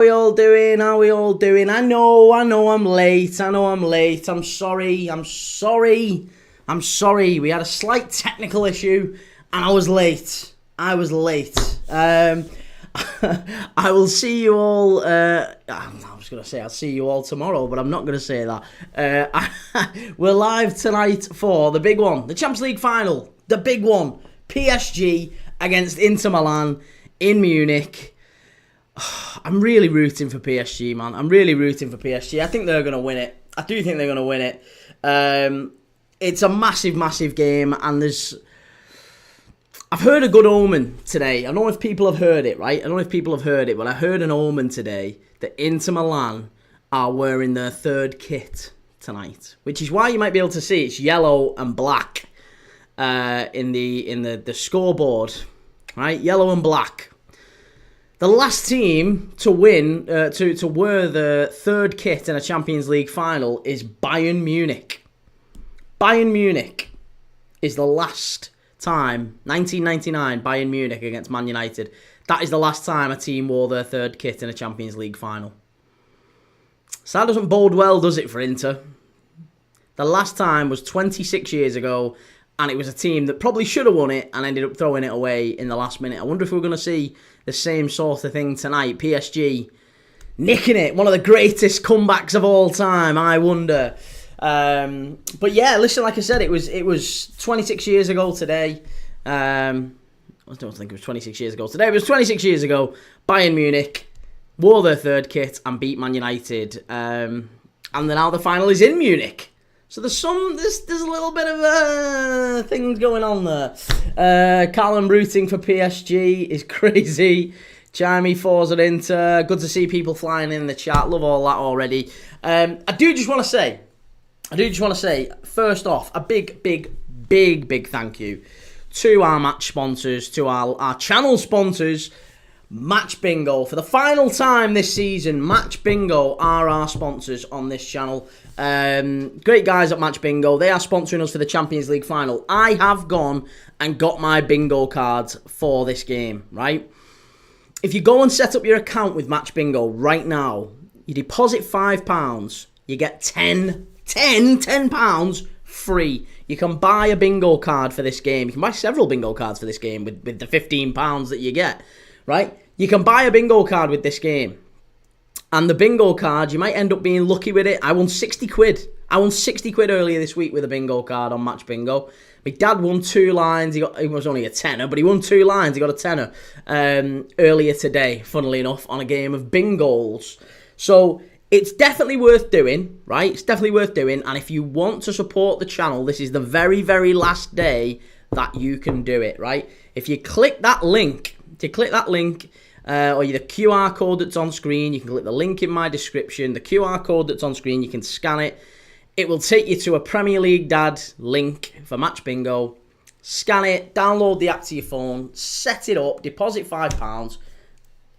We all doing? How we all doing? I know I'm late. I'm sorry. We had a slight technical issue and I was late. I will see you all, I was going to say I'll see you all tomorrow, but I'm not going to say that. We're live tonight for the big one, the Champions League final, the big one, PSG against Inter Milan in Munich. I'm really rooting for PSG, man. I think they're going to win it. I do think they're going to win it. It's a massive game, and I've heard a good omen today. I don't know if people have heard it, right? But I heard an omen today that Inter Milan are wearing their third kit tonight, which is why you might be able to see it's yellow and black in the scoreboard, right? Yellow and black. The last team to win, to wear the third kit in a Champions League final is Bayern Munich. Bayern Munich is the last time, 1999, Bayern Munich against Man United. That is the last time a team wore their third kit in a Champions League final. So that doesn't bode well, does it, for Inter? The last time was 26 years ago, and it was a team that probably should have won it and ended up throwing it away in the last minute. I wonder if we're going to see the same sort of thing tonight. PSG nicking it. One of the greatest comebacks of all time, I wonder. But yeah, listen, like I said, it was 26 years ago today. I don't think it was 26 years ago today. It was 26 years ago. Bayern Munich wore their third kit and beat Man United. And then now the final is in Munich. So there's a little bit of things going on there. Callum rooting for PSG is crazy. Jamie Forza Inter. Good to see people flying in the chat. Love all that already. I do just want to say, first off, a big thank you to our match sponsors, to our channel sponsors, Match Bingo. For the final time this season, Match Bingo are our sponsors on this channel. Great guys at Match Bingo. They are sponsoring us for the Champions League final. I have gone and got my bingo cards for this game, right? If you go and set up your account with Match Bingo right now, you deposit £5, you get £10 free. You can buy a bingo card for this game. You can buy several bingo cards for this game with the £15 that you get, right? You can buy a bingo card with this game. And the bingo card, you might end up being lucky with it. I won 60 quid. I won 60 quid earlier this week with a bingo card on Match Bingo. My dad won 2 lines. He was only a tenner, but he won 2 lines. He got a tenner earlier today, funnily enough, on a game of bingos. So it's definitely worth doing, right? It's definitely worth doing. And if you want to support the channel, this is the very, very last day that you can do it, right? If you click that link, or the QR code that's on screen, you can click the link in my description. The QR code that's on screen, you can scan it. It will take you to a Premier League Dad link for Match Bingo. Scan it, download the app to your phone, set it up, deposit £5,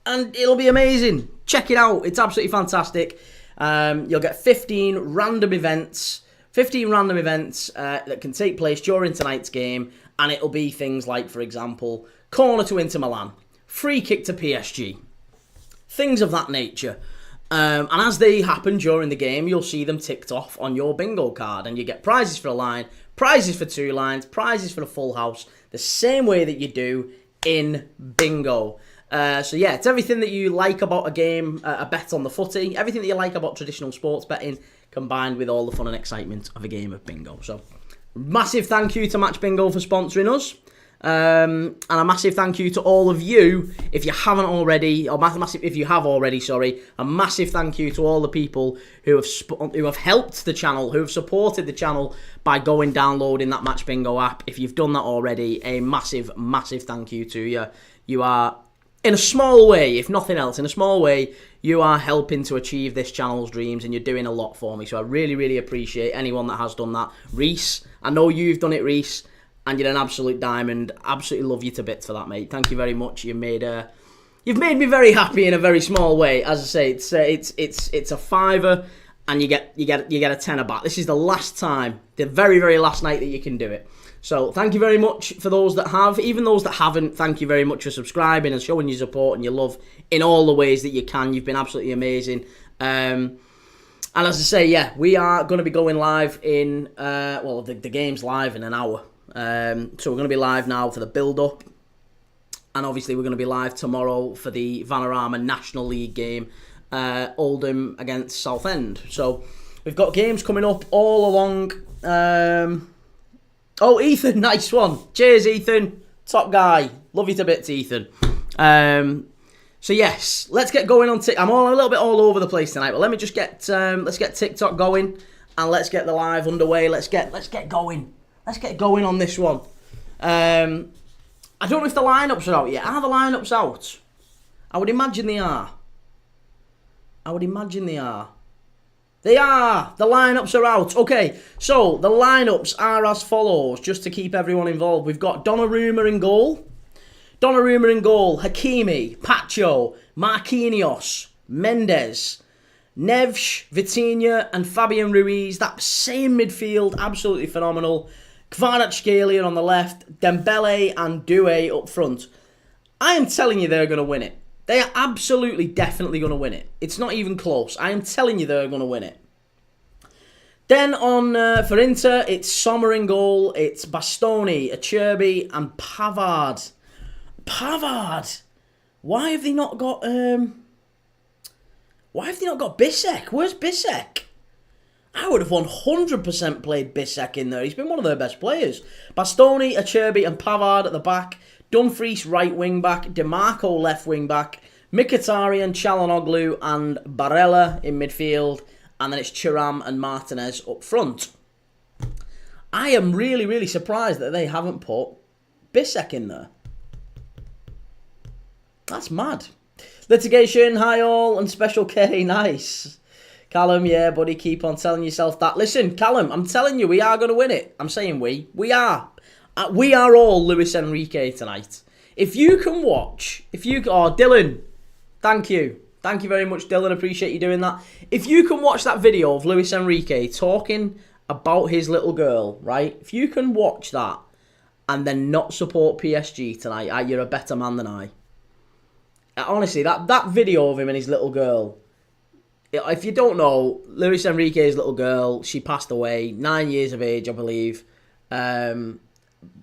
and it'll be amazing. Check it out. It's absolutely fantastic. You'll get 15 random events that can take place during tonight's game, and it'll be things like, for example, corner to Inter Milan, free kick to PSG, things of that nature. And as they happen during the game, you'll see them ticked off on your bingo card, and you get prizes for a line, prizes for 2 lines, prizes for a full house, the same way that you do in bingo. So yeah, it's everything that you like about a game, a bet on the footy, everything that you like about traditional sports betting, combined with all the fun and excitement of a game of bingo. So massive thank you to Match Bingo for sponsoring us. And a massive thank you to all of you, if you haven't already, if you have already, a massive thank you to all the people who have helped the channel, who have supported the channel by going downloading that Match Bingo app. If you've done that already, a massive thank you to you. You are, in a small way, if nothing else, you are helping to achieve this channel's dreams, and you're doing a lot for me. So I really appreciate anyone that has done that. Reese, I know you've done it, Reese. And you're an absolute diamond. Absolutely love you to bits for that, mate. Thank you very much. You've made me very happy in a very small way. As I say, it's a £5, and you get a tenner back. This is the last time, the very last night that you can do it. So thank you very much for those that have. Even those that haven't, thank you very much for subscribing and showing your support and your love in all the ways that you can. You've been absolutely amazing. And as I say, yeah, we are going to be going live in, the game's live in an hour. So we're going to be live now for the build-up. And obviously we're going to be live tomorrow for the Vanarama National League game, Oldham against Southend. So we've got games coming up all along. Ethan, nice one. Cheers, Ethan. Top guy. Love you to bits, Ethan. So yes, let's get going on TikTok. I'm a little bit all over the place tonight, but let me just get let's get TikTok going and let's get the live underway. Let's get going. Let's get going on this one. I don't know if the lineups are out yet. Are the lineups out? I would imagine they are. They are. The lineups are out. Okay, so the lineups are as follows, just to keep everyone involved. We've got Donnarumma in goal. Hakimi, Pacho, Marquinhos, Mendes, Neves, Vitinha and Fabian Ruiz. That same midfield, absolutely phenomenal. Kvaratskhelia on the left, Dembele and Doué up front. I am telling you they're going to win it. They are absolutely, definitely going to win it. It's not even close. I am telling you they're going to win it. Then on for Inter, it's Sommer in goal. It's Bastoni, Acerbi and Pavard. Why have they not got Bissek? Where's Bissek? I would have 100% played Bissek in there. He's been one of their best players. Bastoni, Acerbi and Pavard at the back. Dumfries right wing back. DeMarco left wing back. Mkhitaryan, Çalhanoğlu and Barella in midfield. And then it's Thuram and Martinez up front. I am really, really surprised that they haven't put Bissek in there. That's mad. Litigation, hi all, and Special K, nice. Callum, yeah, buddy, keep on telling yourself that. Listen, Callum, I'm telling you, we are going to win it. I'm saying we. We are. We are all Luis Enrique tonight. If you can watch, Dylan, thank you. Thank you very much, Dylan, appreciate you doing that. If you can watch that video of Luis Enrique talking about his little girl, right? If you can watch that and then not support PSG tonight, you're a better man than I. Honestly, that video of him and his little girl, if you don't know, Luis Enrique's little girl, she passed away, 9 years of age, I believe.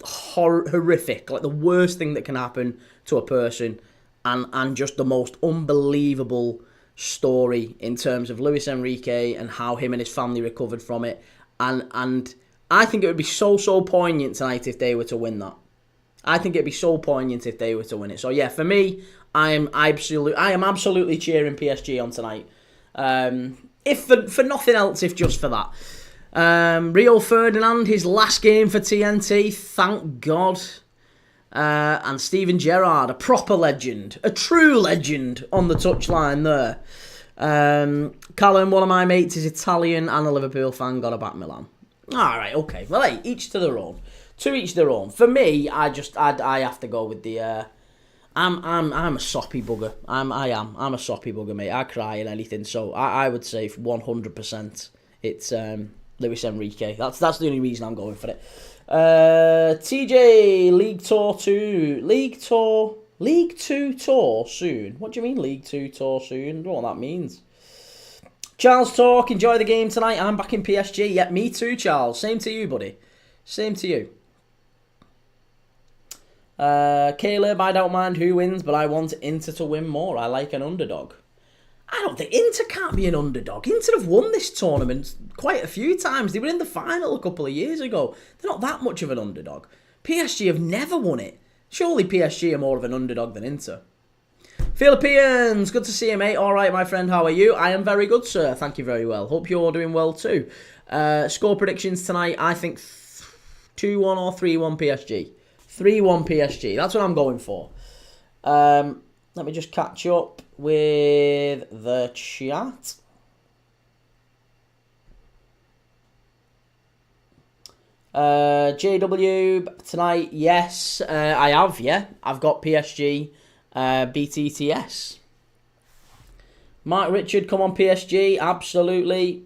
Horrific, like the worst thing that can happen to a person, and just the most unbelievable story in terms of Luis Enrique and how him and his family recovered from it. And I think it would be so poignant tonight if they were to win that. I think it'd be so poignant if they were to win it. So yeah, for me, I am absolutely cheering PSG on tonight. If for nothing else, if just for that. Rio Ferdinand, his last game for TNT, thank God. And Steven Gerrard, a proper legend, a true legend on the touchline there. Callum, one of my mates, is Italian and a Liverpool fan, got to back Milan. Alright, okay. Well, hey, each to their own. To each their own. For me, I have to go with the. I'm a soppy bugger. I'm a soppy bugger, mate. I cry and anything. So I would say 100%. It's Luis Enrique. That's the only reason I'm going for it. TJ League 2 tour soon. What do you mean League 2 tour soon? I don't know what that means. Charles Talk, enjoy the game tonight. I'm back in PSG. Yeah, me too, Charles. Same to you, buddy. Same to you. Caleb, I don't mind who wins, but I want Inter to win more. I like an underdog. I don't think Inter can't be an underdog. Inter have won this tournament quite a few times. They were in the final a couple of years ago. They're not that much of an underdog. PSG have never won it. Surely PSG are more of an underdog than Inter. Philippines, good to see you, mate. All right, my friend, how are you? I am very good, sir. Thank you very well. Hope you're doing well too. Score predictions tonight, I think 2-1 or 3-1 PSG. 3-1 PSG. That's what I'm going for. Let me just catch up with the chat. JW, tonight, yes, I have, yeah. I've got PSG, BTTS. Mark Richard, come on PSG, absolutely.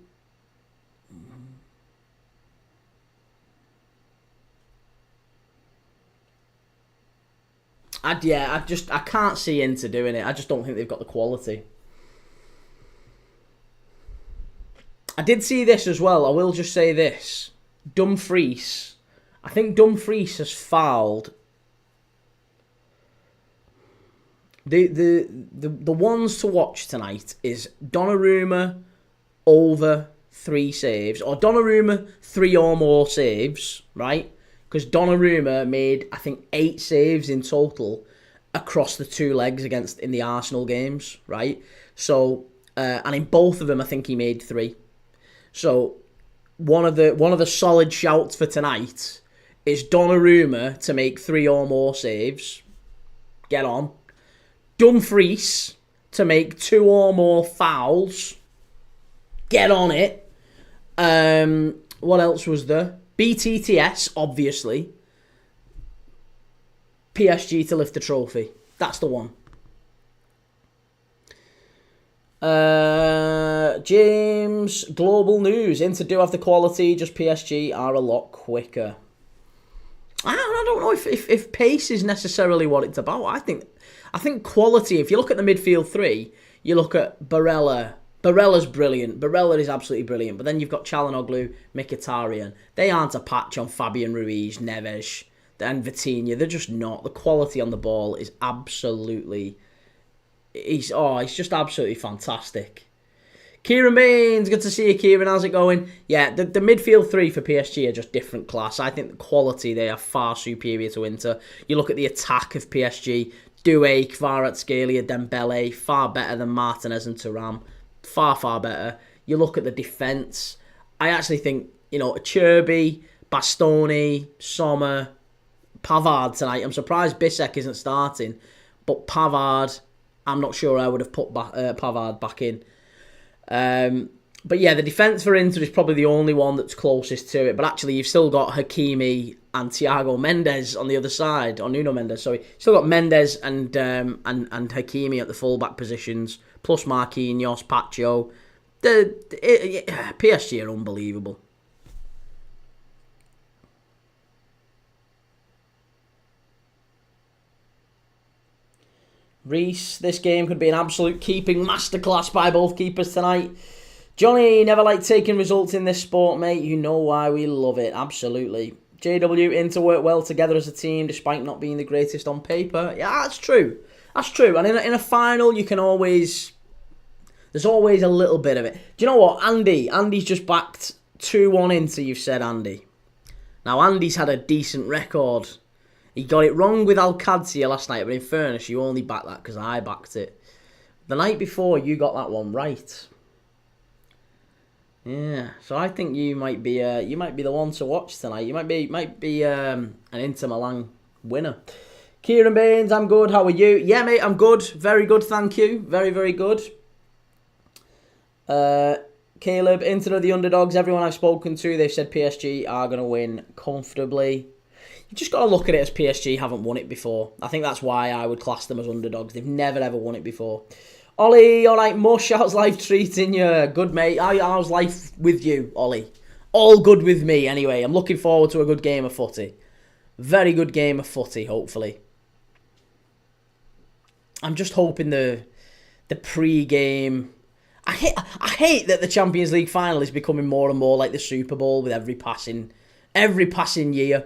I can't see Inter doing it. I just don't think they've got the quality. I did see this as well. I will just say this. Dumfries. I think Dumfries has fouled. The ones to watch tonight is Donnarumma over 3 saves. Or Donnarumma 3 or more saves, right? Because Donnarumma made, I think, 8 saves in total across the 2 legs in the Arsenal games, right? So, and in both of them, I think he made 3. So, one of the solid shouts for tonight is Donnarumma to make 3 or more saves. Get on. Dumfries to make 2 or more fouls. Get on it. What else was there? BTTS, obviously. PSG to lift the trophy. That's the one. James, global news. Inter do have the quality, just PSG are a lot quicker. I don't know if pace is necessarily what it's about. I think quality, if you look at the midfield 3, you look at Barella. Barella's brilliant. Barella is absolutely brilliant. But then you've got Çalhanoğlu, Mkhitaryan. They aren't a patch on Fabian Ruiz, Neves, and Vitinha. They're just not. The quality on the ball is absolutely... He's just absolutely fantastic. Kieran Baines, good to see you, Kieran. How's it going? Yeah, the midfield 3 for PSG are just different class. I think the quality, they are far superior to Inter. You look at the attack of PSG, Doué, Kvaratskhelia, Dembele, far better than Martinez and Thuram. Far, far better. You look at the defence. I actually think, Acerbi, Bastoni, Sommer, Pavard tonight. I'm surprised Bissek isn't starting, but Pavard, I'm not sure I would have put Pavard back in. But yeah, the defence for Inter is probably the only one that's closest to it. But actually, you've still got Hakimi and Thiago Mendes on the other side, or Nuno Mendes. Sorry, still got Mendes and Hakimi at the fullback positions, plus Marquinhos, Pacho. PSG are unbelievable. Reese, this game could be an absolute keeping masterclass by both keepers tonight. Johnny, never like taking results in this sport, mate. You know why we love it. Absolutely. JW, Inter work well together as a team despite not being the greatest on paper. Yeah, that's true. That's true. And in a final, you can always... There's always a little bit of it. Do you know what, Andy? Andy's just backed 2-1 Inter, you've said, Andy. Now, Andy's had a decent record. He got it wrong with Alcadia last night, but in fairness, you only backed that because I backed it. The night before, you got that one right. Yeah, so I think you might be the one to watch tonight. You might be an Inter Milan winner. Kieran Baines, I'm good. How are you? Yeah, mate, I'm good. Very good, thank you. Very, very good. Caleb, Inter are the underdogs. Everyone I've spoken to, they've said PSG are going to win comfortably. You just got to look at it as PSG haven't won it before. I think that's why I would class them as underdogs. They've never, ever won it before. Ollie, all right, Mush, how's life treating you? Good, mate. How's life with you, Ollie? All good with me, anyway. I'm looking forward to a good game of footy. Very good game of footy, hopefully. I'm just hoping the pre-game... I hate that the Champions League final is becoming more and more like the Super Bowl with every passing year.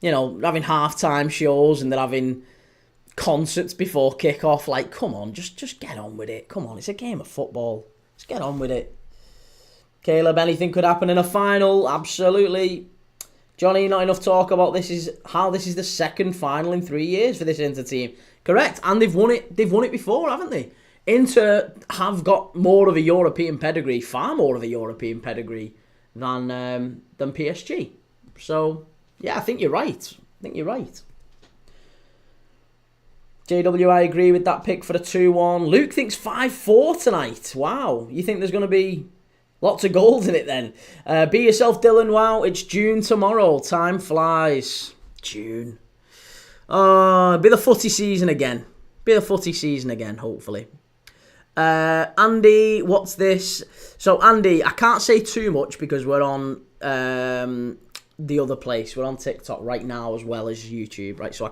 Having half-time shows and they're having concerts before kickoff. Like, come on, just get on with it. Come on, it's a game of football. Just get on with it. Caleb, anything could happen in a final. Absolutely. Johnny, not enough talk about this is the second final in 3 years for this Inter team. Correct, and they've won it before, haven't they? Inter have got more of a European pedigree, far more of a European pedigree than PSG. So, yeah, I think you're right. JW, I agree with that pick for the 2-1. Luke thinks 5-4 tonight. Wow. You think there's going to be lots of goals in it then? Be yourself, Dylan. Wow, it's June tomorrow. Time flies. June. Be the footy season again. Hopefully. Andy, what's this? So, Andy, I can't say too much because we're on the other place. We're on TikTok right now as well as YouTube, right? So I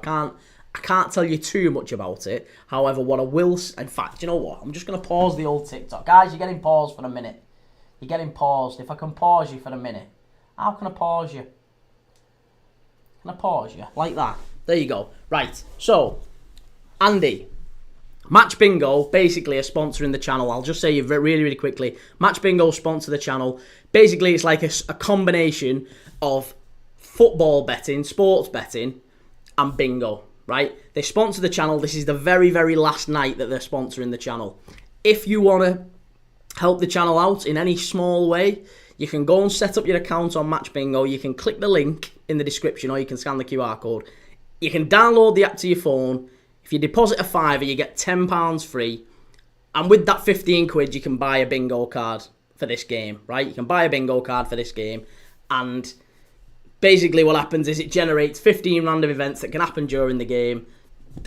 I can't tell you too much about it. However, what I will... In fact, you know what? I'm just going to pause the old TikTok. Guys, you're getting paused for a minute. You're getting paused. If I can pause you for a minute. How can I pause you? Can I pause you? Like that. There you go. Right. So, Andy. Match Bingo basically are sponsoring the channel. I'll just say you really, really quickly. Match Bingo sponsor the channel. Basically, it's like a combination of football betting, sports betting, and bingo, right? They sponsor the channel. This is the very, very last night that they're sponsoring the channel. If you want to help the channel out in any small way, you can go and set up your account on Match Bingo. You can click the link in the description or you can scan the QR code. You can download the app to your phone. If you deposit a £5, you get £10 free. And with that 15 quid, you can buy a bingo card for this game, right? You can buy a bingo card for this game. And basically what happens is it generates 15 random events that can happen during the game.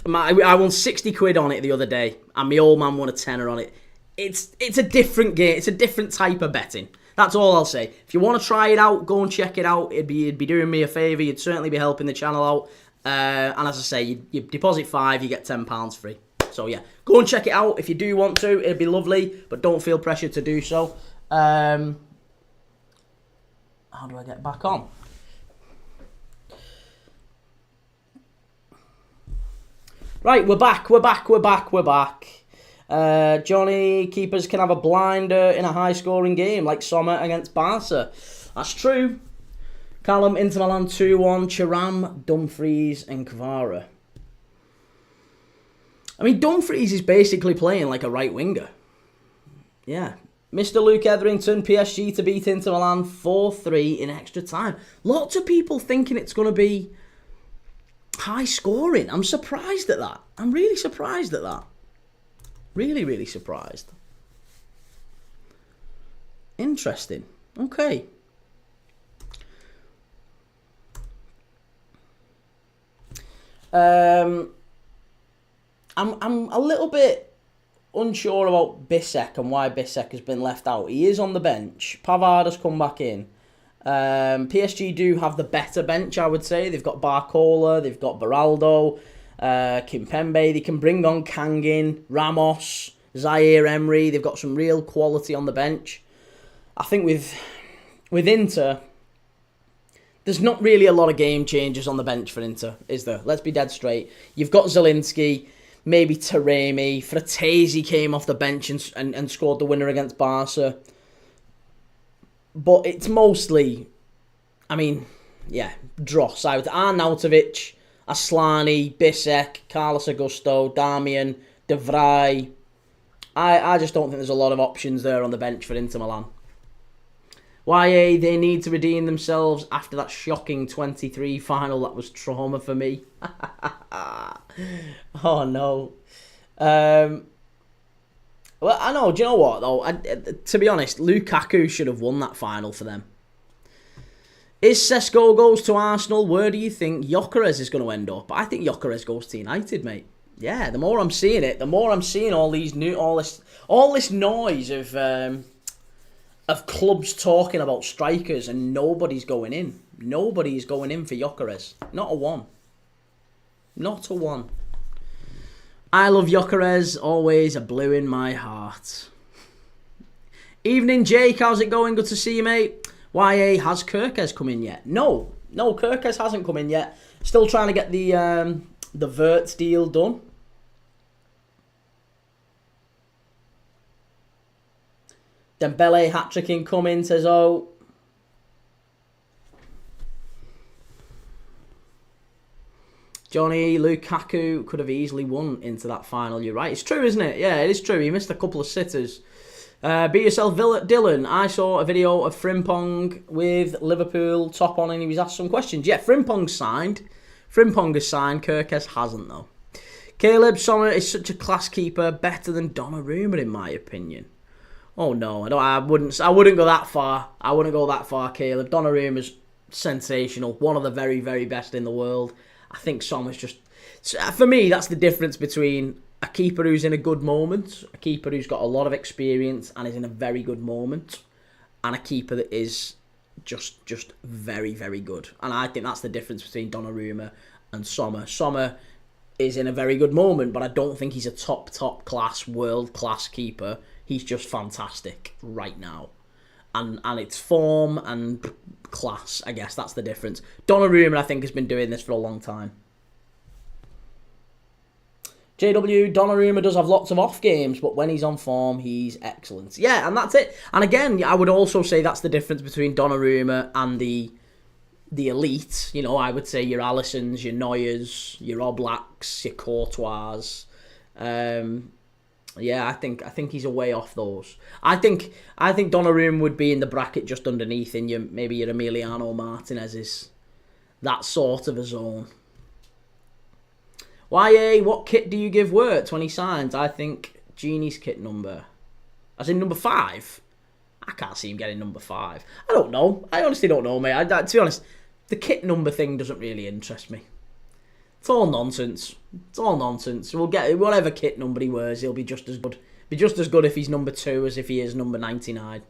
I won 60 quid on it the other day. And my old man won a tenner on it. It's a different game. It's a different type of betting. That's all I'll say. If you want to try it out, go and check it out. It'd be doing me a favour. You'd certainly be helping the channel out. And as I say, you deposit £5, you get £10 free. So yeah, go and check it out if you do want to. It'd be lovely, but don't feel pressured to do so. How do I get back on? Right, we're back. Johnny, keepers can have a blinder in a high-scoring game, like Sommer against Barca. That's true. Callum, Inter Milan 2-1, Thuram, Dumfries and Kvara. I mean, Dumfries is basically playing like a right winger. Yeah. Mr. Luke Etherington, PSG to beat Inter Milan 4-3 in extra time. Lots of people thinking it's going to be high scoring. I'm surprised at that. I'm really surprised at that. Really, really surprised. Interesting. Okay. I'm a little bit unsure about Bissek and why Bissek has been left out. He is on the bench. Pavard has come back in. PSG do have the better bench, I would say. They've got Barcola, they've got Beraldo, Kimpembe. They can bring on Kangin, Ramos, Zaire Emery. They've got some real quality on the bench. I think with Inter, there's not really a lot of game changers on the bench for Inter, is there? Let's be dead straight. You've got Zielinski, maybe Taremi. Fratesi came off the bench and scored the winner against Barca. But it's mostly, I mean, yeah, dross out. Arnautovic, Aslani, Bissek, Carlos Augusto, Darmian, De Vrij. I just don't think there's a lot of options there on the bench for Inter Milan. YA, they need to redeem themselves after that shocking 23 final. That was trauma for me. Oh, no. Well, I know. Do you know what, though? To be honest, Lukaku should have won that final for them. Is Sesko goes to Arsenal? Where do you think Gyökeres is going to end up? I think Gyökeres goes to United, mate. Yeah, the more I'm seeing it, the more I'm seeing all this noise of clubs talking about strikers, and nobody's going in. Nobody's going in for Gyökeres. Not a one. Not a one. I love Gyökeres, always a blue in my heart. Evening, Jake. How's it going? Good to see you, mate. YA, has Kirkes come in yet? No, Kirkes hasn't come in yet. Still trying to get the Wirtz deal done. Dembele hat-trick incoming, says oh. Johnny, Lukaku could have easily won into that final. You're right. It's true, isn't it? Yeah, it is true. He missed a couple of sitters. Be yourself, Dylan. I saw a video of Frimpong with Liverpool top on and he was asked some questions. Yeah, Frimpong's signed. Frimpong is signed. Kirkes hasn't, though. Caleb, Sommer is such a class keeper. Better than Donnarumma, in my opinion. Oh, no. I wouldn't go that far. I wouldn't go that far, Caleb. Donnarumma's sensational. One of the very, very best in the world. I think Sommer's just... For me, that's the difference between a keeper who's in a good moment, a keeper who's got a lot of experience and is in a very good moment, and a keeper that is just very, very good. And I think that's the difference between Donnarumma and Sommer. Sommer is in a very good moment, but I don't think he's a top class, world class keeper. He's just fantastic right now. And it's form and class, I guess. That's the difference. Donnarumma, I think, has been doing this for a long time. JW, Donnarumma does have lots of off games, but when he's on form, he's excellent. Yeah, and that's it. And again, I would also say that's the difference between Donnarumma and the elite. You know, I would say your Alissons, your Neuers, your Oblaks, your Courtois. Yeah, I think he's a way off those. I think Donnarumma would be in the bracket just underneath in maybe your Emiliano Martinez's. That sort of a zone. YA, what kit do you give Wirtz when he signs? I think Genie's kit number. As in number 5? I can't see him getting number 5. I don't know. I honestly don't know, mate. To be honest, the kit number thing doesn't really interest me. It's all nonsense. We'll get whatever kit number he wears. He'll be just as good. Be just as good if he's number 2 as if he is number 99.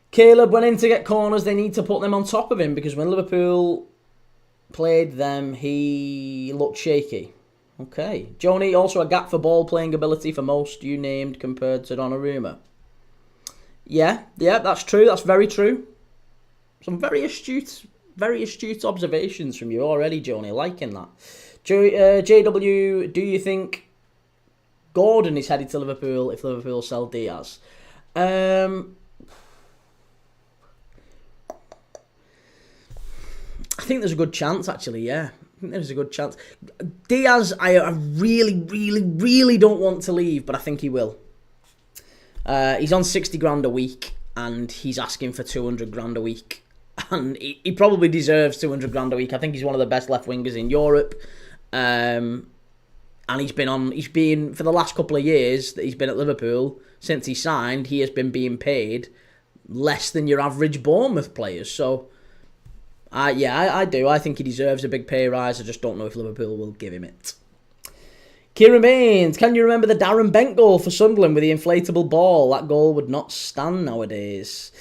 Caleb went in to get corners. They need to put them on top of him because when Liverpool played them, he looked shaky. Okay. Joni, also a gap for ball playing ability for most you named compared to Donnarumma. Yeah, that's true. That's very true. Some very astute observations from you already, Joni. Liking that. JW, do you think Gordon is headed to Liverpool if Liverpool sell Diaz? I think there's a good chance, actually, yeah. I think there's a good chance. Diaz, I really don't want to leave, but I think he will. He's on 60 grand a week, and he's asking for 200 grand a week. And he probably deserves 200 grand a week. I think he's one of the best left wingers in Europe. And he's been, for the last couple of years that he's been at Liverpool, since he signed, he has been being paid less than your average Bournemouth players. So, I do. I think he deserves a big pay rise. I just don't know if Liverpool will give him it. Kieran Baines, can you remember the Darren Bent goal for Sunderland with the inflatable ball? That goal would not stand nowadays.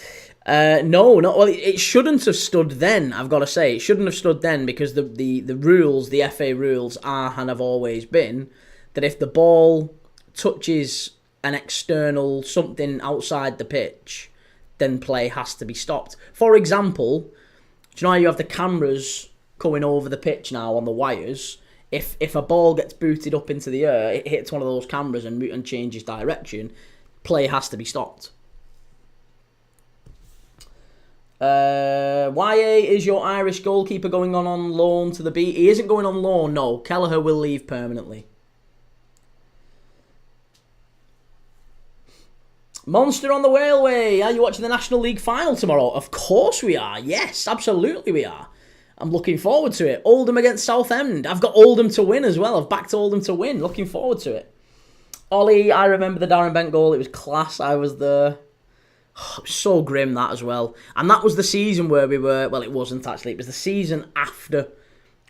No, well, it shouldn't have stood then, I've got to say. It shouldn't have stood then because the rules, the FA rules are and have always been that if the ball touches an external something outside the pitch, then play has to be stopped. For example, do you know how you have the cameras going over the pitch now on the wires? If a ball gets booted up into the air, it hits one of those cameras and changes direction, play has to be stopped. YA, is your Irish goalkeeper going on loan to the B? He isn't going on loan, no. Kelleher will leave permanently. Monster on the Railway, are you watching the National League final tomorrow? Of course we are. Yes, absolutely we are. I'm looking forward to it. Oldham against Southend. I've got Oldham to win as well. I've backed Oldham to win. Looking forward to it. Ollie, I remember the Darren Bent goal. It was class. I was there. Oh, it was so grim, that as well. And that was the season where we were... Well, it wasn't actually. It was the season after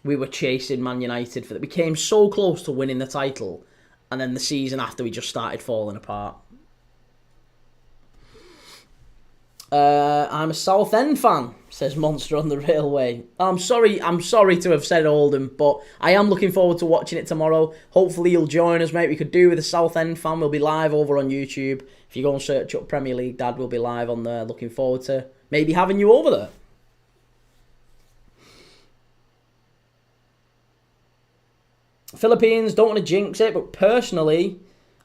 we were chasing Man United. We came so close to winning the title. And then the season after, we just started falling apart. I'm a Southend fan, says Monster on the Railway. I'm sorry to have said Oldham, but I am looking forward to watching it tomorrow. Hopefully you'll join us, mate. We could do with a Southend fan. We'll be live over on YouTube. If you go and search up Premier League Dad, we'll be live on there. Looking forward to maybe having you over there. Philippines, don't want to jinx it, but personally,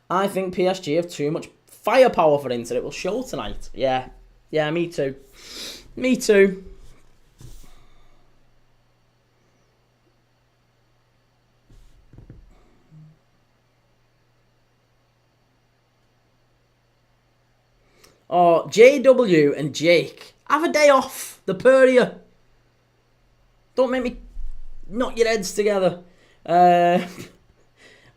I think PSG have too much firepower for Inter. It will show tonight. Yeah, me too. Me too. Oh, JW and Jake, have a day off. The pair of you. Don't make me knock your heads together. YA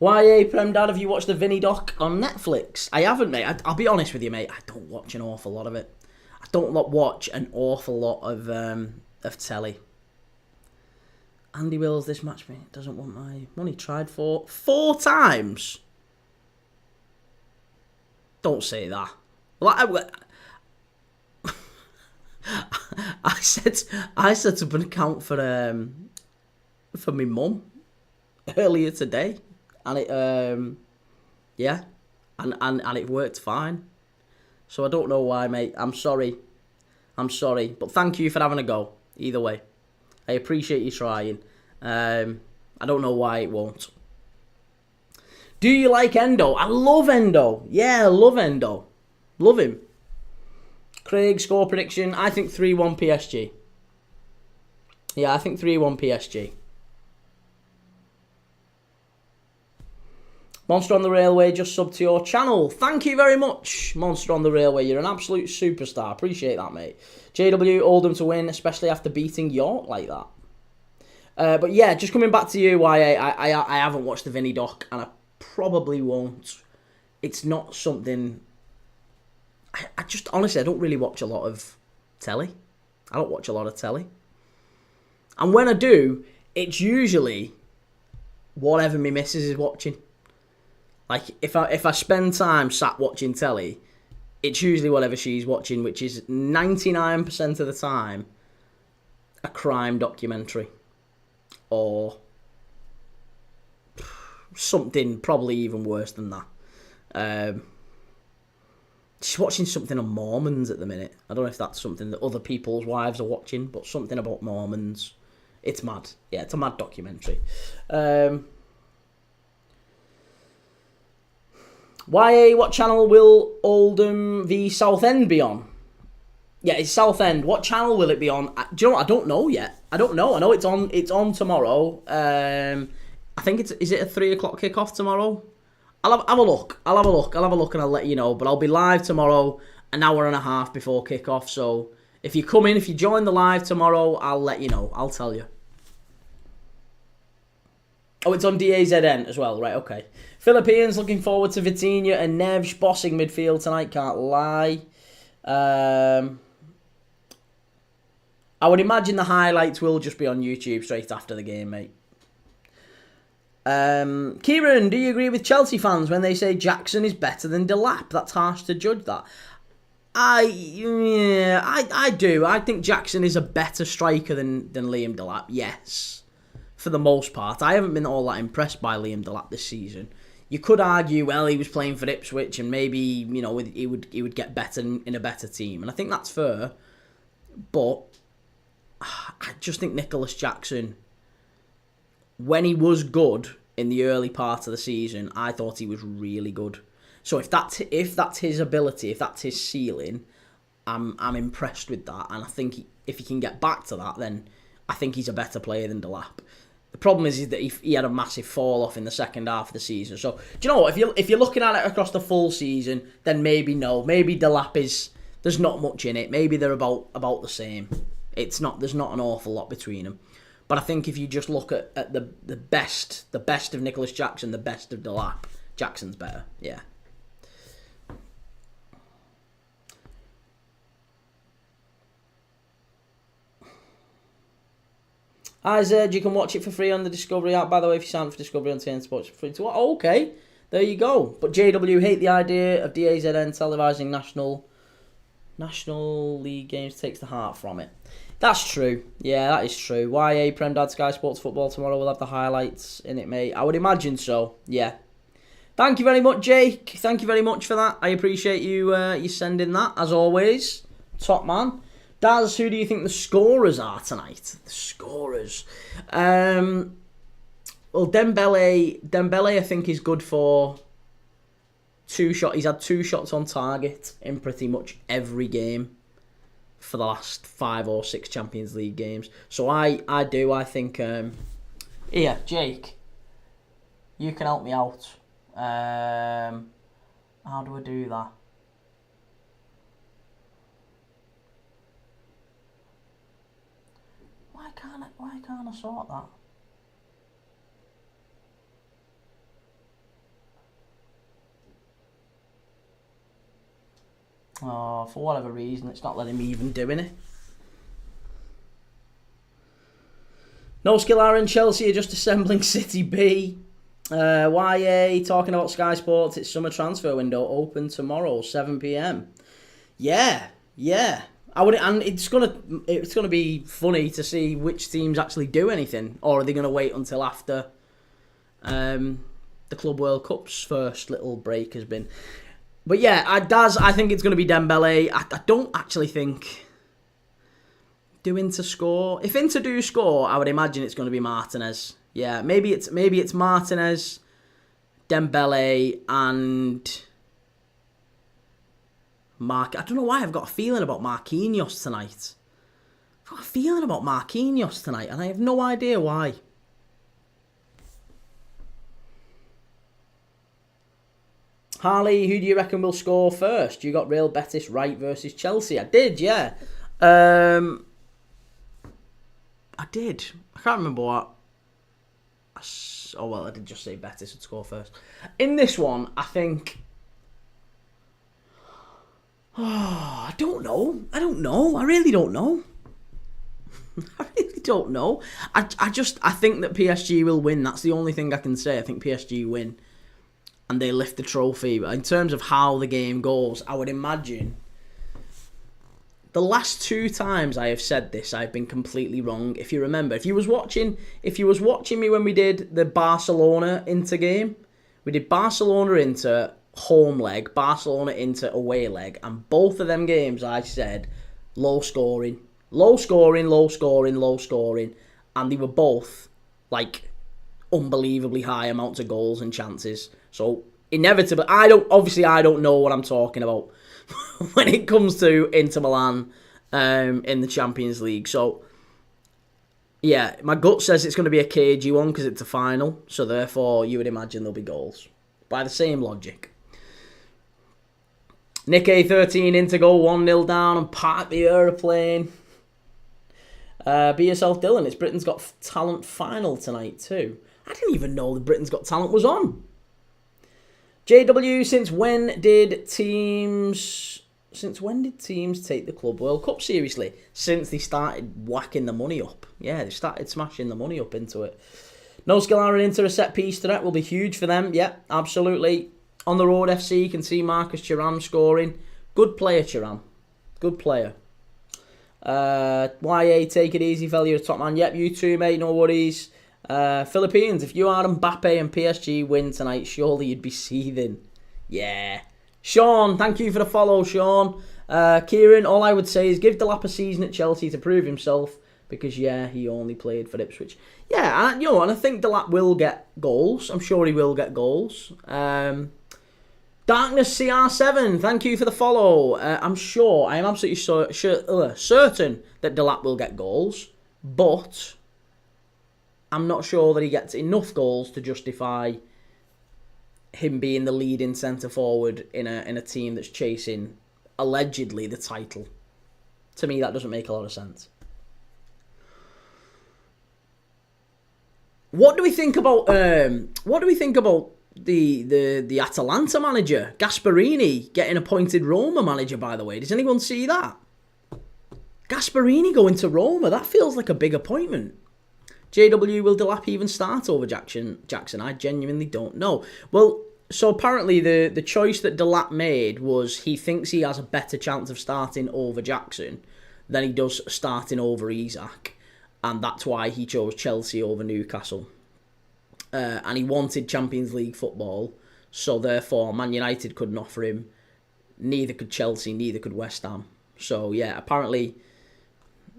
Prem Dad, have you watched the Vinny doc on Netflix? I haven't, mate. I'll be honest with you, mate. I don't watch an awful lot of it. I don't watch an awful lot of telly. Andy Wills, this match, mate, doesn't want my money. Tried for 4 times. Don't say that. Well, I set up an account for for my mum earlier today, and it and it worked fine. So I don't know why, mate. I'm sorry, but thank you for having a go. Either way, I appreciate you trying. I don't know why it won't. Do you like Endo? I love Endo. Yeah, I love Endo. Love him. Craig, score prediction. I think 3-1 PSG. Yeah, I think 3-1 PSG. Monster on the Railway, just sub to your channel. Thank you very much, Monster on the Railway. You're an absolute superstar. Appreciate that, mate. JW, Oldham to win, especially after beating York like that. But yeah, just coming back to you, YA, I haven't watched the Vinny doc, and I probably won't. It's not something... I just, honestly, I don't really watch a lot of telly. I don't watch a lot of telly. And when I do, it's usually whatever my missus is watching. Like, if I spend time sat watching telly, it's usually whatever she's watching, which is 99% of the time a crime documentary. Or something probably even worse than that. She's watching something on Mormons at the minute. I don't know if that's something that other people's wives are watching, but something about Mormons. It's mad. Yeah, it's a mad documentary. YA, what channel will Oldham v Southend be on? Yeah, it's Southend. What channel will it be on? Do you know what? I don't know yet. I don't know. I know it's on tomorrow. I think is it a 3 o'clock kickoff tomorrow? I'll have a look. I'll have a look and I'll let you know. But I'll be live tomorrow, an hour and a half before kickoff. So if you come in, if you join the live tomorrow, I'll let you know. I'll tell you. Oh, it's on DAZN as well. Right, okay. Philippines, looking forward to Vitinha and Neves bossing midfield tonight. Can't lie. I would imagine the highlights will just be on YouTube straight after the game, mate. Kieran, do you agree with Chelsea fans when they say Jackson is better than Delap? That's harsh to judge that. I do. I think Jackson is a better striker than Liam Delap. Yes, for the most part. I haven't been all that impressed by Liam Delap this season. You could argue, well, he was playing for Ipswich and maybe, you know, he would get better in a better team. And I think that's fair. But I just think Nicholas Jackson, when he was good in the early part of the season, I thought he was really good. So if that's his ability, if that's his ceiling, I'm impressed with that. And I think if he can get back to that, then I think he's a better player than Delap. The problem is that he had a massive fall off in the second half of the season. So do you know what? If you're looking at it across the full season, then maybe no. Maybe Delap there's not much in it. Maybe they're about the same. There's not an awful lot between them. But I think if you just look at the best of Nicholas Jackson, the best of Delap, Jackson's better. Yeah. Isaac, you can watch it for free on the Discovery app. By the way, if you sign up for Discovery on TN Sports, for free to watch. Oh, okay, there you go. But JW hate the idea of DAZN televising National League games. Takes the heart from it. That's true. Yeah, that is true. YA Prem Dad Sky Sports Football tomorrow will have the highlights in it, mate. I would imagine so. Yeah. Thank you very much, Jake. Thank you very much for that. I appreciate you sending that, as always. Top man. Daz, who do you think the scorers are tonight? The scorers. Well, Dembele, I think, is good for 2 shots. He's had 2 shots on target in pretty much every game for the last 5 or 6 Champions League games. So I think... here, Jake, you can help me out. How do I do that? Why can't I sort that? Oh, for whatever reason, it's not letting me even doing it. No skill Aaron, Chelsea are just assembling City B. YA, talking about Sky Sports, it's summer transfer window, open tomorrow, 7 PM. Yeah. and it's gonna be funny to see which teams actually do anything, or are they gonna wait until after the Club World Cup's first little break has been. But yeah, I think it's gonna be Dembele. I don't actually think do Inter score. If Inter do score, I would imagine it's gonna be Martinez. Yeah, maybe it's Martinez, Dembele, and I don't know why I've got a feeling about Marquinhos tonight. I've got a feeling about Marquinhos tonight, and I have no idea why. Harley, who do you reckon will score first? You got Real Betis right versus Chelsea. I did, yeah. I did. I can't remember what. I did just say Betis would score first. In this one, I think... I don't know. I really don't know. I really don't know. I think that PSG will win. That's the only thing I can say. I think PSG win. And they lift the trophy. But in terms of how the game goes, I would imagine... The last 2 times I have said this, I've been completely wrong. If you remember, if you was watching me when we did the Barcelona Inter game, we did Barcelona Inter home leg, Barcelona Inter away leg, and both of them games I said low scoring, and they were both like unbelievably high amounts of goals and chances. So inevitably, I don't know what I'm talking about when it comes to Inter Milan in the Champions League. So yeah, my gut says it's going to be a cagey one because it's a final. So therefore, you would imagine there'll be goals by the same logic. Nick A13 in to go 1-0 down and park the aeroplane. Be yourself, Dylan. It's Britain's Got Talent final tonight too. I didn't even know the Britain's Got Talent was on. JW, since when did teams take the Club World Cup seriously? Since they started whacking the money up. Yeah, they started smashing the money up into it. No Scalara into a set piece threat will be huge for them. Yeah, absolutely. On the road, FC, you can see Marcus Thuram scoring. Good player, Thuram. Good player. YA, take it easy, fella. You're a top man. Yep, you too, mate. No worries. Philippines, if you are Mbappe and PSG win tonight, surely you'd be seething. Yeah. Sean, thank you for the follow, Sean. Kieran, all I would say is give Delap a season at Chelsea to prove himself, because, yeah, he only played for Ipswich. Yeah, and I think Delap will get goals. I'm sure he will get goals. Darkness CR7, thank you for the follow. I am absolutely certain that Delap will get goals, but I'm not sure that he gets enough goals to justify him being the leading centre forward in a team that's chasing allegedly the title. To me, that doesn't make a lot of sense. What do we think about the Atalanta manager, Gasperini, getting appointed Roma manager, by the way? Does anyone see that? Gasperini going to Roma, that feels like a big appointment. JW, will Delap even start over Jackson? I genuinely don't know. Well, so apparently the choice that Delap made was he thinks he has a better chance of starting over Jackson than he does starting over Isak. And that's why he chose Chelsea over Newcastle. And he wanted Champions League football, so therefore Man United couldn't offer him, neither could Chelsea, neither could West Ham. So yeah, apparently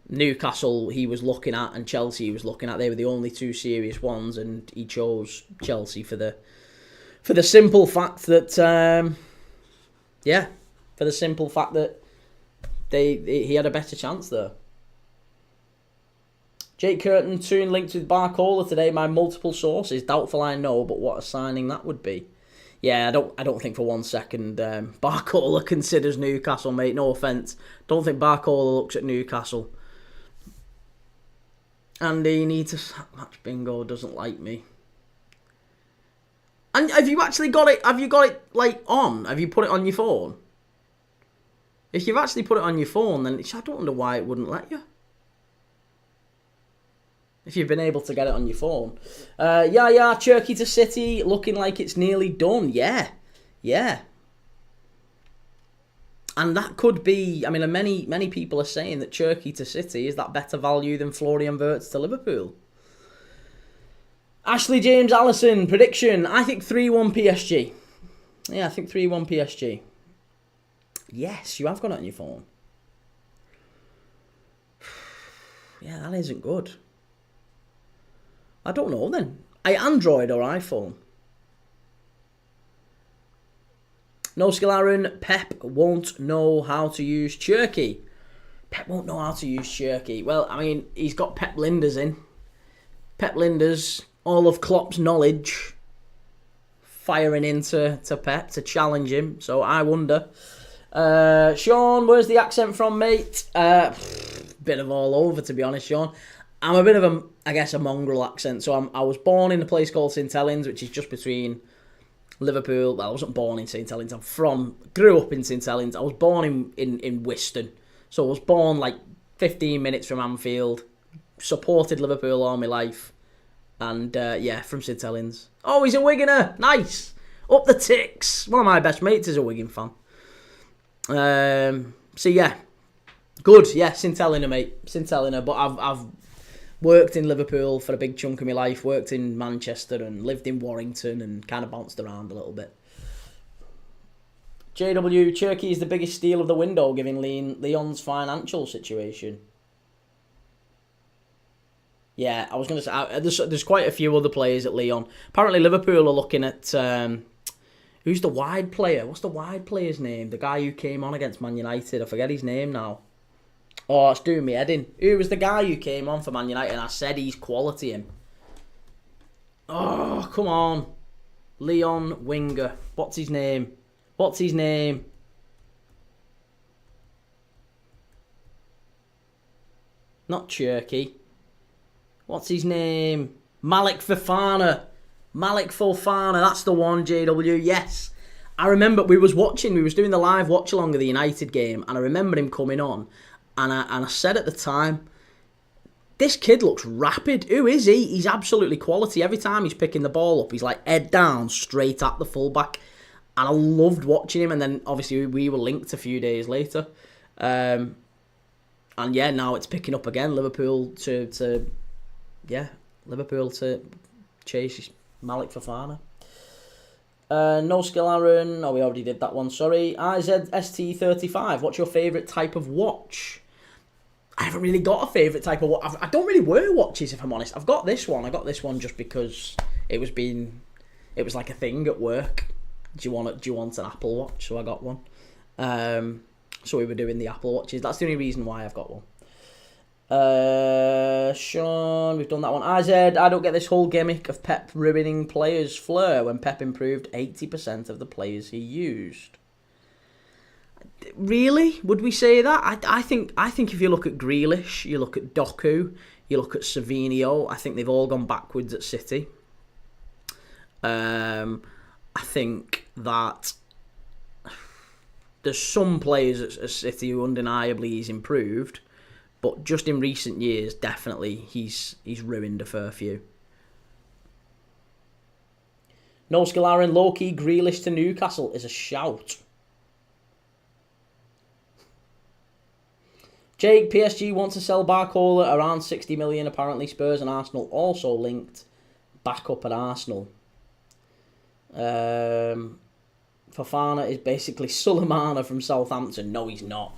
Newcastle he was looking at and Chelsea he was looking at. They were the only 2 serious ones, and he chose Chelsea for the simple fact that he had a better chance there. Jake Curtin, soon linked with Barcola today. My multiple sources. Doubtful, I know, but what a signing that would be. Yeah, I don't think for 1 second Barcola considers Newcastle, mate. No offence. Don't think Barcola looks at Newcastle. Andy needs a match bingo. Doesn't like me. And have you actually got it? Have you got it like on? Have you put it on your phone? If you've actually put it on your phone, then I don't wonder why it wouldn't let you. If you've been able to get it on your phone. Cherky to City, looking like it's nearly done. Yeah. And that could be, I mean, many people are saying that Cherki to City is that better value than Florian Wirtz to Liverpool. Ashley James Allison, prediction. I think 3-1 PSG. Yeah, I think 3-1 PSG. Yes, you have got it on your phone. Yeah, that isn't good. I don't know then. Android or iPhone? No Skill Aaron, Pep won't know how to use Cherki. Pep won't know how to use Cherki. Well, I mean, he's got Pep Linders in. Pep Linders, all of Klopp's knowledge, firing into Pep to challenge him. So I wonder. Sean, where's the accent from, mate? Bit of all over, to be honest, Sean. I'm a bit of a mongrel accent. So I was born in a place called St Helens, which is just between Liverpool. Well, I wasn't born in St Helens. Grew up in St Helens. I was born in Wiston. So I was born like 15 minutes from Anfield. Supported Liverpool all my life. And from St Helens. Oh, he's a Wiganer. Nice. Up the ticks. One of my best mates is a Wigan fan. So yeah. Good. Yeah, St Helena, mate. St Helena. But I've worked in Liverpool for a big chunk of my life, worked in Manchester and lived in Warrington and kind of bounced around a little bit. JW, Cherki is the biggest steal of the window given Lyon's financial situation. Yeah, I was going to say, there's quite a few other players at Lyon. Apparently Liverpool are looking at, who's the wide player? What's the wide player's name? The guy who came on against Man United. I forget his name now. Oh, it's doing me head in. Who was the guy who came on for Man United and I said he's quality him? Oh, come on. Leon Winger. What's his name? Not Cherki. What's his name? Malik Fofana. That's the one, JW. Yes. I remember we was doing the live watch along of the United game and I remember him coming on. And I said at the time, this kid looks rapid. Who is he? He's absolutely quality. Every time he's picking the ball up, he's like head down, straight at the fullback. And I loved watching him. And then obviously we were linked a few days later. And yeah, now it's picking up again. Liverpool to chase Malik Fofana. No Skill Aaron. Oh, we already did that one. Sorry. IZST35. What's your favourite type of watch? I haven't really got a favourite type of watch. I don't really wear watches, if I'm honest. I've got this one. I got this one just because it was like a thing at work. Do you want an Apple Watch? So I got one. So we were doing the Apple Watches. That's the only reason why I've got one. Sean, we've done that one. I don't get this whole gimmick of Pep ruining players' flair when Pep improved 80% of the players he used. Really? Would we say that? I think if you look at Grealish, you look at Doku, you look at Savinho, I think they've all gone backwards at City. I think that there's some players at City who undeniably he's improved. But just in recent years, definitely, he's ruined a fair few. No Skill Aaron, low-key Grealish to Newcastle is a shout. Jake, PSG wants to sell Barcola around 60 million. Apparently Spurs and Arsenal also linked back up at Arsenal. Fofana is basically Sulemana from Southampton. No, he's not.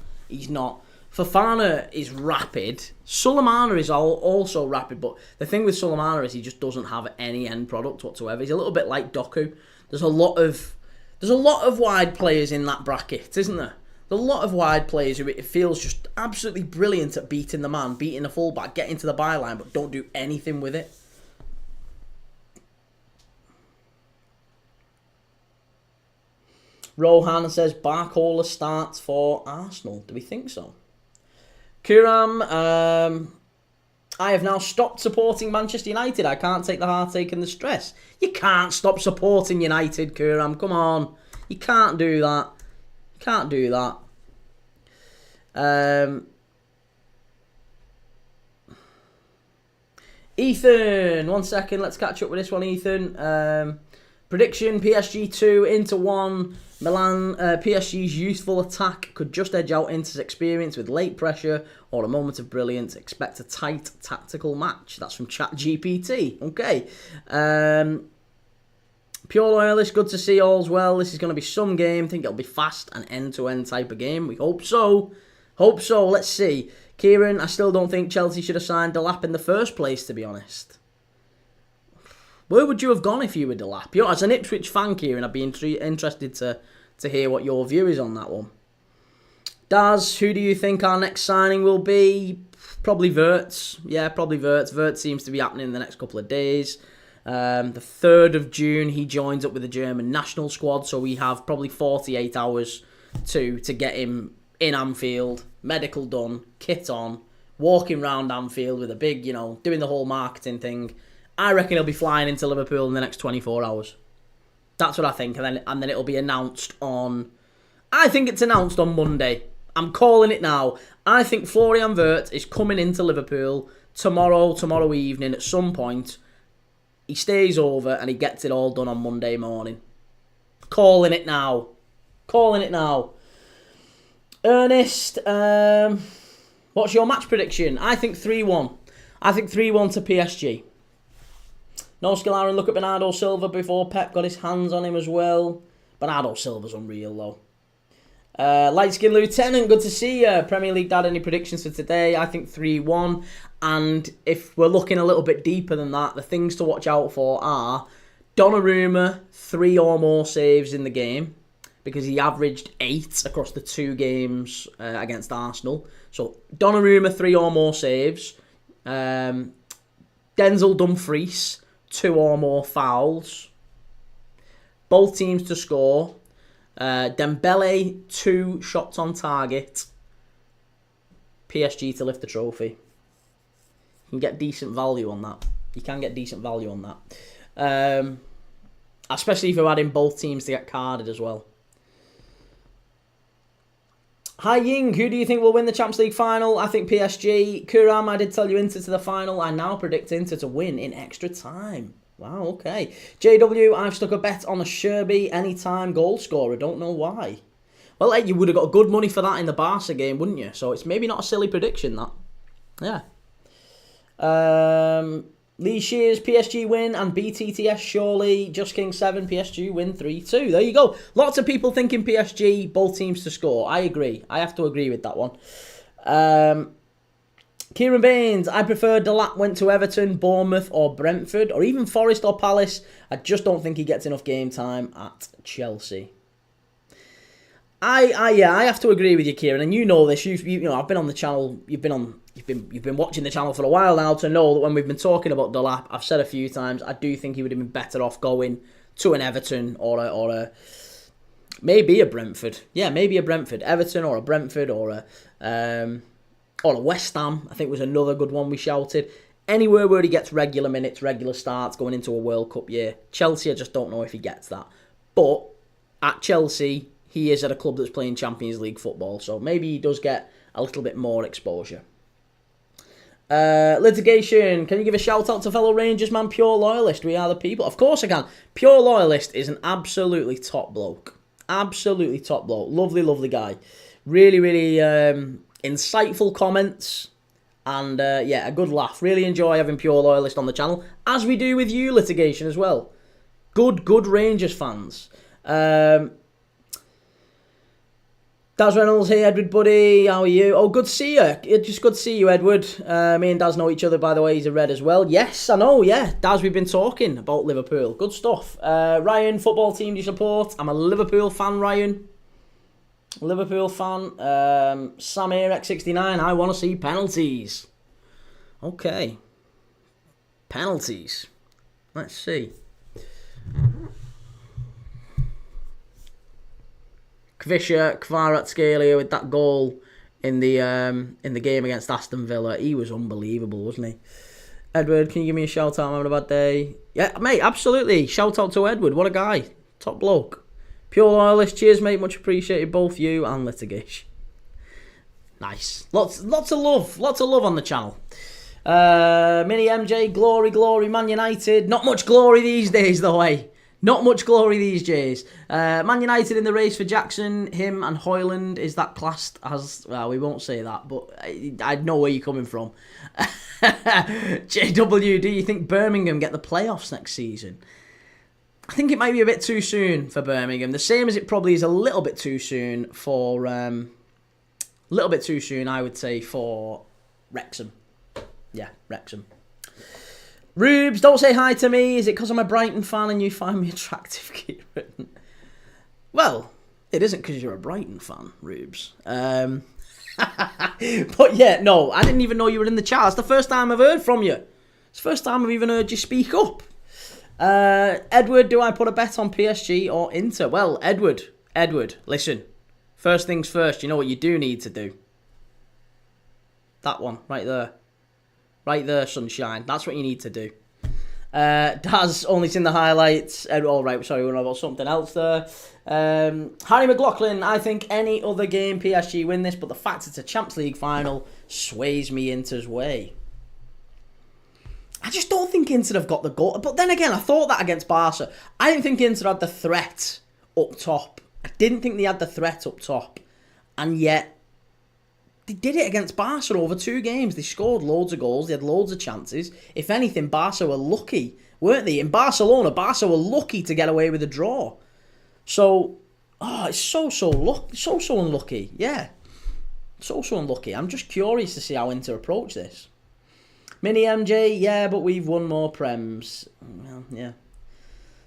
Fofana is rapid. Sulemana is also rapid, but the thing with Sulemana is he just doesn't have any end product whatsoever. He's a little bit like Doku. There's a lot of wide players in that bracket, isn't there? There's a lot of wide players who it feels just absolutely brilliant at beating the man, beating the fullback, getting to the byline, but don't do anything with it. Rohan says Barcola starts for Arsenal. Do we think so? Kuram, I have now stopped supporting Manchester United. I can't take the heartache and the stress. You can't stop supporting United, Kuram. Come on. You can't do that. Ethan, 1 second. Let's catch up with this one, Ethan. Prediction, PSG 2, Inter 1. Milan, PSG's youthful attack could just edge out Inter's experience with late pressure or a moment of brilliance. Expect a tight tactical match. That's from ChatGPT. Okay. Pure Loyalist, good to see all's well. This is going to be some game. Think it'll be fast and end-to-end type of game. We hope so. Hope so. Let's see. Kieran, I still don't think Chelsea should have signed Delap in the first place, to be honest. Where would you have gone if you were Delap? You know, as an Ipswich fan, Kieran, I'd be interested to hear what your view is on that one. Daz, who do you think our next signing will be? Probably Wirtz. Yeah, probably Wirtz. Wirtz seems to be happening in the next couple of days. The 3rd of June, he joins up with the German national squad, so we have probably 48 hours to get him in Anfield, medical done, kit on, walking round Anfield with a big, doing the whole marketing thing. I reckon he'll be flying into Liverpool in the next 24 hours. That's what I think, and then it'll be announced on... I think it's announced on Monday. I'm calling it now. I think Florian Wirtz is coming into Liverpool tomorrow evening at some point. He stays over and he gets it all done on Monday morning. Calling it now. Ernest, what's your match prediction? I think 3-1. I think 3-1 to PSG. No Skillaren, look at Bernardo Silva before Pep got his hands on him as well. Bernardo Silva's unreal though. Light Skin Lieutenant, good to see you. Premier League Dad, any predictions for today? I think 3-1. And if we're looking a little bit deeper than that, the things to watch out for are Donnarumma, 3 or more saves in the game, because he averaged 8 across the 2 games against Arsenal. So Donnarumma, 3 or more saves. Denzel Dumfries, 2 or more fouls. Both teams to score. Dembele, 2 shots on target. PSG to lift the trophy. You can get decent value on that. Especially if you're adding both teams to get carded as well. Hi Ying, who do you think will win the Champions League final? I think PSG. Kuram, I did tell you Inter to the final. I now predict Inter to win in extra time. Wow, okay. JW, I've stuck a bet on a Sherby anytime goal scorer. Don't know why. Well, hey, you would have got good money for that in the Barca game, wouldn't you? So it's maybe not a silly prediction, that. Yeah. Lee Shears, PSG win, and BTTS surely. Just King 7, PSG win 3-2. There you go. Lots of people thinking PSG, both teams to score. I agree. I have to agree with that one. Kieran Baines, I prefer Delap went to Everton, Bournemouth or Brentford, or even Forest or Palace. I just don't think he gets enough game time at Chelsea. I have to agree with you, Kieran, and you know this. I've been on the channel. You've been watching the channel for a while now to know that when we've been talking about Delap, I've said a few times I do think he would have been better off going to an Everton or a maybe a Brentford. Yeah, maybe a Brentford, Everton or a Brentford or a West Ham. I think was another good one we shouted. Anywhere where he gets regular minutes, regular starts going into a World Cup year. Chelsea, I just don't know if he gets that. But at Chelsea, he is at a club that's playing Champions League football, so maybe he does get a little bit more exposure. Litigation, can you give a shout out to fellow Rangers man, Pure Loyalist? We are the people. Of course I can. Pure Loyalist is an absolutely top bloke. Absolutely top bloke. Lovely, lovely guy. Really, really insightful comments. And a good laugh. Really enjoy having Pure Loyalist on the channel, as we do with you, Litigation, as well. Good Rangers fans. Daz Reynolds, hey Edward buddy, how are you? Oh, good to see you. Just good to see you, Edward. Me and Daz know each other, by the way. He's a Red as well. Yes, I know, yeah. Daz, we've been talking about Liverpool. Good stuff. Ryan, football team do you support? I'm a Liverpool fan, Ryan. Liverpool fan. Samir X69, I want to see penalties. Okay. Penalties. Let's see. Kvaratskhelia with that goal in the game against Aston Villa. He was unbelievable, wasn't he? Edward, can you give me a shout out? I'm having a bad day. Yeah, mate, absolutely. Shout out to Edward. What a guy. Top bloke. Pure Loyalist. Cheers, mate. Much appreciated. Both you and Litigation. Nice. Lots of love. Lots of love on the channel. Mini MJ, glory, Man United. Not much glory these days, though, eh? Not much glory these days. Man United in the race for Jackson, him and Hoyland. Is that classed as... Well, we won't say that, but I know where you're coming from. JW, do you think Birmingham get the playoffs next season? I think it might be a bit too soon for Birmingham. The same as it probably is a little bit too soon for... a little bit too soon, I would say, for Wrexham. Yeah, Wrexham. Rubes, don't say hi to me. Is it because I'm a Brighton fan and you find me attractive, Kieran? Well, it isn't because you're a Brighton fan, Rubes. But yeah, no, I didn't even know you were in the chat. It's the first time I've heard from you. It's the first time I've even heard you speak up. Edward, do I put a bet on PSG or Inter? Well, Edward, listen. First things first, you know what you do need to do? That one, right there. Right there, sunshine. That's what you need to do. Daz, only seen the highlights. Oh, right, sorry, we're about something else there. Harry McLaughlin, I think any other game PSG win this, but the fact it's a Champions League final sways me Inter's way. I just don't think Inter have got the goal. But then again, I thought that against Barca. I didn't think Inter had the threat up top. I didn't think they had the threat up top. And yet... they did it against Barca over 2 games. They scored loads of goals. They had loads of chances. If anything, Barca were lucky, weren't they? In Barcelona, Barca were lucky to get away with a draw. So, it's so unlucky. Yeah. So unlucky. I'm just curious to see how Inter approach this. Mini MJ, yeah, but we've won more Prems. Well, yeah.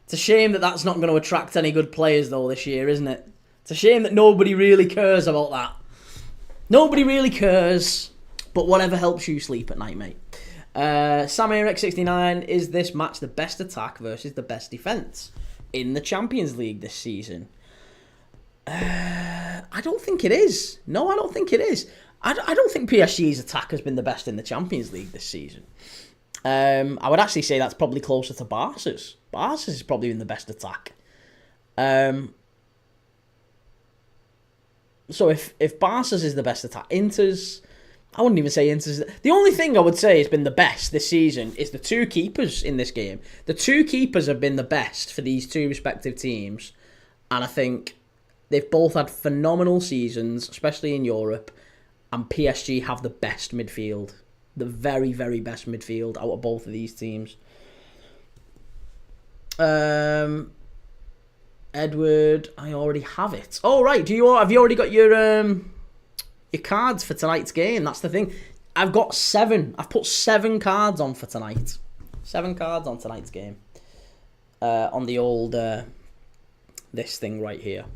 It's a shame that that's not going to attract any good players, though, this year, isn't it? It's a shame that nobody really cares about that. Nobody really cares, but whatever helps you sleep at night, mate. Samir X69, is this match the best attack versus the best defence in the Champions League this season? I don't think it is. No, I don't think it is. I don't think PSG's attack has been the best in the Champions League this season. I would actually say that's probably closer to Barca's. Barca's has probably been the best attack. So if Barca's is the best attack, Inter's... I wouldn't even say Inter's... The only thing I would say has been the best this season is the 2 keepers in this game. The 2 keepers have been the best for these 2 respective teams. And I think they've both had phenomenal seasons, especially in Europe. And PSG have the best midfield. The very, very best midfield out of both of these teams. Edward, I already have it. Oh, right. Have you already got your cards for tonight's game? That's the thing. I've got 7. I've put 7 cards on for tonight. 7 cards on tonight's game. On the old this thing right here.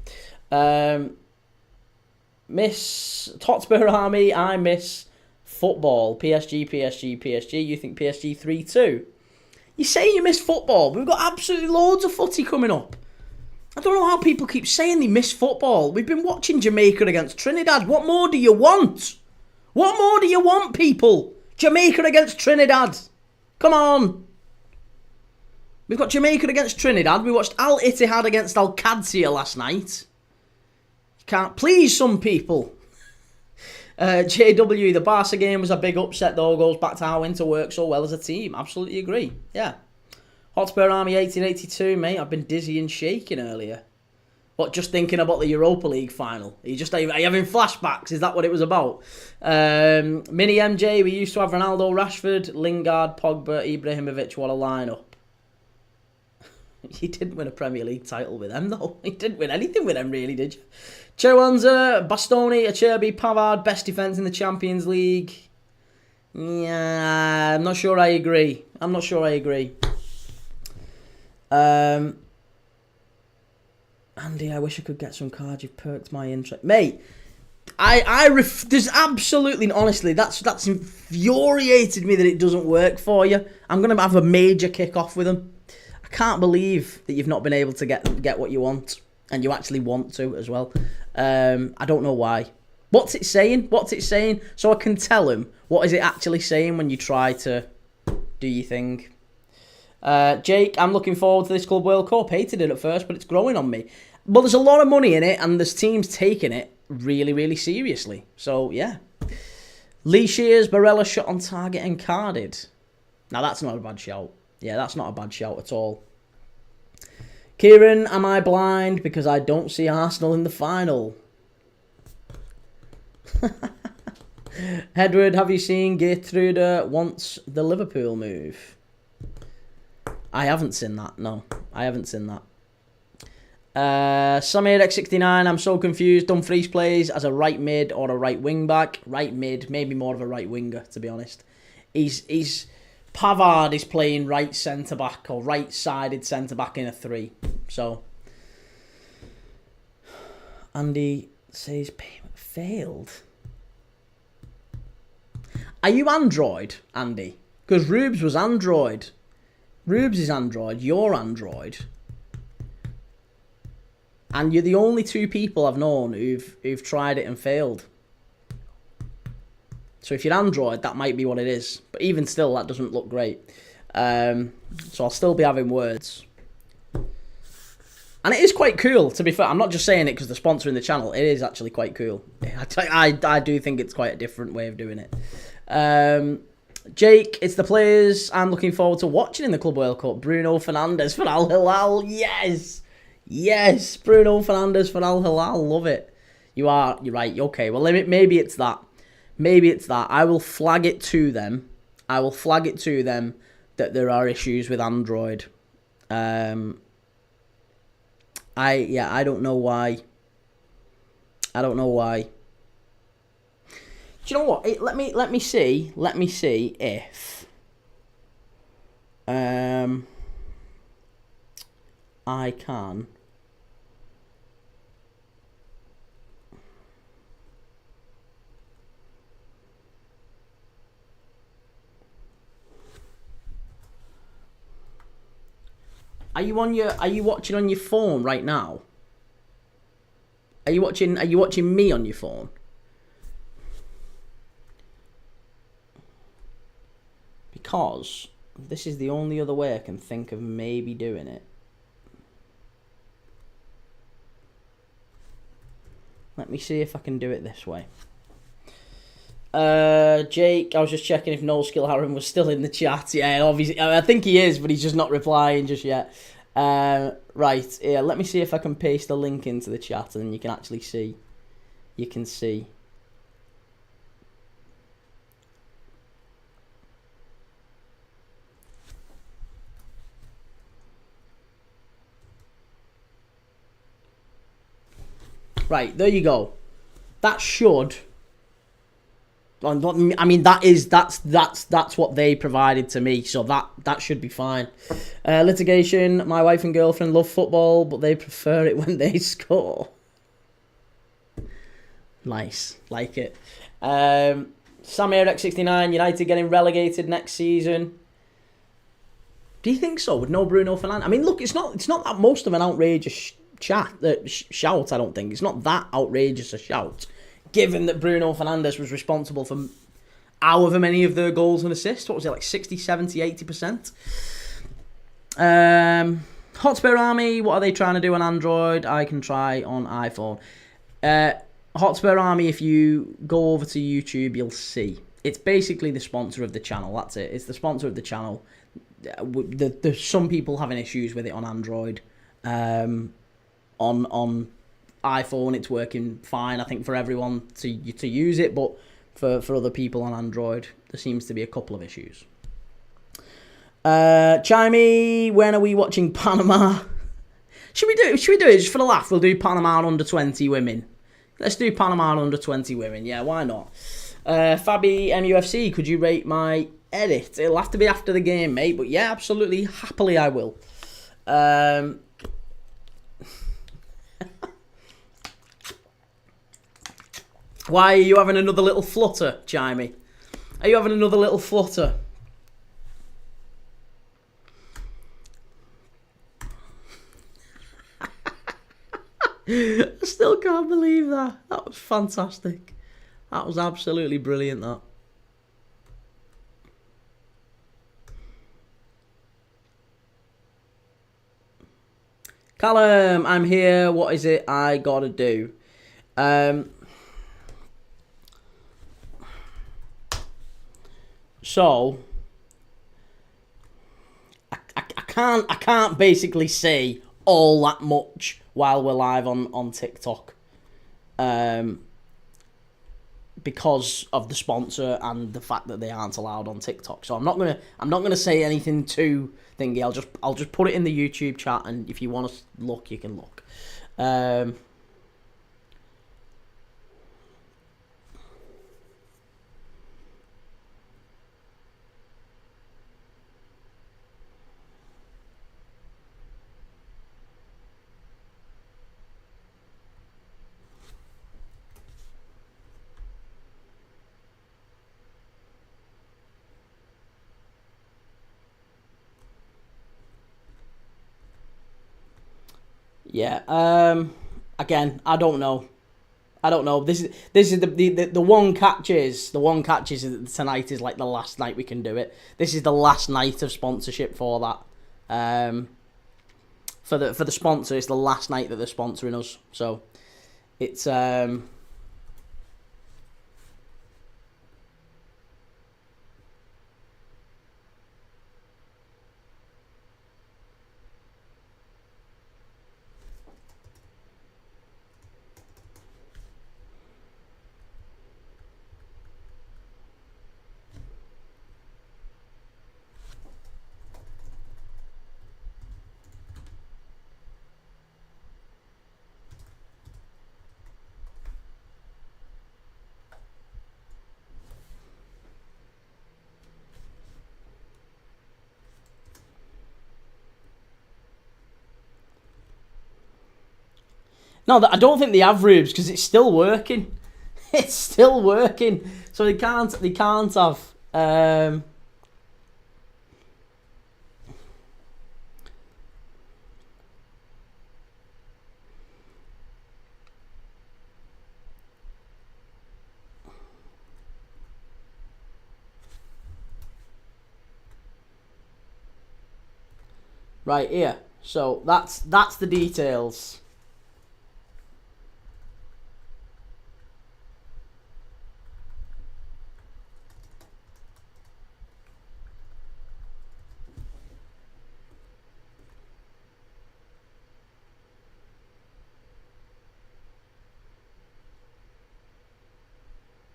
Miss Hotspur Army, I miss football. PSG. You think PSG 3-2? You say you miss football, but we've got absolutely loads of footy coming up. I don't know how people keep saying they miss football. We've been watching Jamaica against Trinidad. What more do you want? What more do you want, people? Jamaica against Trinidad. Come on. We've got Jamaica against Trinidad. We watched Al Ittihad against Al Qadsiya last night. You can't please some people. JW, the Barca game was a big upset though. Goes back to how Inter works so well as a team. Absolutely agree. Yeah. Hotspur Army 1882, mate. I've been dizzy and shaking earlier. What, just thinking about the Europa League final? Are you having flashbacks? Is that what it was about? Mini MJ, we used to have Ronaldo, Rashford, Lingard, Pogba, Ibrahimovic. What a lineup. You didn't win a Premier League title with them, though. You didn't win anything with them, really, did you? Chewanza, Bastoni, Acerbi, Pavard, best defence in the Champions League. Yeah, I'm not sure I agree. Andy, I wish I could get some cards. You've perked my interest, mate. There's absolutely, honestly, that's infuriated me that it doesn't work for you. I'm gonna have a major kick-off with them. I can't believe that you've not been able to get what you want, and you actually want to as well. I don't know why. What's it saying? So I can tell him what is it actually saying when you try to do your thing. Jake, I'm looking forward to this Club World Cup. Hated it at first, but it's growing on me. But there's a lot of money in it, and there's teams taking it really, really seriously. So, yeah. Lee Shears, Barella shot on target and carded. Now, that's not a bad shout. Yeah, that's not a bad shout at all. Kieran, am I blind because I don't see Arsenal in the final? Edward, have you seen Gertrude wants the Liverpool move? I haven't seen that. No, I haven't seen that. Samir X69, I'm so confused. Dumfries plays as a right mid or a right wing back. Right mid, maybe more of a right winger, to be honest. He's Pavard is playing right centre back or right sided centre back in a 3. So Andy says payment failed. Are you Android, Andy? Because Rubes was Android. Rubes is Android. You're Android. And you're the only 2 people I've known who've tried it and failed. So if you're Android, that might be what it is. But even still, that doesn't look great. So I'll still be having words. And it is quite cool, to be fair. I'm not just saying it because they're sponsoring the channel. It is actually quite cool. I do think it's quite a different way of doing it. Jake, it's the players I'm looking forward to watching in the Club World Cup. Bruno Fernandes for Al Hilal. Yes! Yes! Bruno Fernandes for Al Hilal. Love it. You're right. Okay, well, maybe it's that. Maybe it's that. I will flag it to them. That there are issues with Android. I don't know why. Do you know what? Let me see if I can. Are you watching on your phone right now? Are you watching me on your phone? Because this is the only other way I can think of maybe doing it. Let me see if I can do it this way. Jake, I was just checking if No Skill Harren was still in the chat. Yeah, obviously, I think he is, but he's just not replying just yet. Right, yeah, let me see if I can paste the link into the chat and you can actually see. You can see. Right, there you go. That should. I mean, that's what they provided to me, so that should be fine. Litigation. My wife and girlfriend love football, but they prefer it when they score. Nice, like it. Samir X69. United getting relegated next season. Do you think so? With no Bruno Fernandes? I mean, look, it's not that most of an outrageous shout. I don't think it's not that outrageous a shout, given that Bruno Fernandes was responsible for however many of their goals and assists. What was it, like 60, 70, 80%? Hotspur Army, what are they trying to do on Android? I can try on iPhone. Hotspur Army, if you go over to YouTube, you'll see. It's basically the sponsor of the channel. That's it. It's the sponsor of the channel. There's some people having issues with it on Android. On iPhone, it's working fine, I think, for everyone to use it, but for other people on Android, there seems to be a couple of issues. Chimey, when are we watching Panama? Should we do it just for the laugh? We'll do Panama under 20 women. Let's do Panama under 20 women. Yeah, why not? Fabi MUFC, could you rate my edit? It'll have to be after the game, mate, but yeah, absolutely, happily I will. Why are you having another little flutter, Chimey? Are you having another little flutter? I still can't believe that. That was fantastic. That was absolutely brilliant, that. Callum, I'm here. What is it I gotta do? So I can't basically say all that much while we're live on TikTok. Because of the sponsor and the fact that they aren't allowed on TikTok. So I'm not gonna say anything too thingy. I'll just put it in the YouTube chat, and if you want to look, you can look. Yeah. Again, I don't know. This is the one catch is that tonight is like the last night we can do it. This is the last night of sponsorship for that. For the sponsor, it's the last night that they're sponsoring us. So it's no, I don't think they have rubes because it's still working. It's still working, so they can't have. Right here. So that's the details.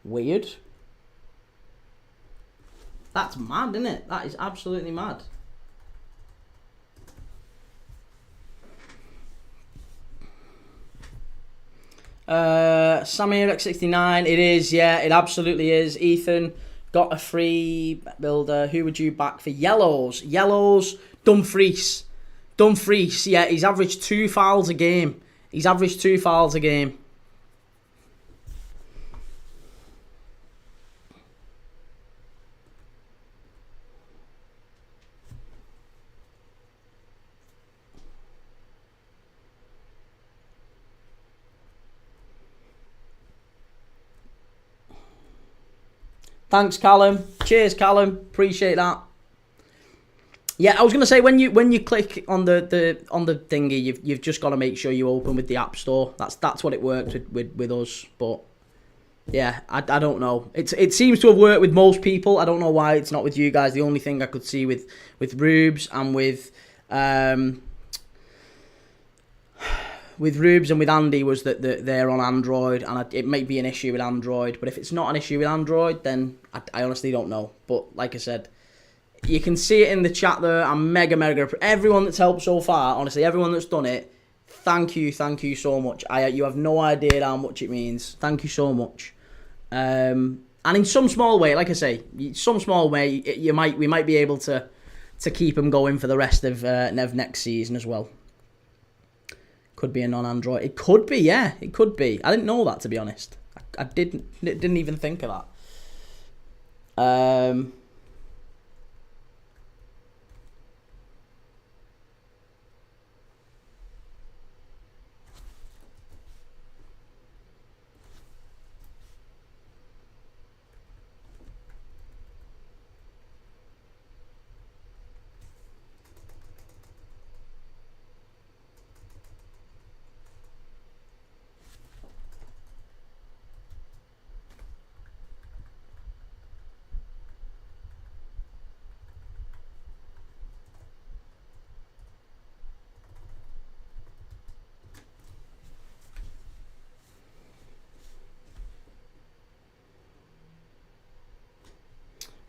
Weird. That's mad, isn't it? That is absolutely mad. Samir X69, it is, yeah, it absolutely is. Ethan got a free builder. Who would you back for yellows? Yellows, Dumfries. Dumfries, yeah, he's averaged 2 fouls a game. Thanks, Callum. Cheers, Callum. Appreciate that. Yeah, I was gonna say when you click on the thingy, you've just got to make sure you open with the App Store. That's what it works with us. But yeah, I don't know. It seems to have worked with most people. I don't know why it's not with you guys. The only thing I could see with Rubes and with Rubes and with Andy was that they're on Android, and it may be an issue with Android. But if it's not an issue with Android, then I honestly don't know. But like I said, you can see it in the chat there. I'm mega everyone that's helped so far. Honestly, everyone that's done it. Thank you so much. You have no idea how much it means. Thank you so much. And in some small way, like I say, we might be able to keep them going for the rest of next season as well. Could be a non-Android. It could be, yeah. It could be. I didn't know that, to be honest. I didn't even think of that.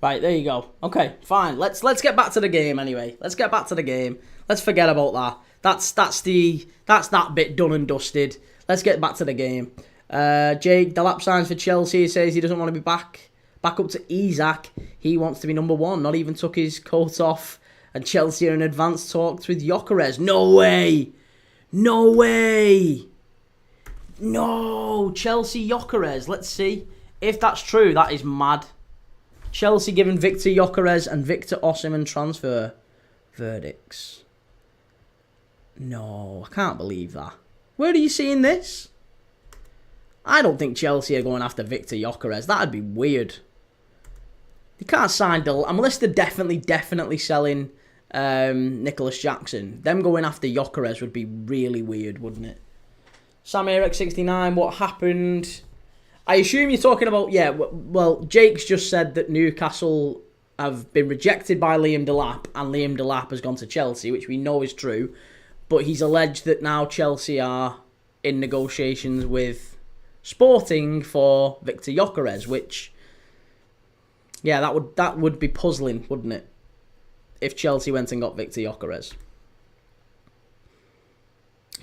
Right, there you go. Okay, fine. Let's get back to the game anyway. Let's get back to the game. Let's forget about that. That's that bit done and dusted. Let's get back to the game. Jake Delap signs for Chelsea. He says he doesn't want to be back up to Isak. He wants to be number one. Not even took his coat off. And Chelsea are in advanced talks with Gyökeres. No way. No way. No. Chelsea Gyökeres. Let's see. If that's true, that is mad. Chelsea giving Victor Gyökeres and Victor Osimhen transfer verdicts. No, I can't believe that. Where are you seeing this? I don't think Chelsea are going after Victor Gyökeres. That'd be weird. They can't sign unless they're definitely selling Nicholas Jackson. Them going after Gyökeres would be really weird, wouldn't it? Sam Eric 69. What happened? I assume you're talking about, yeah, well, Jake's just said that Newcastle have been rejected by Liam Delap and Liam Delap has gone to Chelsea, which we know is true. But he's alleged that now Chelsea are in negotiations with Sporting for Victor Gyökeres, which, yeah, that would be puzzling, wouldn't it? If Chelsea went and got Victor Gyökeres.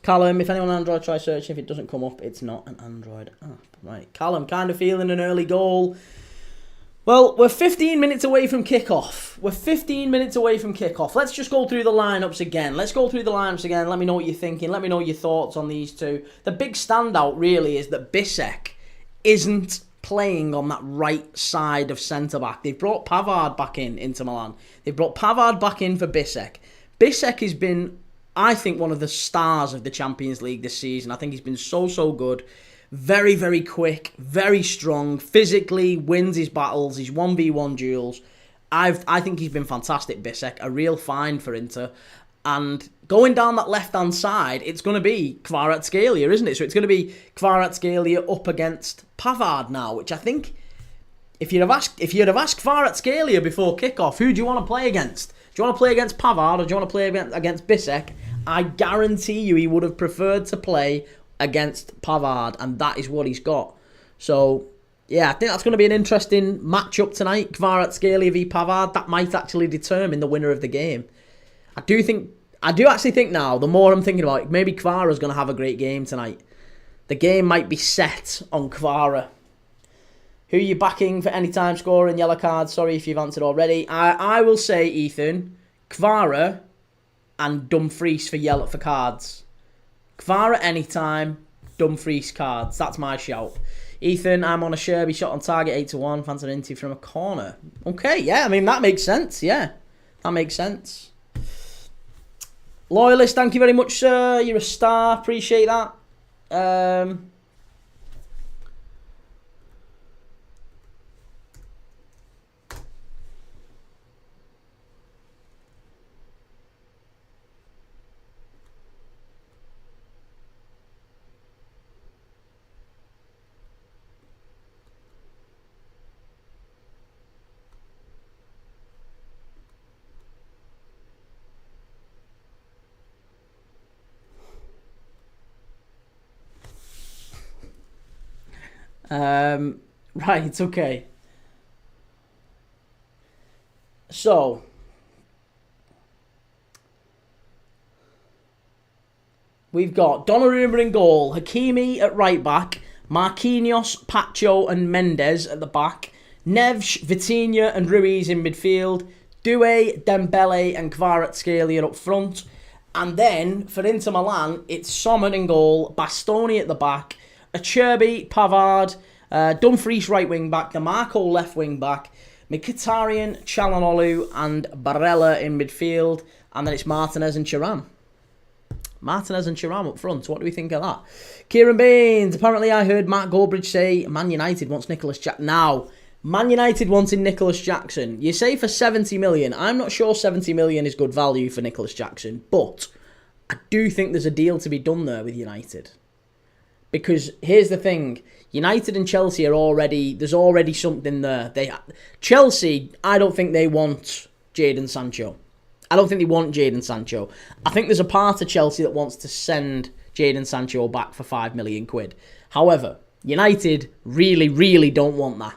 Callum, if anyone on Android, try searching. If it doesn't come up, it's not an Android app. Right, Callum, kind of feeling an early goal. Well, we're 15 minutes away from kickoff. Let's just go through the lineups again. Let me know what you're thinking. Let me know your thoughts on these two. The big standout, really, is that Bissek isn't playing on that right side of centre-back. They've brought Pavard back into Milan. They've brought Pavard back in for Bissek. Bissek has been, I think, one of the stars of the Champions League this season. I think he's been so good. Very, very quick, very strong, physically wins his battles, his 1v1 duels. I think he's been fantastic, Bissek. A real find for Inter. And going down that left-hand side, it's going to be Kvaratskhelia, isn't it? So it's going to be Kvaratskhelia up against Pavard now, which I think, if you'd have asked Kvaratskhelia before kickoff, who do you want to play against? Do you want to play against Pavard or do you want to play against Bissek? I guarantee you he would have preferred to play against Pavard, and that is what he's got. So, yeah, I think that's going to be an interesting matchup tonight. Kvaratskhelia v Pavard. That might actually determine the winner of the game. I do actually think now, the more I'm thinking about it, maybe Kvara's going to have a great game tonight. The game might be set on Kvara. Who are you backing for anytime scoring yellow card? Sorry if you've answered already. I will say, Ethan, Kvara and Dumfries for cards. Kvara anytime, Dumfries cards. That's my shout. Ethan, I'm on a Sherby shot on target 8-1. Fancy an interview from a corner. Okay, yeah, I mean, that makes sense. Yeah, that makes sense. Loyalist, thank you very much, sir. You're a star. Appreciate that. Right, okay. So, we've got Donnarumma in goal, Hakimi at right back, Marquinhos, Pacho and Mendes at the back, Neves, Vitinha and Ruiz in midfield, Doué, Dembele and Kvaratskhelia up front, and then for Inter Milan, it's Sommer in goal, Bastoni at the back, Acerbi, Pavard, Dumfries right wing back, DeMarco left wing back, Mkhitaryan, Çalhanoğlu and Barella in midfield, and then it's Martinez and Thuram. Up front. What do we think of that? Kieran Baines. Apparently I heard Matt Goldbridge say Man United wants Nicholas Jackson. Now, Man United wanting Nicholas Jackson. You say for 70 million. I'm not sure 70 million is good value for Nicholas Jackson, but I do think there's a deal to be done there with United. Because here's the thing, United and Chelsea there's already something there. Chelsea, I don't think they want Jadon Sancho. I think there's a part of Chelsea that wants to send Jadon Sancho back for 5 million quid. However, United really, really don't want that.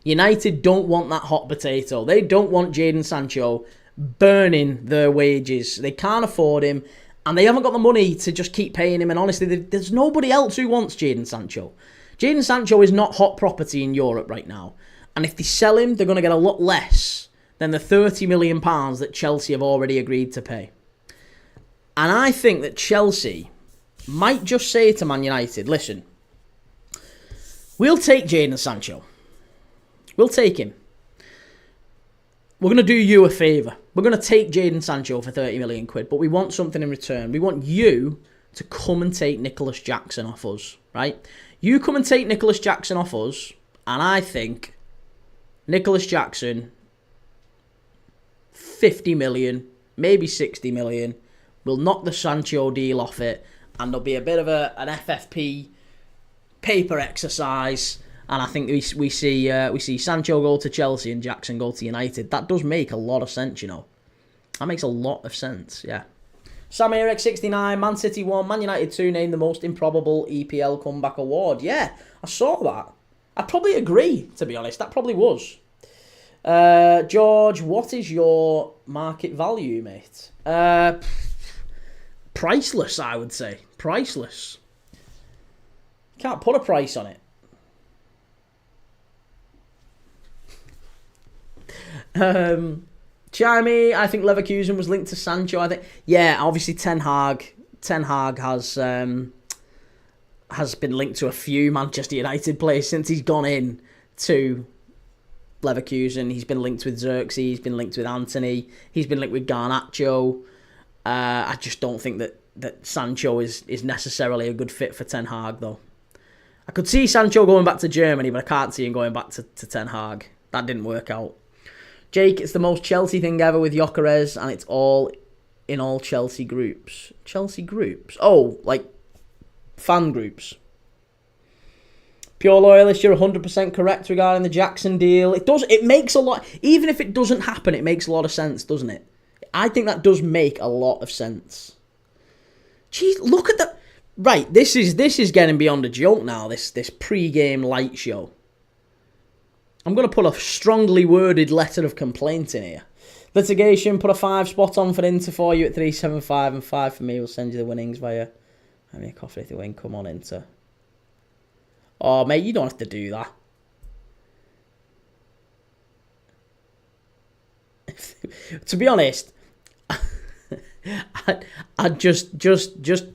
United don't want that hot potato. They don't want Jadon Sancho burning their wages. They can't afford him, and they haven't got the money to just keep paying him. And honestly, there's nobody else who wants Jadon Sancho. Jadon Sancho is not hot property in Europe right now. And if they sell him, they're going to get a lot less than the £30 million that Chelsea have already agreed to pay. And I think that Chelsea might just say to Man United, listen, we'll take Jadon Sancho. We'll take him. We're going to do you a favour. We're going to take Jadon Sancho for 30 million quid, but we want something in return. We want you to come and take Nicholas Jackson off us, right? You come and take Nicholas Jackson off us, and I think Nicholas Jackson, 50 million, maybe 60 million, will knock the Sancho deal off it, and there'll be a bit of an FFP paper exercise. And I think we see Sancho go to Chelsea and Jackson go to United. That does make a lot of sense, you know. That makes a lot of sense, yeah. Sam Eric 69, Man City 1, Man United 2 named the most improbable EPL comeback award. Yeah, I saw that. I'd probably agree, to be honest. That probably was. George, what is your market value, mate? Priceless, I would say. Priceless. Can't put a price on it. Chimey, I think Leverkusen was linked to Sancho. I think, yeah, obviously Ten Hag has been linked to a few Manchester United players since he's gone in to Leverkusen. He's been linked with Xerxes, he's been linked with Anthony, he's been linked with Garnacho. I just don't think that Sancho is necessarily a good fit for Ten Hag, though. I could see Sancho going back to Germany, but I can't see him going back to Ten Hag. That didn't work out. Jake, it's the most Chelsea thing ever with Gyökeres, and it's all in all Chelsea groups. Chelsea groups? Oh, like fan groups. Pure Loyalist, you're 100% correct regarding the Jackson deal. It makes a lot, even if it doesn't happen, it makes a lot of sense, doesn't it? I think that does make a lot of sense. Jeez, look at that. Right, this is getting beyond a joke now, this pre-game light show. I'm going to put a strongly worded letter of complaint in here. Litigation, put a 5 spot on for Inter for you at 375 and 5 for me. We'll send you the winnings via a coffee if they win. Come on, Inter. Oh, mate, you don't have to do that. To be honest, I'd just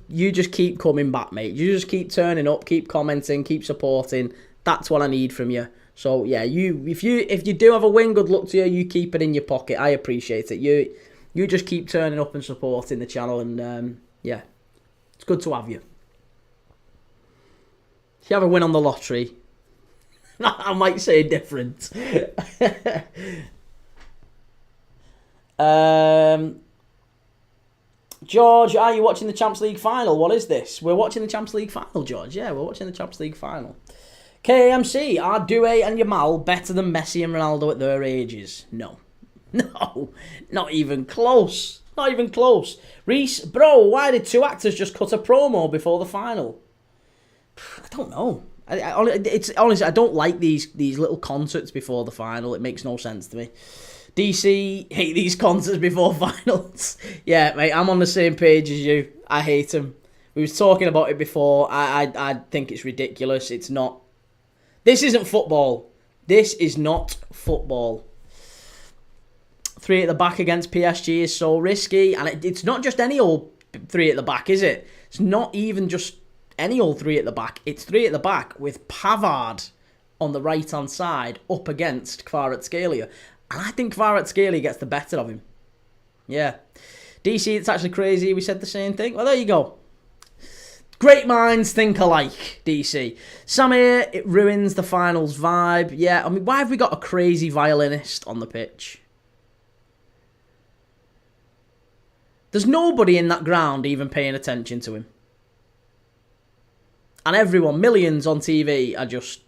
you just keep coming back, mate. You just keep turning up, keep commenting, keep supporting. That's what I need from you. So yeah, if you do have a win, good luck to you. You keep it in your pocket. I appreciate it. You just keep turning up and supporting the channel, and yeah, it's good to have you. If you have a win on the lottery, I might say different. George, are you watching the Champions League final? What is this? We're watching the Champions League final, George. Yeah, we're watching the Champions League final. KMC, are Doué and Yamal better than Messi and Ronaldo at their ages? No. No, not even close. Not even close. Reese, bro, why did two actors just cut a promo before the final? I don't know. It's honestly, I don't like these little concerts before the final. It makes no sense to me. DC, hate these concerts before finals. Yeah, mate, I'm on the same page as you. I hate them. We was talking about it before. I think it's ridiculous. It's not. This isn't football. This is not football. 3 at the back against PSG is so risky. And it's not just any old 3 at the back, is it? It's not even just any old 3 at the back. It's 3 at the back with Pavard on the right-hand side up against Kvaratskhelia. And I think Kvaratskhelia gets the better of him. Yeah. DC, it's actually crazy. We said the same thing. Well, there you go. Great minds think alike, DC. Samir, it ruins the finals vibe. Yeah, I mean, why have we got a crazy violinist on the pitch? There's nobody in that ground even paying attention to him. And everyone, millions on TV are just,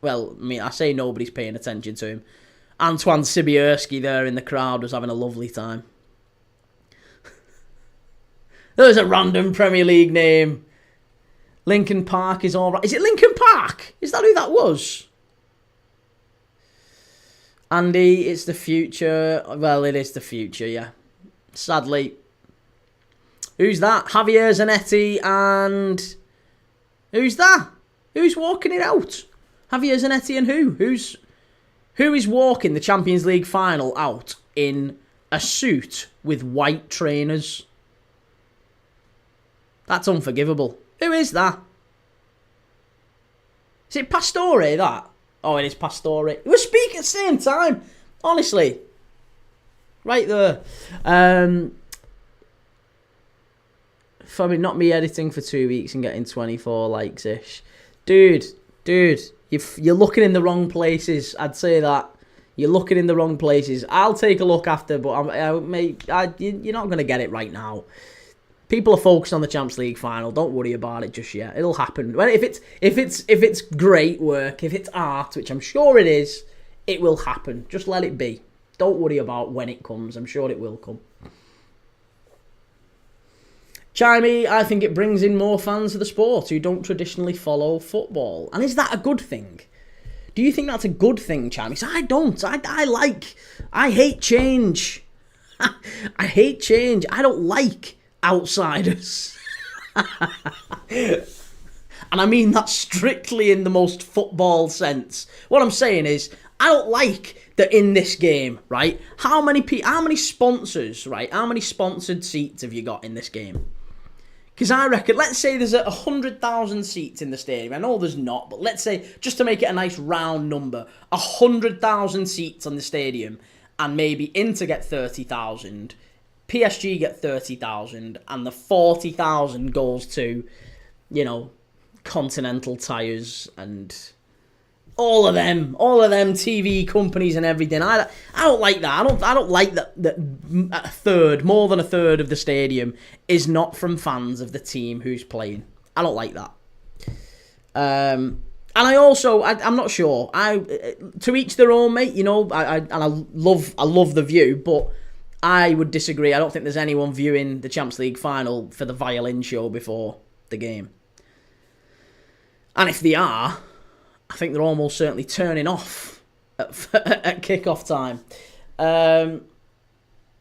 well, I mean, I say nobody's paying attention to him. Antoine Sibierski there in the crowd was having a lovely time. There's a random Premier League name. Lincoln Park is all right. Is it Lincoln Park? Is that who that was? Andy, it's the future. Well, it is the future, yeah. Sadly. Who's that? Javier Zanetti and... Who's that? Who's walking it out? Javier Zanetti and who? Who is walking the Champions League final out in a suit with white trainers? That's unforgivable. Who is that? Is it Pastore, that? Oh, it is Pastore. We're speaking at the same time. Honestly. Right there. Probably not me editing for 2 weeks and getting 24 likes-ish. Dude, you're looking in the wrong places. I'd say that. You're looking in the wrong places. I'll take a look after, but you're not going to get it right now. People are focused on the Champions League final. Don't worry about it just yet. It'll happen. Well, if it's great work, if it's art, which I'm sure it is, it will happen. Just let it be. Don't worry about when it comes. I'm sure it will come. Chimey, I think it brings in more fans of the sport who don't traditionally follow football. And is that a good thing? Do you think that's a good thing, Chimey? I don't. I hate change. I hate change. I don't like outsiders. And I mean that strictly in the most football sense. What I'm saying is, I don't like that in this game, right? How many sponsors, right? How many sponsored seats have you got in this game? Because I reckon, let's say there's 100,000 seats in the stadium. I know there's not, but let's say, just to make it a nice round number, 100,000 seats on the stadium, and maybe Inter get 30,000, PSG get 30,000, and the 40,000 goes to, Continental Tires and all of them TV companies and everything. I don't like that. I don't like that more than a third of the stadium is not from fans of the team who's playing. I don't like that. And I'm not sure. To each their own, mate. I love the view, but I would disagree. I don't think there's anyone viewing the Champions League final for the violin show before the game. And if they are, I think they're almost certainly turning off at kickoff time.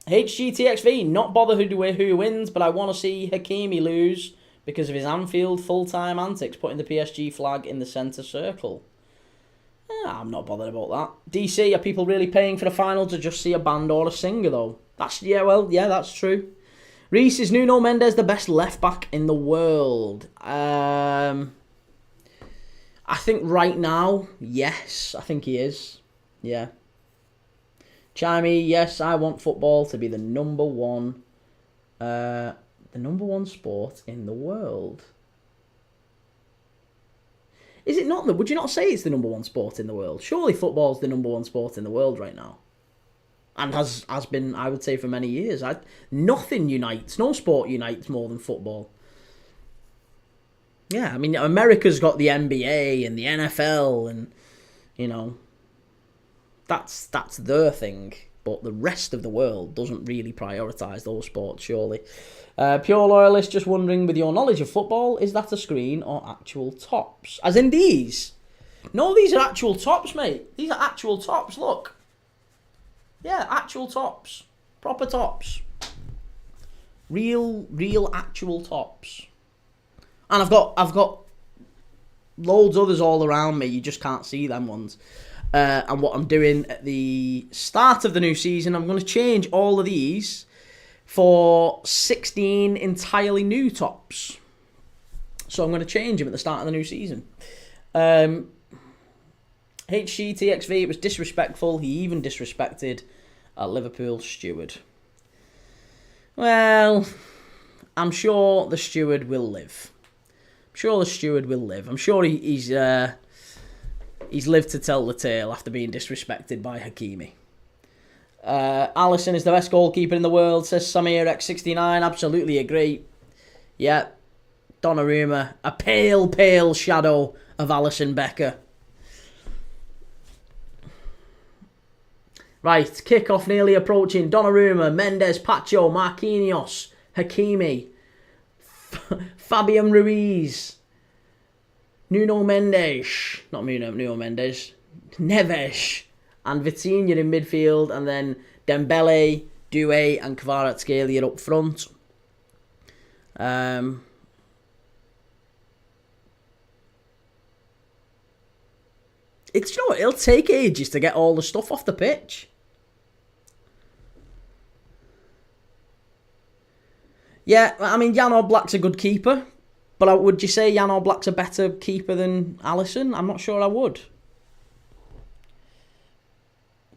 HGTXV, not bother who wins, but I want to see Hakimi lose because of his Anfield full-time antics, putting the PSG flag in the centre circle. I'm not bothered about that. DC, are people really paying for the final to just see a band or a singer, though? That's true. Reese, is Nuno Mendes the best left-back in the world? I think right now, yes. I think he is. Yeah. Chimey, yes, I want football to be the number one sport in the world. Is it not? Would you not say it's the number one sport in the world? Surely football's the number one sport in the world right now. And has been, I would say, for many years. Nothing unites, no sport unites more than football. Yeah, I mean, America's got the NBA and the NFL and, that's their thing. But the rest of the world doesn't really prioritise those sports, surely. Pure Loyalist, just wondering, with your knowledge of football, is that a screen or actual tops? As in these? No, these are actual tops, mate. These are actual tops, look. Yeah, actual tops. Proper tops. Real actual tops. And I've got loads others all around me. You just can't see them ones. And what I'm doing at the start of the new season, I'm going to change all of these for 16 entirely new tops. So I'm going to change them at the start of the new season. HGTXV, it was disrespectful. He even disrespected a Liverpool steward. Well, I'm sure the steward will live. I'm sure he's lived to tell the tale after being disrespected by Hakimi. Alisson is the best goalkeeper in the world, says Samir X69. Absolutely agree. Yeah. Donnarumma, a pale shadow of Alisson Becker. Right, kickoff nearly approaching. Donnarumma, Mendes, Pacho, Marquinhos, Hakimi, Fabian Ruiz, Nuno Mendes, Neves, and Vitinha in midfield, and then Dembele, Doué, and Kvaratskhelia up front. It's, you know, it'll take ages to get all the stuff off the pitch. Yeah, I mean, Jan Oblak's a good keeper, but would you say Jan Oblak's a better keeper than Alisson? I'm not sure I would.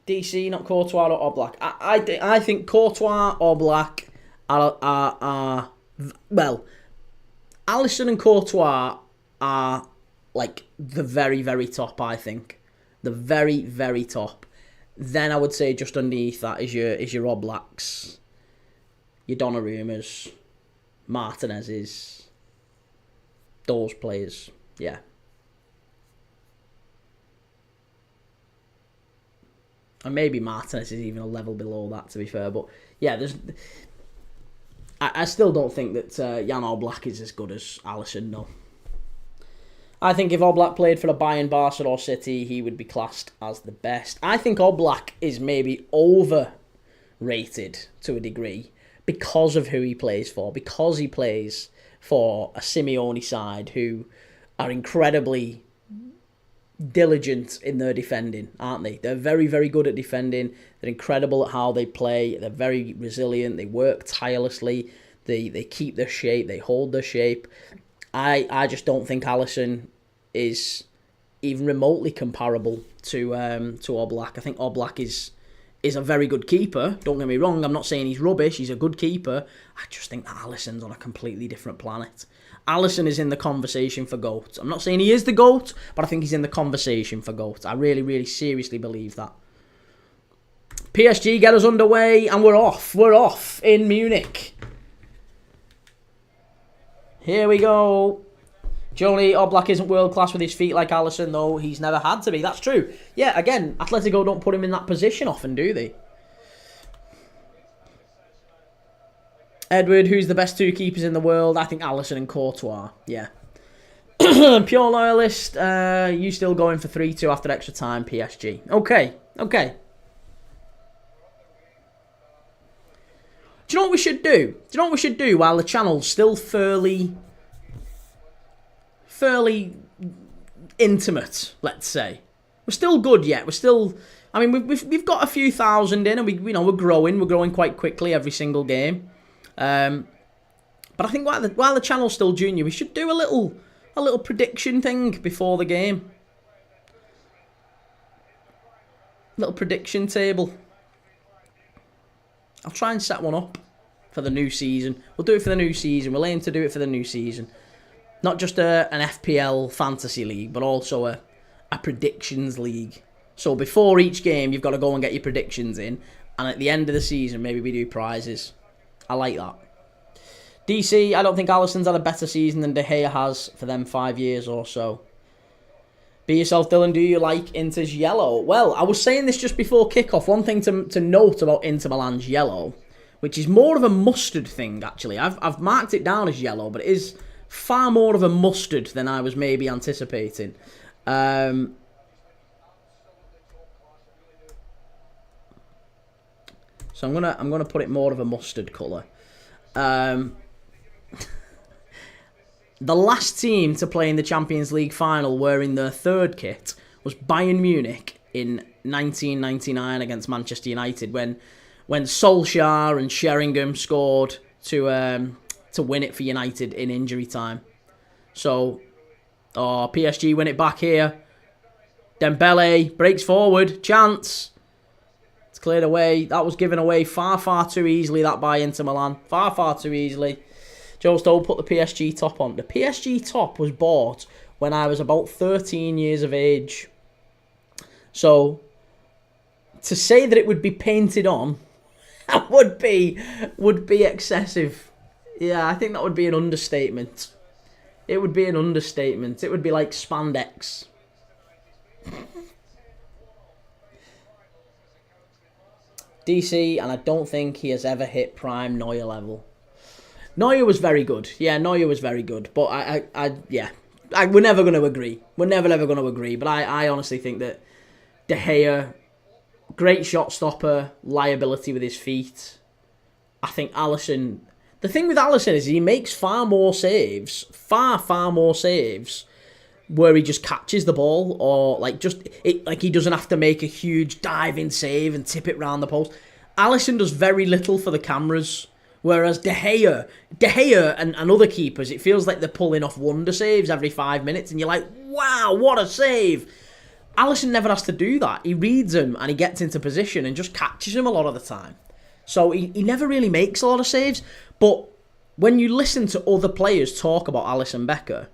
DC, not Courtois or Oblak. I think Courtois, Oblak are well, Alisson and Courtois are like the very, very top, I think. The very, very top. Then I would say just underneath that is your Oblaks, your Donnarummas, Martinez's, those players. Yeah. And maybe Martinez is even a level below that, to be fair. But yeah, I still don't think that Jan Oblak is as good as Alisson, no. I think if Oblak played for a Bayern, Barca or City, he would be classed as the best. I think Oblak is maybe overrated to a degree because of who he plays for. Because he plays for a Simeone side who are incredibly diligent in their defending, aren't they? They're very, very good at defending. They're incredible at how they play. They're very resilient. They work tirelessly. They keep their shape. They hold their shape. I just don't think Alisson is even remotely comparable to Oblak. I think Oblak is a very good keeper. Don't get me wrong. I'm not saying he's rubbish. He's a good keeper. I just think that Alisson's on a completely different planet. Alisson is in the conversation for GOAT. I'm not saying he is the GOAT, but I think he's in the conversation for GOAT. I really, really seriously believe that. PSG get us underway, and we're off. We're off in Munich. Here we go. Johnny Oblak isn't world class with his feet like Alisson, though. He's never had to be. That's true. Yeah, again, Atletico don't put him in that position often, do they? Edward, who's the best two keepers in the world? I think Alisson and Courtois. Yeah. Pure loyalist. You still going for 3-2 after extra time, PSG. Okay. Do you know what we should do? While the channel's still fairly intimate, let's say. We're still good yet. We're still, I mean, we've got a few thousand in, and we're growing quite quickly every single game. But I think while the channel's still junior, we should do a little prediction thing before the game. Little prediction table. I'll try and set one up for the new season. We'll do it for the new season. We'll aim to do it for the new season. Not just an FPL fantasy league, but also a predictions league. So before each game, you've got to go and get your predictions in. And at the end of the season, maybe we do prizes. I like that. DC, I don't think Alisson's had a better season than De Gea has for them 5 years or so. Be yourself, Dylan. Do you like Inter's yellow? Well, I was saying this just before kickoff. One thing to note about Inter Milan's yellow, which is more of a mustard thing, actually. I've marked it down as yellow, but it is far more of a mustard than I was maybe anticipating. So I'm gonna put it more of a mustard colour. The last team to play in the Champions League final wearing their third kit was Bayern Munich in 1999 against Manchester United when Solskjaer and Sheringham scored to win it for United in injury time. So, PSG win it back here. Dembele breaks forward, chance. It's cleared away. That was given away far, far too easily, that by Inter Milan. Far, far too easily. Joe Stowe put the PSG top on. The PSG top was bought when I was about 13 years of age. So, to say that it would be painted on would be excessive. Yeah, I think that would be an understatement. It would be an understatement. It would be like spandex. DC, and I don't think he has ever hit prime Neuer level. Neuer was very good. Yeah, Neuer was very good. But we're never going to agree. We're never ever going to agree. But I honestly think that De Gea great shot stopper, liability with his feet. I think Alisson... The thing with Alisson is he makes far more saves, far more saves, where he just catches the ball or like he doesn't have to make a huge diving save and tip it round the post. Alisson does very little for the cameras, whereas De Gea and other keepers, it feels like they're pulling off wonder saves every 5 minutes, and you're like, wow, what a save! Alisson never has to do that. He reads them and he gets into position and just catches them a lot of the time. So he never really makes a lot of saves. But when you listen to other players talk about Alisson Becker,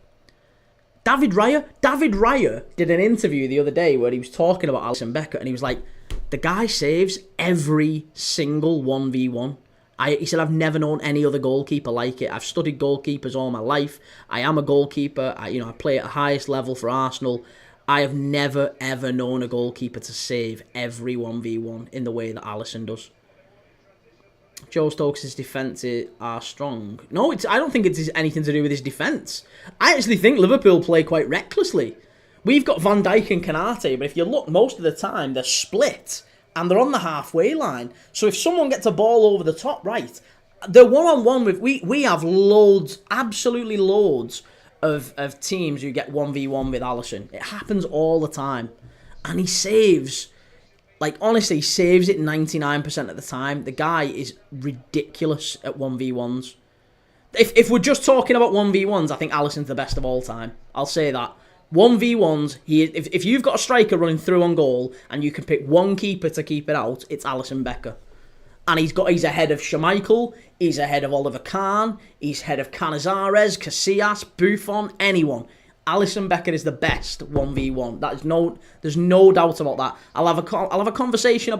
David Raya did an interview the other day where he was talking about Alisson Becker, and he was like, the guy saves every single 1v1. He said, I've never known any other goalkeeper like it. I've studied goalkeepers all my life. I am a goalkeeper. I play at the highest level for Arsenal. I have never, ever known a goalkeeper to save every 1v1 in the way that Alisson does. Joe Stokes' defence are strong. No, I don't think it's anything to do with his defence. I actually think Liverpool play quite recklessly. We've got Van Dijk and Kanate, but if you look, most of the time they're split and they're on the halfway line. So if someone gets a ball over the top right, they're one-on-one with... We have loads, absolutely loads of teams who get 1v1 with Alisson. It happens all the time. And he saves... Like, honestly, he saves it 99% of the time. The guy is ridiculous at 1v1s. If we're just talking about 1v1s, I think Alisson's the best of all time. I'll say that. 1v1s, if you've got a striker running through on goal and you can pick one keeper to keep it out, it's Alisson Becker. And he's ahead of Schmeichel, he's ahead of Oliver Kahn, he's ahead of Canizares, Casillas, Buffon, anyone. Alisson Becker is the best 1v1. There's no doubt about that. I'll have a conversation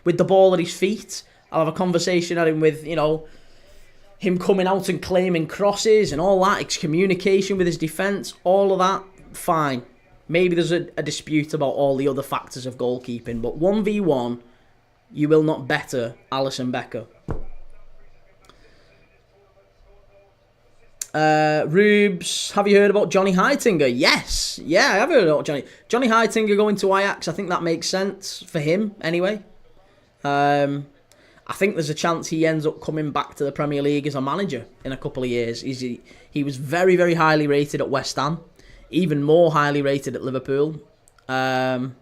with the ball at his feet. I'll have a conversation at him with, him coming out and claiming crosses and all that. It's communication with his defence, all of that. Fine. Maybe there's a dispute about all the other factors of goalkeeping, but 1v1, you will not better Alisson Becker. Rubes, have you heard about Johnny Heitinga? Yes. Yeah, I have heard about Johnny Heitinga going to Ajax. I think that makes sense for him anyway. I think there's a chance he ends up coming back to the Premier League as a manager in a couple of years. He was very, very highly rated at West Ham. Even more highly rated at Liverpool. And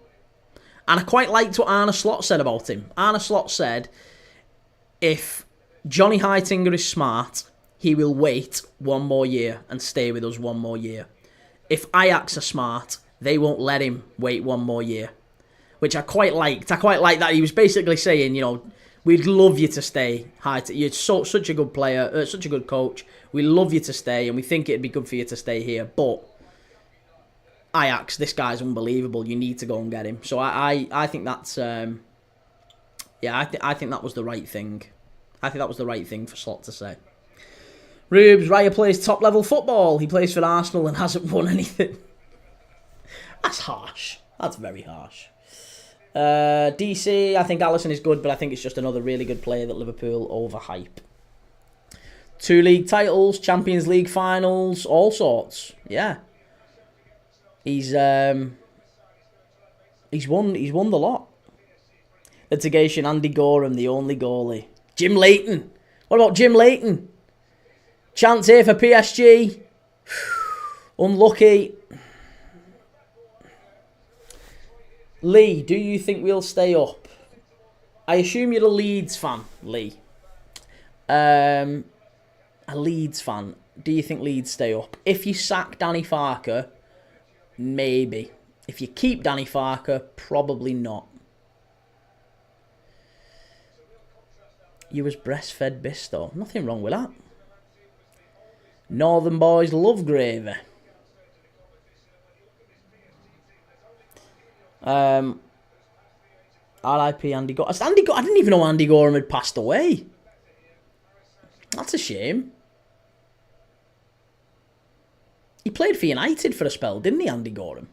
I quite liked what Arne Slot said about him. Arne Slot said, if Johnny Heitinga is smart, he will wait one more year and stay with us one more year. If Ajax are smart, they won't let him wait one more year. Which I quite liked. I quite liked that. He was basically saying, we'd love you to stay. You're such a good player, such a good coach. We love you to stay, and we think it'd be good for you to stay here. But Ajax, this guy's unbelievable. You need to go and get him. So I think that's I think that was the right thing. I think that was the right thing for Slot to say. Rubes, Raya plays top-level football. He plays for Arsenal and hasn't won anything. That's harsh. That's very harsh. DC, I think Alisson is good, but I think it's just another really good player that Liverpool overhype. 2 league titles, Champions League finals, all sorts. Yeah. He's won the lot. Litigation, Andy Gorham, the only goalie. Jim Leighton. What about Jim Leighton? Chance here for PSG. Unlucky. Lee, do you think we'll stay up? I assume you're a Leeds fan, Lee. A Leeds fan. Do you think Leeds stay up? If you sack Danny Farker, maybe. If you keep Danny Farker, probably not. You was breastfed Bisto. Nothing wrong with that. Northern boys love gravy. R.I.P. Andy Gorham. I didn't even know Andy Gorham had passed away. That's a shame. He played for United for a spell, didn't he, Andy Gorham?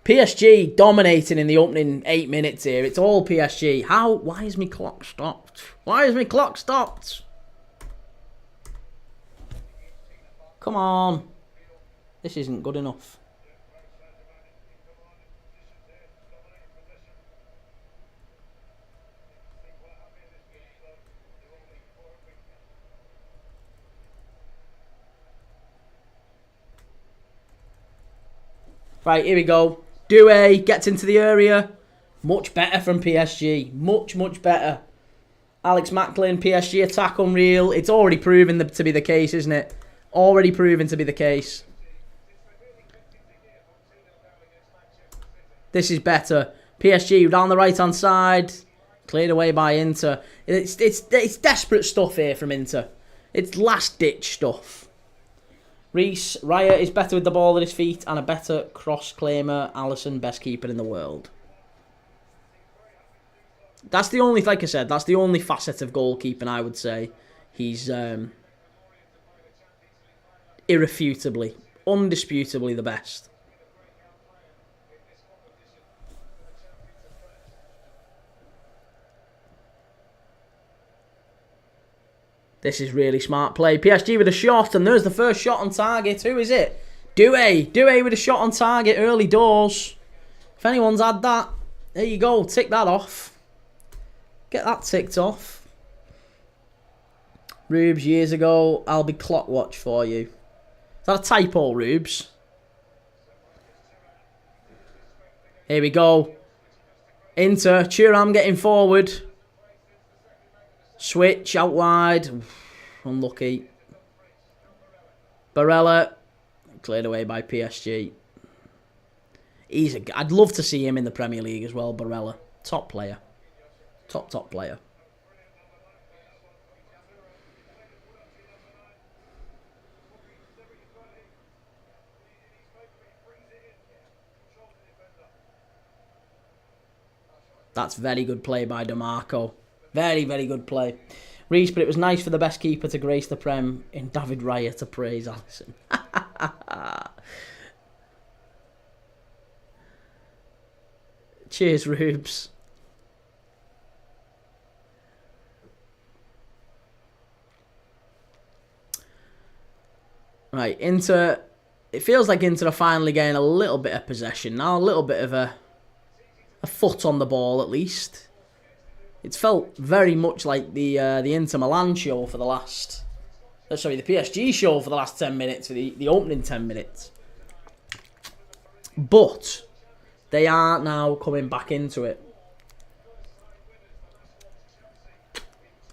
PSG dominating in the opening 8 minutes here. It's all PSG. Why is my clock stopped? Why is my clock stopped? Come on. This isn't good enough. Right, here we go. Doué gets into the area. Much better from PSG. Much, much better. Alex Macklin, PSG attack unreal. It's already proven to be the case, isn't it? Already proven to be the case. This is better. PSG down the right-hand side. Cleared away by Inter. It's desperate stuff here from Inter. It's last-ditch stuff. Reece, Raya is better with the ball at his feet and a better cross-claimer. Alisson, best keeper in the world. That's the only, like I said, that's the only facet of goalkeeping I would say. He's irrefutably, undisputably the best. This is really smart play. PSG with a shot, and there's the first shot on target. Who is it? Doué. Doué with a shot on target early doors. If anyone's had that, there you go. Tick that off. Get that ticked off. Rubes, years ago, I'll be clock watch for you. Is that a typo, Rubes? Here we go. Inter, Thuram getting forward. Switch out wide. Unlucky. Barella cleared away by PSG. I'd love to see him in the Premier League as well, Barella. Top player. Top player. That's very good play by DeMarco. Very, very good play. Reece, but it was nice for the best keeper to grace the Prem in David Raya to praise Alisson. Cheers, Rubes. Right, Inter. It feels like Inter are finally getting a little bit of possession now. A little bit of a foot on the ball at least. It's felt very much like the Inter Milan show for the last... sorry, the PSG show for the last 10 minutes, the opening 10 minutes. But they are now coming back into it.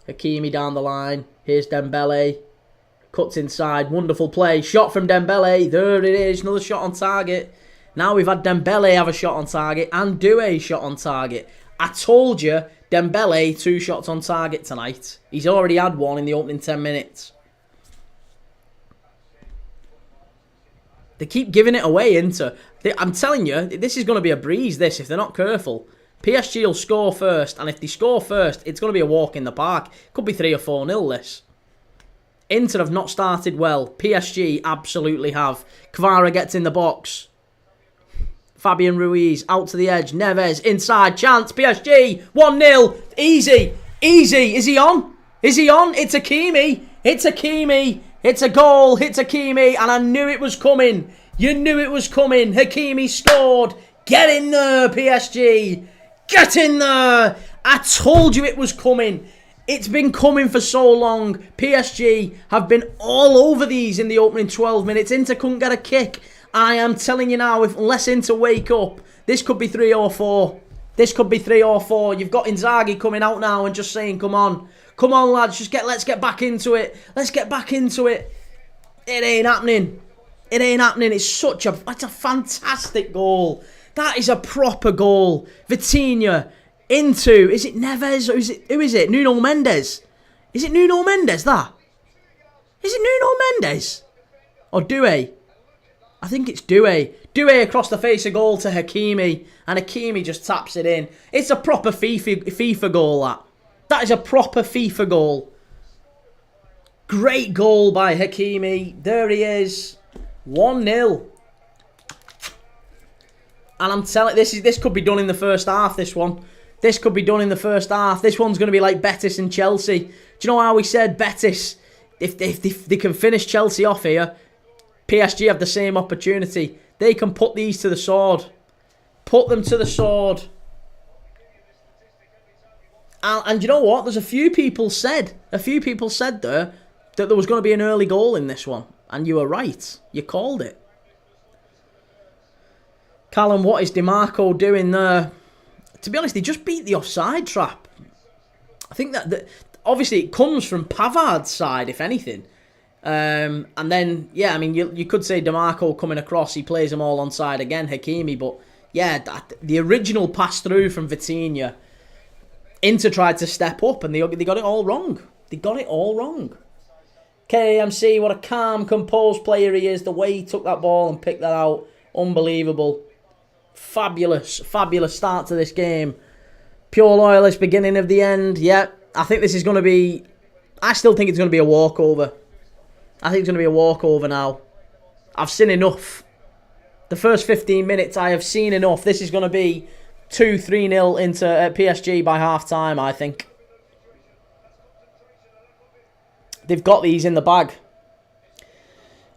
Hakimi down the line. Here's Dembele. Cuts inside. Wonderful play. Shot from Dembele. There it is. Another shot on target. Now we've had Dembele have a shot on target and Doué shot on target. I told you, Dembele, 2 shots on target tonight. He's already had one in the opening 10 minutes. They keep giving it away, Inter. I'm telling you, this is going to be a breeze, this, if they're not careful. PSG will score first, and if they score first, it's going to be a walk in the park. Could be 3 or 4-0, this. Inter have not started well. PSG absolutely have. Kvara gets in the box. Fabian Ruiz out to the edge. Neves inside. Chance. PSG 1-0. Easy. Easy. Is he on? Is he on? It's Hakimi. It's Hakimi. It's a goal. It's Hakimi. And I knew it was coming. You knew it was coming. Hakimi scored. Get in there, PSG. Get in there. I told you it was coming. It's been coming for so long. PSG have been all over these in the opening 12 minutes. Inter couldn't get a kick. I am telling you now, unless Inter wake up, this could be 3 or 4. This could be 3 or 4. You've got Inzaghi coming out now and just saying, come on. Come on, lads. Let's get back into it. Let's get back into it. It ain't happening. It ain't happening. That's a fantastic goal. That is a proper goal. Vitinha into, is it Neves or who is it? Nuno Mendes. Is it Nuno Mendes, that? Is it Nuno Mendes? Or Doué? I think it's Doué. Doué across the face of goal to Hakimi. And Hakimi just taps it in. It's a proper FIFA goal, that. That is a proper FIFA goal. Great goal by Hakimi. There he is. 1-0. And I'm telling you, this could be done in the first half, this one. This could be done in the first half. This one's going to be like Betis and Chelsea. Do you know how we said Betis, if they can finish Chelsea off here, PSG have the same opportunity. They can put these to the sword. Put them to the sword. And you know what? There's a few people said there that there was going to be an early goal in this one. And you were right. You called it. Callum, what is DeMarco doing there? To be honest, he just beat the offside trap. I think that obviously it comes from Pavard's side, if anything. And then, yeah, I mean, you could say DeMarco coming across, he plays them all onside again, Hakimi. But, yeah, the original pass through from Vitinha, Inter tried to step up and they got it all wrong. They got it all wrong. KMC, what a calm, composed player he is. The way he took that ball and picked that out, unbelievable. Fabulous, fabulous start to this game. Pure loyalist, beginning of the end. Yeah, I think this is going to be... I still think it's going to be a walkover. I think it's going to be a walkover now. I've seen enough. The first 15 minutes, I have seen enough. This is going to be 2-3-0 into PSG by half-time, I think. They've got these in the bag.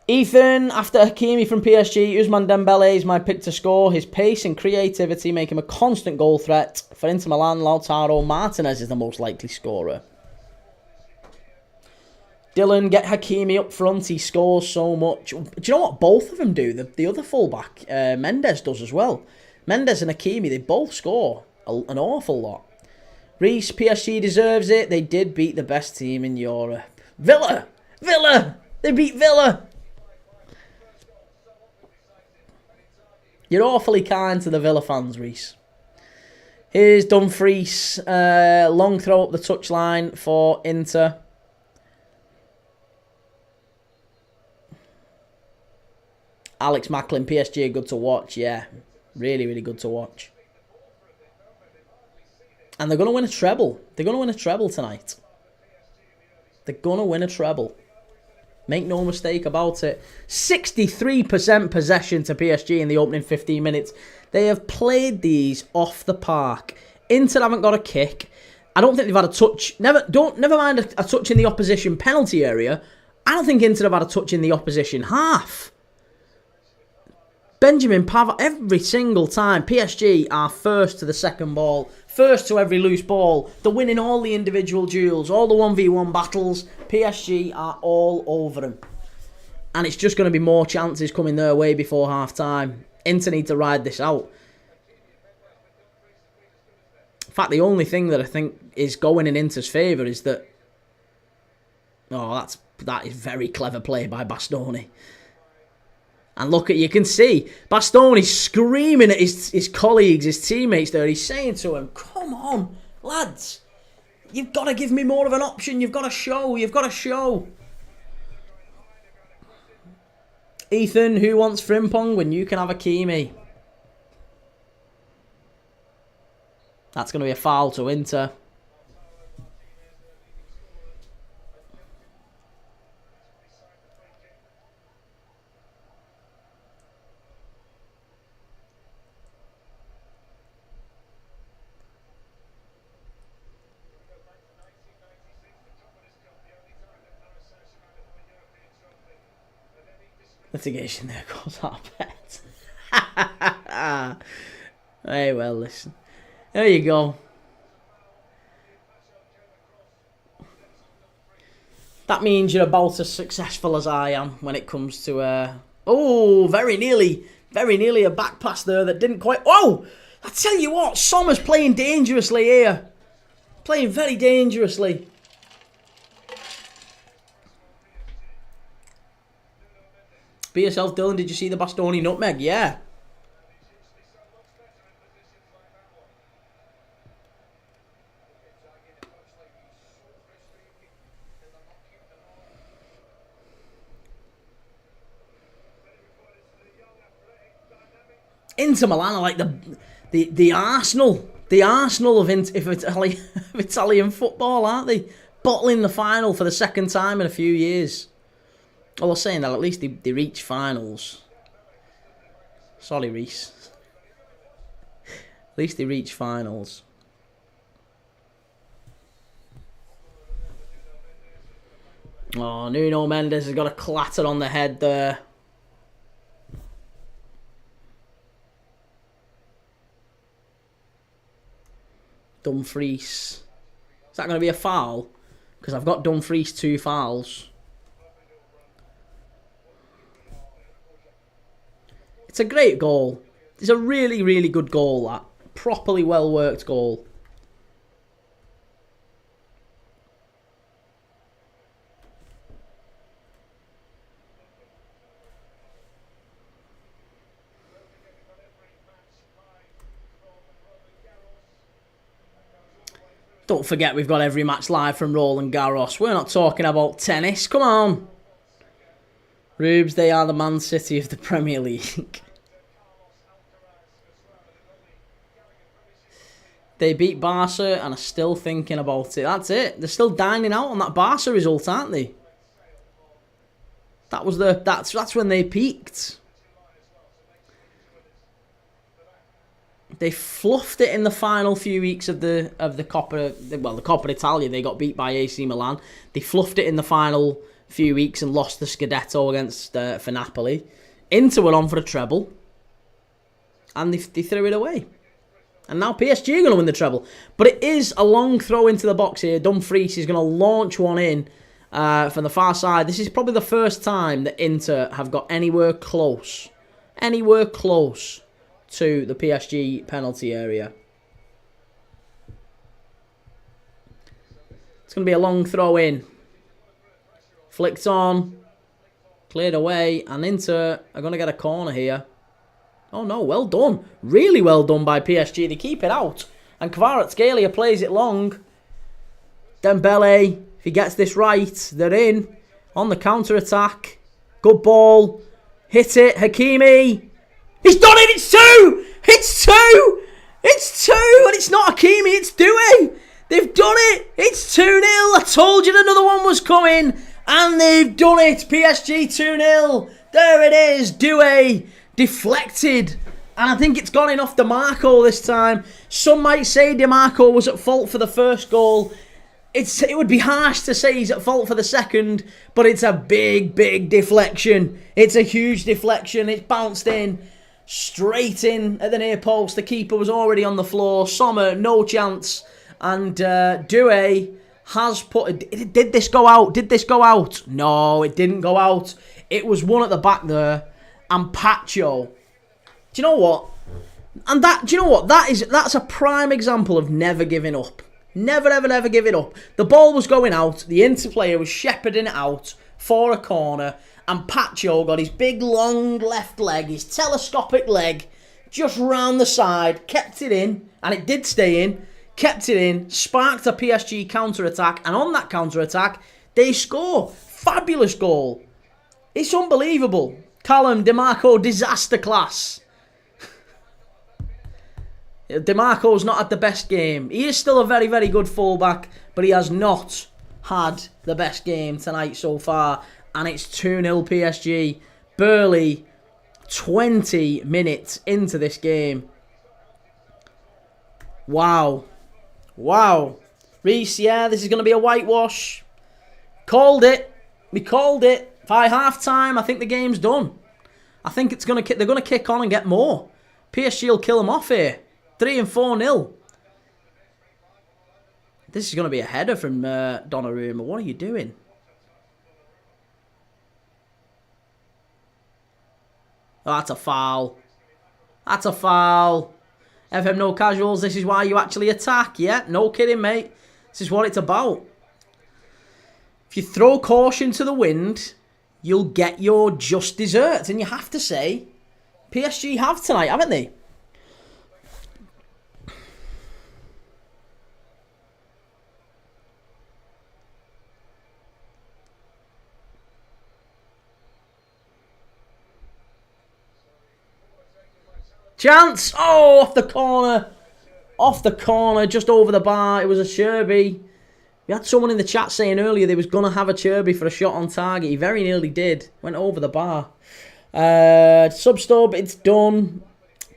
Ethan, after Hakimi from PSG, Ousmane Dembele is my pick to score. His pace and creativity make him a constant goal threat. For Inter Milan, Lautaro Martinez is the most likely scorer. Dylan, get Hakimi up front. He scores so much. Do you know what both of them do? The other fullback, Mendes, does as well. Mendes and Hakimi, they both score an awful lot. Reece, PSG deserves it. They did beat the best team in Europe. Villa! They beat Villa! You're awfully kind to the Villa fans, Reece. Here's Dumfries. Long throw up the touchline for Inter. Alex Macklin, PSG are good to watch. Yeah, really, really good to watch. And they're going to win a treble. They're going to win a treble tonight. They're going to win a treble. Make no mistake about it. 63% possession to PSG in the opening 15 minutes. They have played these off the park. Inter haven't got a kick. I don't think they've had a touch. Never mind a touch in the opposition penalty area. I don't think Inter have had a touch in the opposition half. Benjamin Pavard, every single time. PSG are first to the second ball. First to every loose ball. They're winning all the individual duels. All the 1v1 battles. PSG are all over them. And it's just going to be more chances coming their way before half-time. Inter need to ride this out. In fact, the only thing that I think is going in Inter's favour is that... Oh, that is very clever play by Bastoni. And look at, you can see, Bastoni's screaming at his colleagues, his teammates there. He's saying to him, come on, lads. You've got to give me more of an option. You've got to show. Ethan, who wants Frimpong when you can have Hakimi? That's going to be a foul to Inter. Litigation there goes our bet. Hey, well, listen. There you go. That means you're about as successful as I am when it comes to... Oh, very nearly a back pass there that didn't quite... Oh! I tell you what, Sommer's playing dangerously here. Playing very dangerously. Be yourself, Dylan. Did you see the Bastoni nutmeg? Yeah. Inter Milan are like the Arsenal. The Arsenal of Italian football, aren't they? Bottling the final for the second time in a few years. Well, I was saying that at least they reach finals. Sorry, Reece. At least they reach finals. Oh, Nuno Mendes has got a clatter on the head there. Dumfries. Is that going to be a foul? Because I've got Dumfries 2 fouls. It's a great goal. It's a really, really good goal, that. Properly well-worked goal. Don't forget we've got every match live from Roland Garros. We're not talking about tennis. Come on. Rubes, they are the Man City of the Premier League. They beat Barca and are still thinking about it. That's it. They're still dining out on that Barca result, aren't they? That's when they peaked. They fluffed it in the final few weeks of the Coppa, well, the Coppa Italia. They got beat by AC Milan. They fluffed it in the final few weeks and lost the Scudetto against for Napoli. Inter were on for a treble, and they threw it away. And now PSG are going to win the treble. But it is a long throw into the box here. Dumfries is going to launch one in from the far side. This is probably the first time that Inter have got anywhere close to the PSG penalty area. It's going to be a long throw in. Flicked on. Cleared away. And Inter are going to get a corner here. Oh no, well done. Really well done by PSG. They keep it out. And Kvaratskhelia plays it long. Dembele, if he gets this right, they're in. On the counter-attack. Good ball. Hit it. Hakimi. He's done it. It's two. It's two. It's two. And it's not Hakimi. It's Doué. They've done it. It's 2-0. I told you another one was coming. And they've done it. PSG 2-0. There it is. Doué. Deflected, and I think it's gone in off DiMarco this time. Some might say DiMarco was at fault for the first goal. It would be harsh to say he's at fault for the second, but it's a big, big deflection. It's a huge deflection. It's bounced in, straight in at the near post. The keeper was already on the floor. Sommer, no chance. And Doué has put... Did this go out? Did this go out? No, it didn't go out. It was one at the back there. And Pacho. Do you know what? And do you know what? That's a prime example of never giving up. Never, ever, never giving up. The ball was going out. The Inter player was shepherding it out for a corner. And Pacho got his big, long left leg, his telescopic leg, just round the side, kept it in, and it did stay in, kept it in, sparked a PSG counter-attack, and on that counter-attack, they score. Fabulous goal. It's unbelievable. Callum, DiMarco, disaster class. DiMarco's not had the best game. He is still a very, very good fullback, but he has not had the best game tonight so far. And it's 2-0 PSG. Barely 20 minutes into this game. Wow. Wow. Reece, yeah, this is going to be a whitewash. Called it. We called it. By half-time, I think the game's done. I think they're going to kick on and get more. PSG will kill them off here. 3 and 4-0. This is going to be a header from Donnarumma. What are you doing? Oh, that's a foul. That's a foul. FM No Casuals, this is why you actually attack. Yeah, no kidding, mate. This is what it's about. If you throw caution to the wind, you'll get your just desserts. And you have to say, PSG have tonight, haven't they? Chance! Oh, off the corner. Off the corner, just over the bar. It was a Cherby. We had someone in the chat saying earlier they was going to have a Cherby for a shot on target. He very nearly did. Went over the bar. Sub-stub, it's done.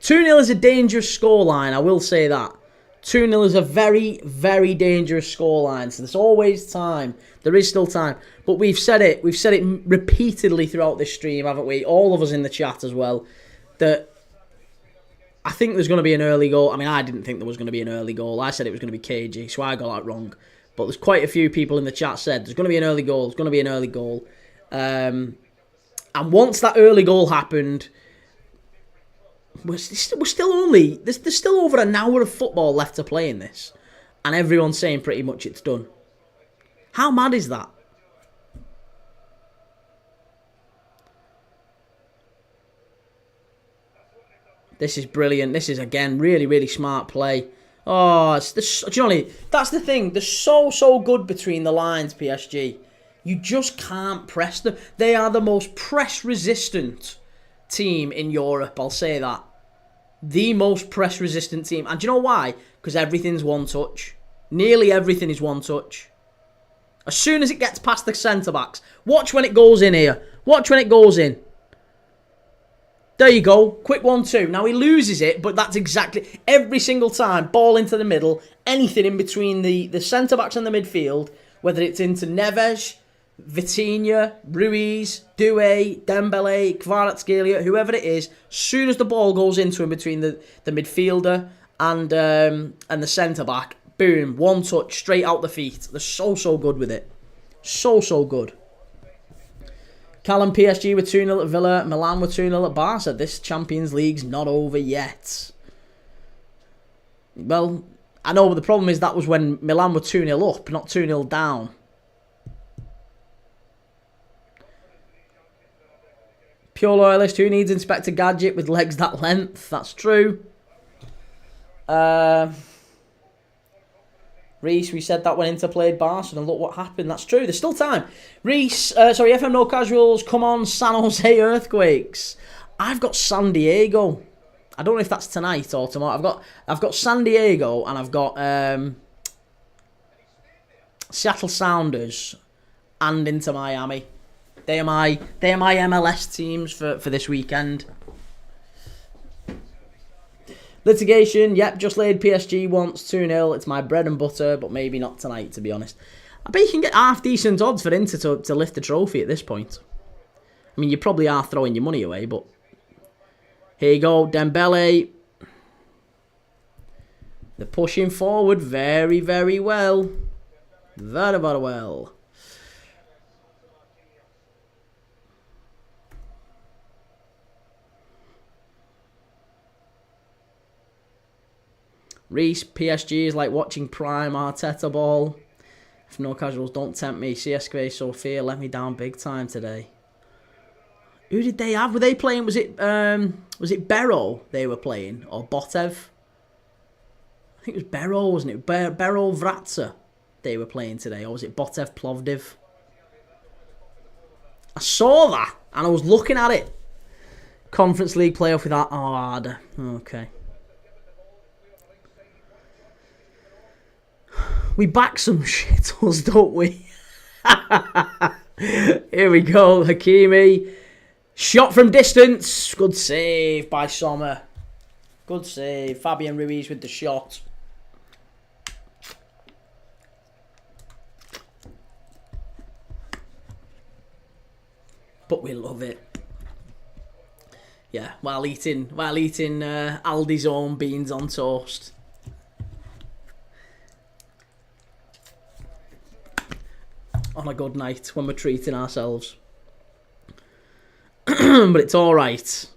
2-0 is a dangerous scoreline, I will say that. 2-0 is a very, very dangerous scoreline. So there's always time. There is still time. But we've said it. We've said it repeatedly throughout this stream, haven't we? All of us in the chat as well. That I think there's going to be an early goal. I mean, I didn't think there was going to be an early goal. I said it was going to be KG, so I got that wrong. But there's quite a few people in the chat said there's going to be an early goal. There's going to be an early goal. And once that early goal happened, we're still only... There's still over an hour of football left to play in this. And everyone's saying pretty much it's done. How mad is that? This is brilliant. This is, again, really, really smart play. Oh, Johnny, that's the thing. They're so good between the lines, PSG. You just can't press them. They are the most press-resistant team in Europe, I'll say that. The most press-resistant team. And do you know why? Because everything's one touch. Nearly everything is one touch. As soon as it gets past the centre-backs. Watch when it goes in here. Watch when it goes in. There you go. Quick 1-2. Now he loses it, but that's exactly... Every single time, ball into the middle, anything in between the centre-backs and the midfield, whether it's into Neves, Vitinha, Ruiz, Doué, Dembele, Kvaratskhelia, whoever it is, as soon as the ball goes into him between the midfielder and the centre-back, boom, one touch, straight out the feet. They're so good with it. So good. Callum, PSG were 2-0 at Villa. Milan were 2-0 at Barca. This Champions League's not over yet. Well, I know, but the problem is that was when Milan were 2-0 up, not 2-0 down. Pure loyalist, who needs Inspector Gadget with legs that length? That's true. Reese, we said that when Inter played Barca, and look what happened. That's true. There's still time. Reese, FM No Casuals, come on, San Jose Earthquakes. I've got San Diego. I don't know if that's tonight or tomorrow. I've got San Diego and I've got Seattle Sounders and Inter Miami. They are my MLS teams for this weekend. Litigation, yep, just laid PSG once, 2-0. It's my bread and butter, but maybe not tonight, to be honest. I bet you can get half-decent odds for Inter to lift the trophy at this point. I mean, you probably are throwing your money away, but... Here you go, Dembele. They're pushing forward very, very well. Very, very well. Reese, PSG is like watching prime Arteta ball. If no casuals, don't tempt me. CSK Sofia let me down big time today. Who did they have? Were they playing? Was it Barrow they were playing? Or Botev? I think it was Barrow, wasn't it? Barrow Vratsa they were playing today. Or was it Botev Plovdiv? I saw that and I was looking at it. Conference League playoff with that. Oh, harder. Okay. We back some shittles, don't we? Here we go. Hakimi. Shot from distance. Good save by Sommer. Good save. Fabian Ruiz with the shot. But we love it. Yeah, while eating Aldi's own beans on toast. On a good night when we're treating ourselves. But it's all right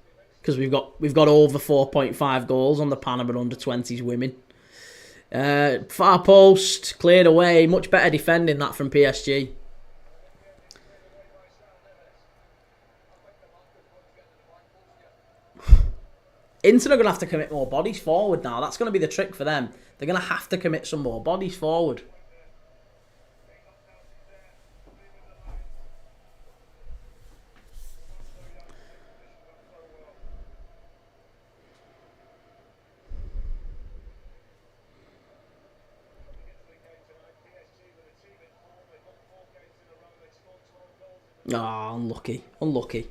because we've got over 4.5 goals on the Panama under-20s women. Far post cleared away, much better defending that from PSG. Inter are going to have to commit more bodies forward now. That's going to be the trick for them. They're going to have to commit some more bodies forward. Oh, unlucky. Unlucky.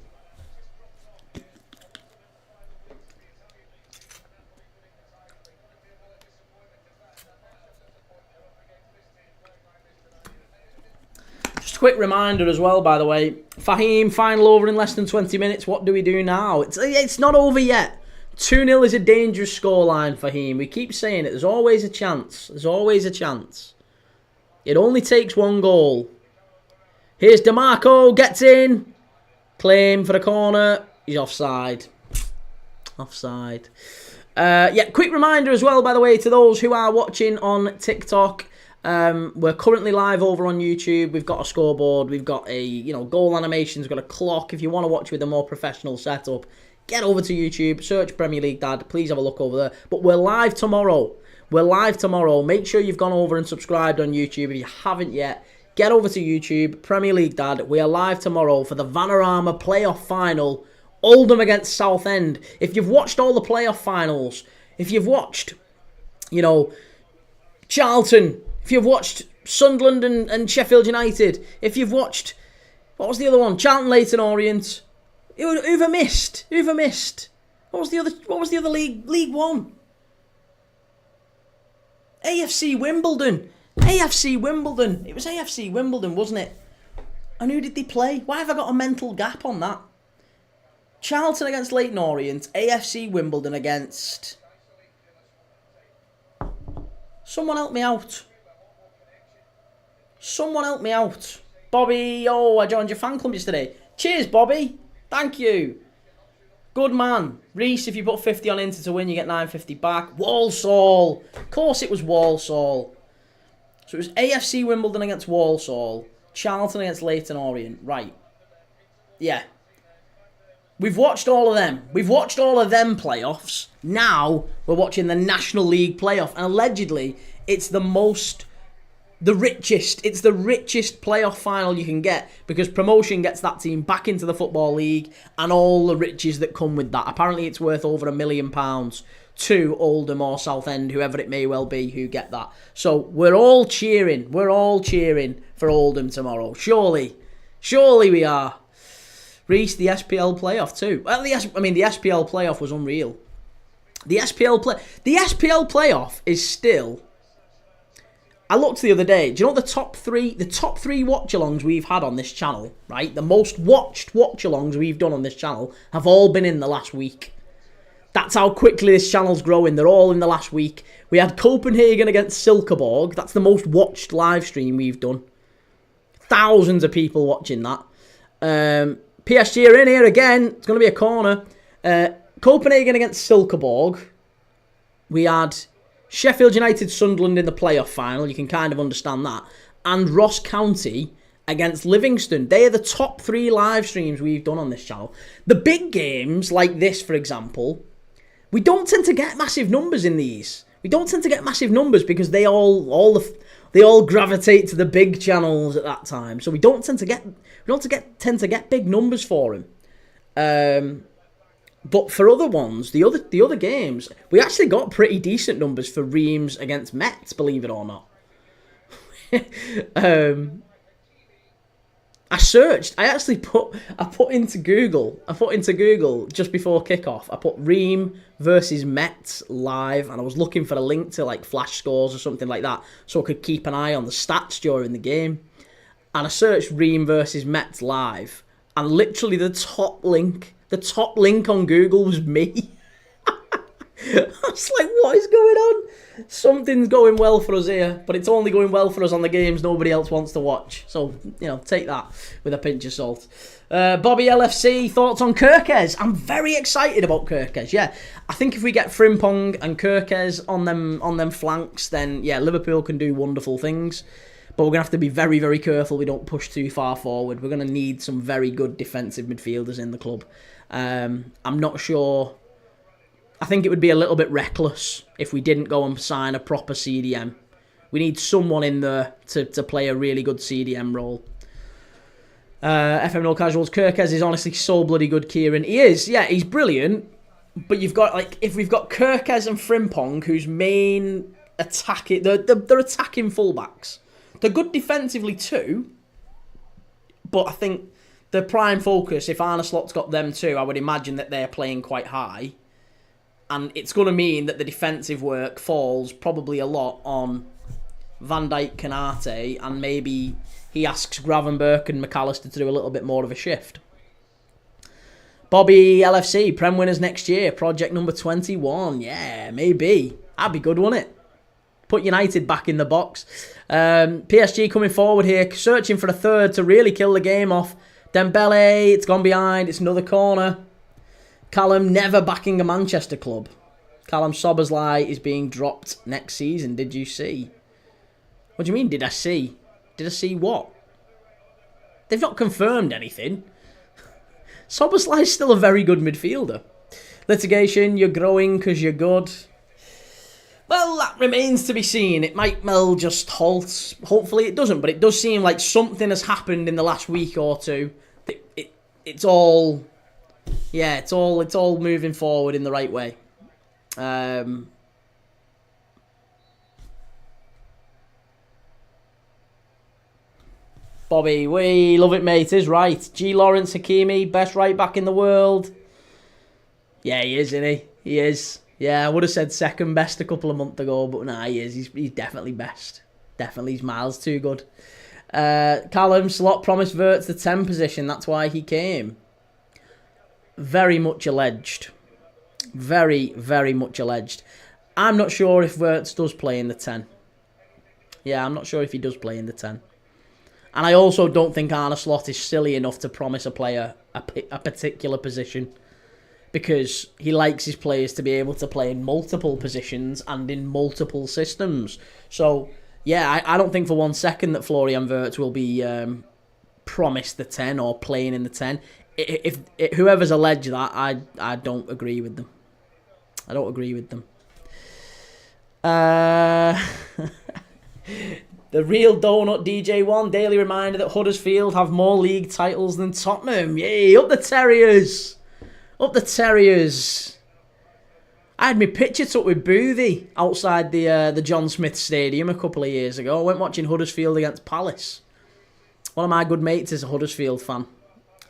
Just a quick reminder as well, by the way. Fahim, final over in less than 20 minutes. What do we do now? It's not over yet. 2-0 is a dangerous scoreline, Fahim. We keep saying it. There's always a chance. There's always a chance. It only takes one goal. Here's DeMarco, gets in. Claim for the corner. He's offside. Offside. Yeah, quick reminder as well, by the way, to those who are watching on TikTok. We're currently live over on YouTube. We've got a scoreboard. We've got a goal animations. We've got a clock. If you want to watch with a more professional setup, get over to YouTube. Search Premier League Dad. Please have a look over there. But we're live tomorrow. Make sure you've gone over and subscribed on YouTube if you haven't yet. Get over to YouTube, Premier League Dad. We are live tomorrow for the Vanarama playoff final. Oldham against Southend. If you've watched all the playoff finals, if you've watched, Charlton, if you've watched Sunderland and Sheffield United, if you've watched, what was the other one? Charlton, Leyton Orient. Who've I missed? What was the other league? League One. AFC Wimbledon. It was AFC Wimbledon, wasn't it? And who did they play? Why have I got a mental gap on that? Charlton against Leyton Orient. AFC Wimbledon against... Someone help me out. Bobby, I joined your fan club yesterday. Cheers, Bobby. Thank you. Good man. Reese, if you put 50 on Inter to win, you get 950 back. Walsall. Of course it was Walsall. So it was AFC Wimbledon against Walsall. Charlton against Leyton Orient. Right. Yeah. We've watched all of them. Playoffs. Now we're watching the National League playoff. And allegedly, it's the richest playoff final you can get, because promotion gets that team back into the Football League and all the riches that come with that. Apparently it's worth over £1 million to Oldham or Southend, whoever it may well be, who get that. So we're all cheering for Oldham tomorrow. Surely we are. Reached the SPL playoff too. Well, the SPL playoff was unreal. The SPL playoff is still... I looked the other day. Do you know what the top three watch-alongs we've had on this channel, right? The most watched watch-alongs we've done on this channel have all been in the last week. That's how quickly this channel's growing. They're all in the last week. We had Copenhagen against Silkeborg. That's the most watched live stream we've done. Thousands of people watching that. PSG are in here again. It's going to be a corner. Copenhagen against Silkeborg. We had Sheffield United, Sunderland in the playoff final. You can kind of understand that. And Ross County against Livingston. They are the top 3 live streams we've done on this channel. The big games like this, for example, we don't tend to get massive numbers in these. We don't tend to get massive numbers because they all gravitate to the big channels at that time. So we don't tend to get big numbers for them. But for other ones, the other games, we actually got pretty decent numbers for Reims against Metz, believe it or not. I put into Google just before kickoff. I put Reims versus Metz live, and I was looking for a link to like flash scores or something like that, so I could keep an eye on the stats during the game. And I searched Reims versus Metz live, and literally the top link on Google was me. I was like, what is going on? Something's going well for us here, but it's only going well for us on the games nobody else wants to watch. So, take that with a pinch of salt. Bobby LFC, thoughts on Kerkez? I'm very excited about Kerkez, yeah. I think if we get Frimpong and Kerkez on them flanks, then, yeah, Liverpool can do wonderful things. But we're going to have to be very, very careful we don't push too far forward. We're going to need some very good defensive midfielders in the club. I'm not sure... I think it would be a little bit reckless if we didn't go and sign a proper CDM. We need someone in there to play a really good CDM role. FM No Casuals, Kerkez is honestly so bloody good, Kieran. He is, yeah, he's brilliant. But you've got, if we've got Kerkez and Frimpong, whose main attacking... They're attacking fullbacks. They're good defensively too. But I think the prime focus, if Arne Slot's got them too, I would imagine that they're playing quite high. And it's going to mean that the defensive work falls probably a lot on Van Dijk, Canate, and maybe he asks Gravenberch and McAllister to do a little bit more of a shift. Bobby LFC, Prem winners next year, project number 21. Yeah, maybe. That'd be good, wouldn't it? Put United back in the box. PSG coming forward here, searching for a third to really kill the game off. Dembele, it's gone behind, it's another corner. Callum never backing a Manchester club. Callum Sobersley is being dropped next season. Did you see? What do you mean, did I see? Did I see what? They've not confirmed anything. Sobersley's still a very good midfielder. Litigation, you're growing because you're good. Well, that remains to be seen. It might well just halt. Hopefully it doesn't, but it does seem like something has happened in the last week or two. It's all... Yeah, it's all moving forward in the right way. Bobby, we love it, mate. Is right. G. Lawrence Hakimi, best right back in the world. Yeah, he is, isn't he? He is. Yeah, I would have said second best a couple of months ago, but nah, he is. He's definitely best. Definitely, he's miles too good. Callum Slot promised Wirtz the 10 position. That's why he came. Very much alleged. Very, very much alleged. I'm not sure if Wirtz does play in the 10. Yeah, I'm not sure if he does play in the 10. And I also don't think Arne Slot is silly enough to promise a player a particular position, because he likes his players to be able to play in multiple positions and in multiple systems. So, yeah, I don't think for 1 second that Florian Wirtz will be promised the 10 or playing in the 10. If whoever's alleged that, I don't agree with them. I don't agree with them. The real donut DJ1, daily reminder that Huddersfield have more league titles than Tottenham. Yay, up the Terriers. Up the Terriers. I had my picture took with Boothie outside the John Smith Stadium a couple of years ago. I went watching Huddersfield against Palace. One of my good mates is a Huddersfield fan.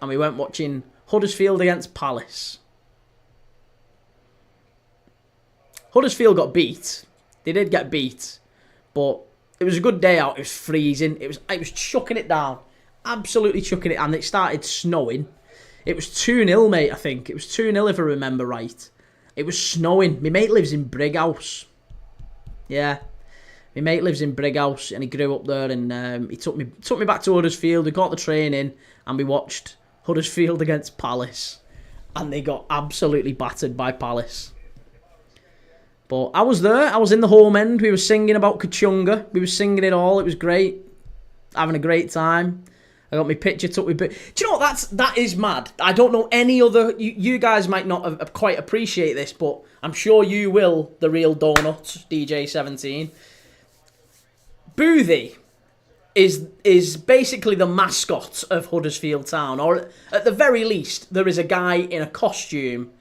And we went watching Huddersfield against Palace. Huddersfield got beat. They did get beat. But it was a good day out. It was freezing. It was chucking it down. Absolutely chucking it. And it started snowing. It was 2-0, mate, I think. It was 2-0 if I remember right. It was snowing. My mate lives in Brighouse. Yeah. My mate lives in Brighouse and he grew up there, and he took me back to Huddersfield. We got the train in and we watched Huddersfield against Palace. And they got absolutely battered by Palace. But I was there. I was in the home end. We were singing about Kachunga. We were singing it all. It was great. Having a great time. I got my picture took with... Do you know what? That is mad. I don't know any other... You guys might not have quite appreciate this, but I'm sure you will, the real donut, DJ17. Boothie is basically the mascot of Huddersfield Town. Or at the very least, there is a guy in a costume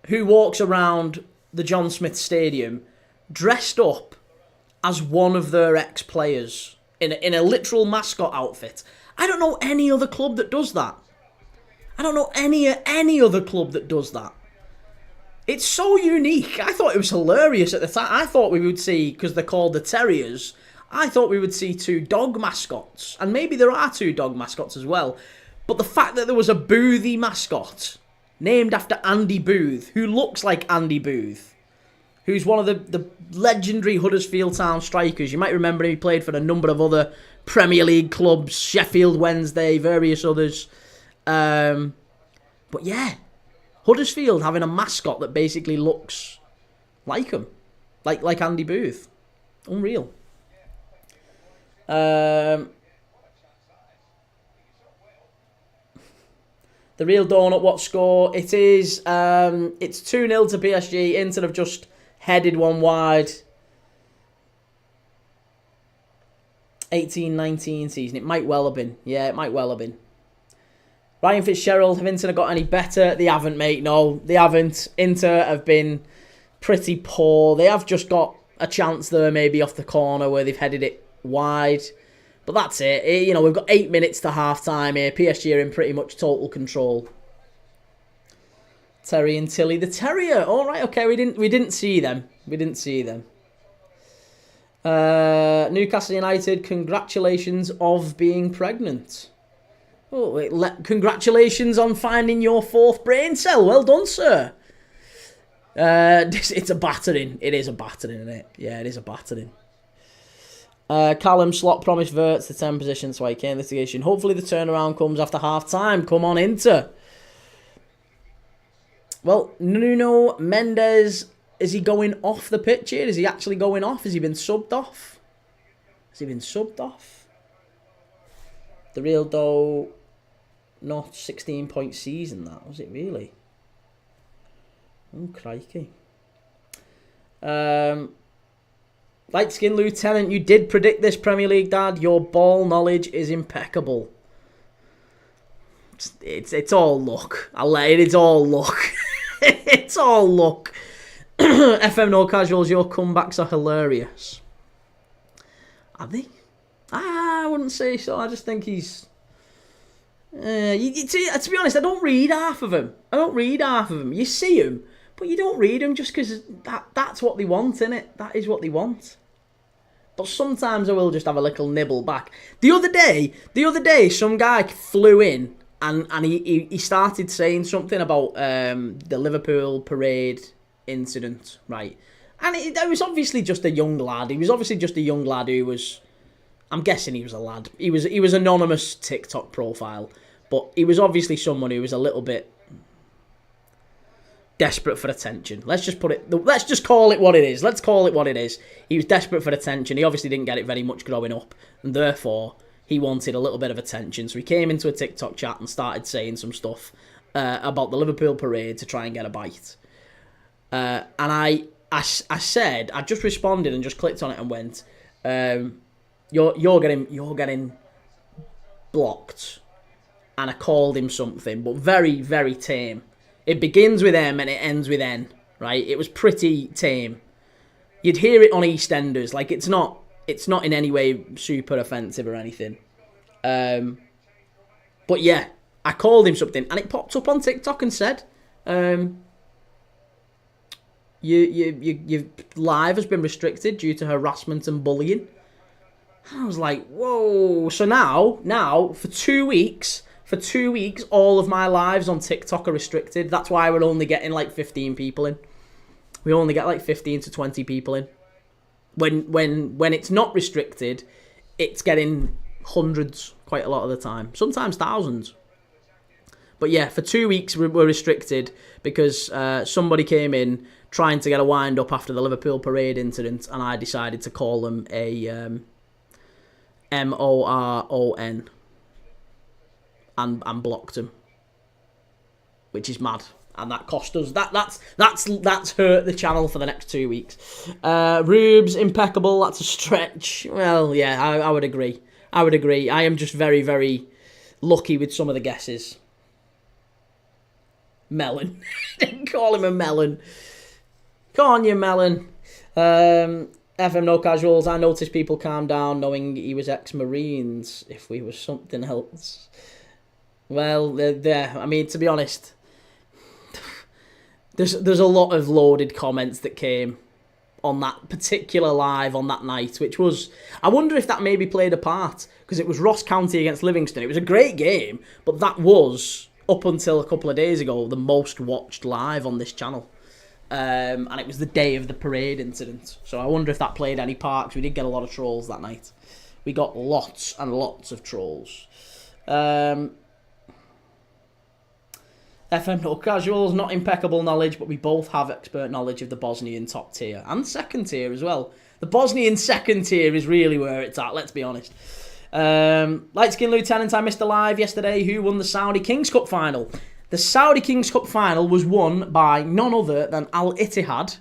who walks around the John Smith Stadium dressed up as one of their ex-players in a literal mascot outfit. I don't know any other club that does that. I don't know any other club that does that. It's so unique. I thought it was hilarious at the time. I thought we would see, because they're called the Terriers, I thought we would see 2 dog mascots. And maybe there are 2 dog mascots as well. But the fact that there was a Boothie mascot named after Andy Booth, who looks like Andy Booth, who's one of the legendary Huddersfield Town strikers. You might remember he played for a number of other Premier League clubs, Sheffield Wednesday, various others. But yeah, Huddersfield having a mascot that basically looks like him, like Andy Booth. Unreal. The real donut, what score? It is, it's 2-0 to PSG. Inter have just headed one wide. 18-19 season. It might well have been. Yeah, it might well have been. Ryan Fitzgerald, have Inter got any better? They haven't, mate. No, they haven't. Inter have been pretty poor. They have just got a chance there, maybe off the corner where they've headed it wide. But that's it. You know, we've got 8 minutes to half-time here. PSG are in pretty much total control. Terry and Tilly. The Terrier. All right, okay. We didn't see them. We didn't see them. Newcastle United, congratulations of being pregnant. Oh, wait, congratulations on finding your 4th brain cell. Well done, sir. It's a battering. It is a battering, isn't it? Yeah, it is a battering. Callum Slot promised Wirtz the 10 position, so I can't litigation. Hopefully the turnaround comes after half-time. Come on, Inter. Well, Nuno Mendes, is he going off the pitch here? Is he actually going off? Has he been subbed off? The real though, not 16-point season, that was it really? Oh, crikey. Light Skin Lieutenant, you did predict this, Premier League Dad. Your ball knowledge is impeccable. It's all luck. It's all luck. It's all luck. FM No Casuals, your comebacks are hilarious. Are they? I wouldn't say so. I just think he's... to be honest, I don't read half of them. You see them, but you don't read them just because that's what they want, innit? That is what they want. But sometimes I will just have a little nibble back. The other day, some guy flew in and he started saying something about the Liverpool parade incident, right? And it was obviously just a young lad. He was obviously just a young lad who was... I'm guessing he was a lad. He was anonymous TikTok profile, but he was obviously someone who was a little bit desperate for attention. Let's just call it what it is. Let's call it what it is. He was desperate for attention. He obviously didn't get it very much growing up, and therefore he wanted a little bit of attention. So he came into a TikTok chat and started saying some stuff about the Liverpool parade to try and get a bite. And I said, I just responded and just clicked on it and went, You're getting blocked. And I called him something, but very, very tame. It begins with M and it ends with N, right? It was pretty tame. You'd hear it on EastEnders. Like, it's not in any way super offensive or anything. But yeah, I called him something, and it popped up on TikTok and said, your live has been restricted due to harassment and bullying. I was like, whoa. So now for 2 weeks, all of my lives on TikTok are restricted. That's why we're only getting like 15 people in. We only get like 15 to 20 people in. When it's not restricted, it's getting hundreds quite a lot of the time. Sometimes thousands. But yeah, for 2 weeks we're restricted because somebody came in trying to get a wind up after the Liverpool parade incident, and I decided to call them a MORON and blocked him, which is mad, and that cost us that's hurt the channel for the next 2 weeks. Rubes impeccable. That's a stretch. Well, yeah, I would agree. I am just very, very lucky with some of the guesses. Melon. Didn't call him a melon. Come on, you melon. FM No Casuals, I noticed people calm down knowing he was ex-Marines. If we were something else. Well, I mean, to be honest, there's a lot of loaded comments that came on that particular live on that night, which was... I wonder if that maybe played a part, because it was Ross County against Livingston. It was a great game, but that was, up until a couple of days ago, the most watched live on this channel. And it was the day of the parade incident. So I wonder if that played any part, because we did get a lot of trolls that night. We got lots and lots of trolls. FM No Casuals, not impeccable knowledge, but we both have expert knowledge of the Bosnian top tier. And second tier as well. The Bosnian second tier is really where it's at, let's be honest. Light Skin Lieutenant, I missed a live yesterday. Who won the Saudi Kings Cup final? The Saudi Kings Cup final was won by none other than Al Ittihad,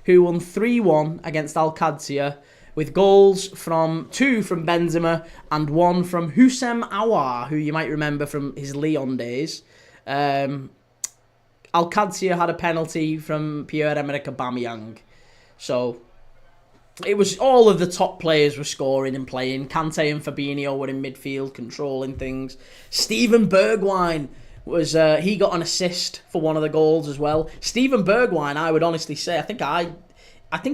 who won 3-1 against Al Qadsiya, with goals from 2 from Benzema and 1 from Houssem Aouar, who you might remember from his Lyon days. Al Qadsiya had a penalty from Pierre-Emerick Aubameyang. So it was all of the top players were scoring and playing. Kante and Fabinho were in midfield controlling things. Steven Bergwijn was he got an assist for one of the goals as well. Steven Bergwijn, I would honestly say, I think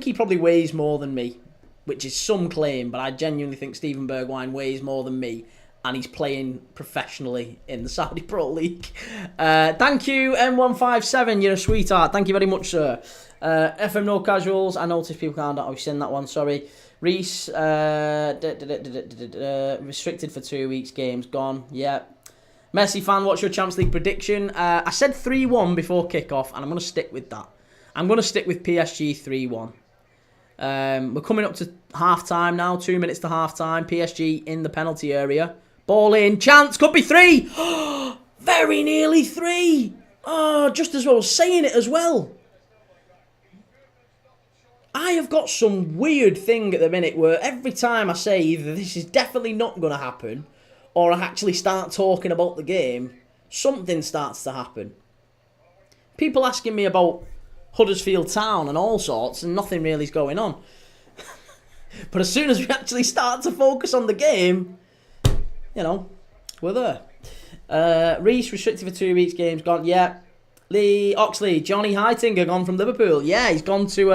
he probably weighs more than me, which is some claim, but I genuinely think Steven Bergwijn weighs more than me, and he's playing professionally in the Saudi Pro League. Thank you, M157, you're a sweetheart. Thank you very much, sir. FM No Casuals, I noticed people can't... I've seen that one, sorry. Reese, restricted for 2 weeks, games gone. Yeah. Messi fan, what's your Champions League prediction? I said 3-1 before kickoff, and I'm going to stick with that. I'm going to stick with PSG 3-1. We're coming up to half-time now, 2 minutes to half-time. PSG in the penalty area. Ball in, chance, could be 3. Very nearly 3. Oh, just as I was saying it as well. I have got some weird thing at the minute where every time I say either this is definitely not going to happen or I actually start talking about the game, something starts to happen. People asking me about Huddersfield Town and all sorts, and nothing really is going on. But as soon as we actually start to focus on the game, you know, we're there. Reece, restricted for 2 weeks, game's gone. Yeah. Lee Oxley, Johnny Heitinga gone from Liverpool. Yeah, he's gone to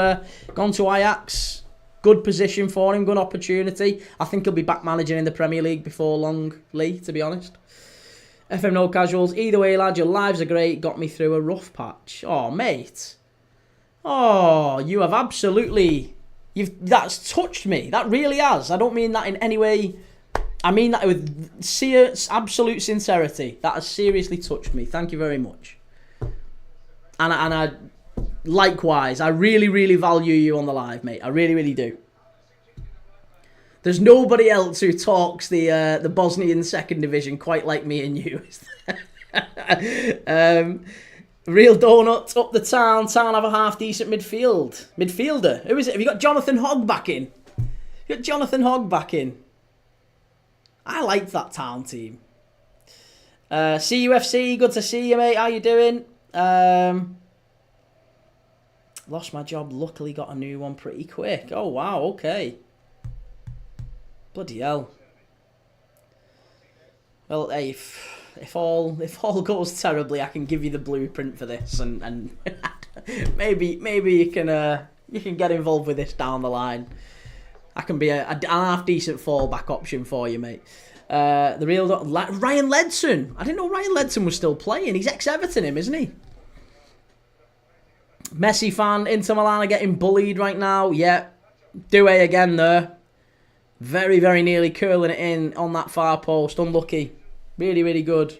Ajax. Good position for him, good opportunity. I think he'll be back managing in the Premier League before long, Lee, to be honest. FM No Casuals, either way, lad, your lives are great. Got me through a rough patch. Oh, mate. Oh, you have absolutely... That's touched me. That really has. I don't mean that in any way... I mean that with absolute sincerity. That has seriously touched me. Thank you very much. And I likewise, I really, really value you on the live, mate. I really, really do. There's nobody else who talks the Bosnian second division quite like me and you. Real Donut up the town. Town have a half decent midfielder. Who is it? Have you got Jonathan Hogg back in? You got Jonathan Hogg back in. I like that Town team. CUFC, good to see you, mate. How you doing? Lost my job, luckily got a new one pretty quick. Oh wow, okay. Bloody hell. Well, hey, if all goes terribly, I can give you the blueprint for this, and maybe you can get involved with this down the line. I can be a half decent fallback option for you, mate. The real Ryan Ledson. I didn't know Ryan Ledson was still playing. He's ex-Everton, isn't he? Messi fan, Inter Milan are getting bullied right now. Yeah, Doué again there. Very, very nearly curling it in on that far post. Unlucky. Really, really good.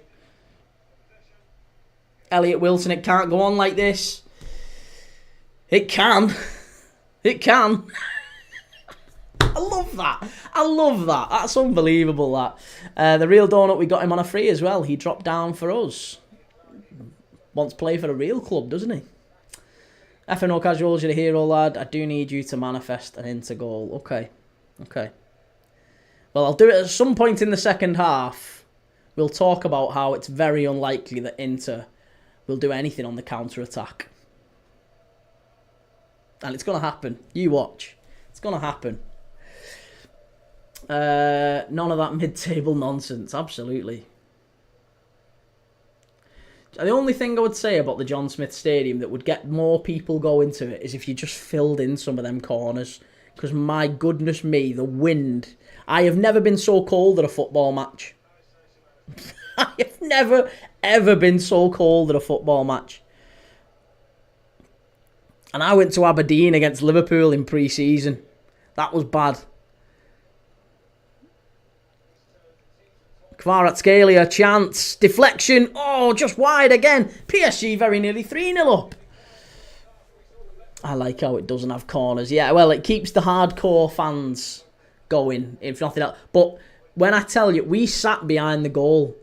Elliot Wilson, it can't go on like this. It can. It can. I love that. I love that. That's unbelievable, that. The real Donut, we got him on a free as well. He dropped down for us. Wants to play for a real club, doesn't he? FNO Casuals, you're the hero, lad. I do need you to manifest an Inter goal. Okay. Okay. Well, I'll do it at some point in the second half. We'll talk about how it's very unlikely that Inter will do anything on the counter-attack. And it's going to happen. You watch. It's going to happen. None of that mid-table nonsense. Absolutely. The only thing I would say about the John Smith Stadium that would get more people going to it is if you just filled in some of them corners. Because my goodness me, the wind. I have never been so cold at a football match. I have never, ever been so cold at a football match. And I went to Aberdeen against Liverpool in pre-season. That was bad. Kvaratskhelia, chance, deflection, oh, just wide again. PSG very nearly 3-0 up. I like how it doesn't have corners. Yeah, well, it keeps the hardcore fans going, if nothing else. But when I tell you, we sat behind the goal.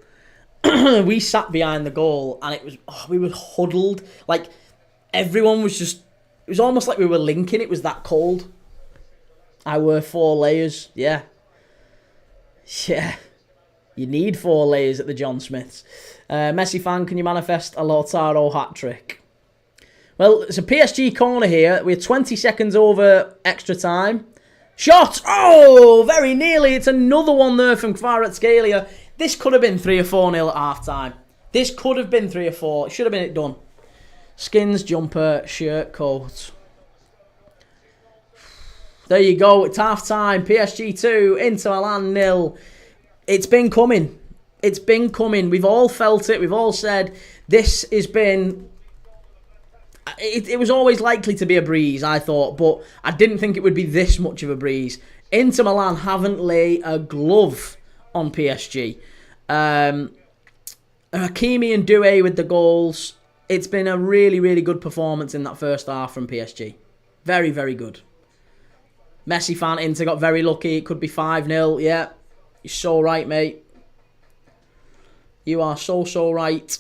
We sat behind the goal, and it was, we were huddled. Like, everyone was just, it was almost like we were linking. It was that cold. I wore 4 layers, yeah. Yeah. You need 4 layers at the John Smiths. Messi fan, can you manifest a Lautaro hat-trick? Well, it's a PSG corner here. We're 20 seconds over extra time. Shot! Oh, very nearly. It's another one there from Kvaratskhelia. This could have been 3 or 4-0 at half-time. This could have been 3 or 4. It should have been it done. Skins, jumper, shirt, coat. There you go. It's half-time. PSG 2, Inter Milan 0. It's been coming. It's been coming. We've all felt it. We've all said this has been... It was always likely to be a breeze, I thought, but I didn't think it would be this much of a breeze. Inter Milan haven't laid a glove on PSG. Hakimi and Doué with the goals. It's been a really, really good performance in that first half from PSG. Very, very good. Messi fan Inter got very lucky. It could be 5-0. Yeah, you're so right, mate. You are so right.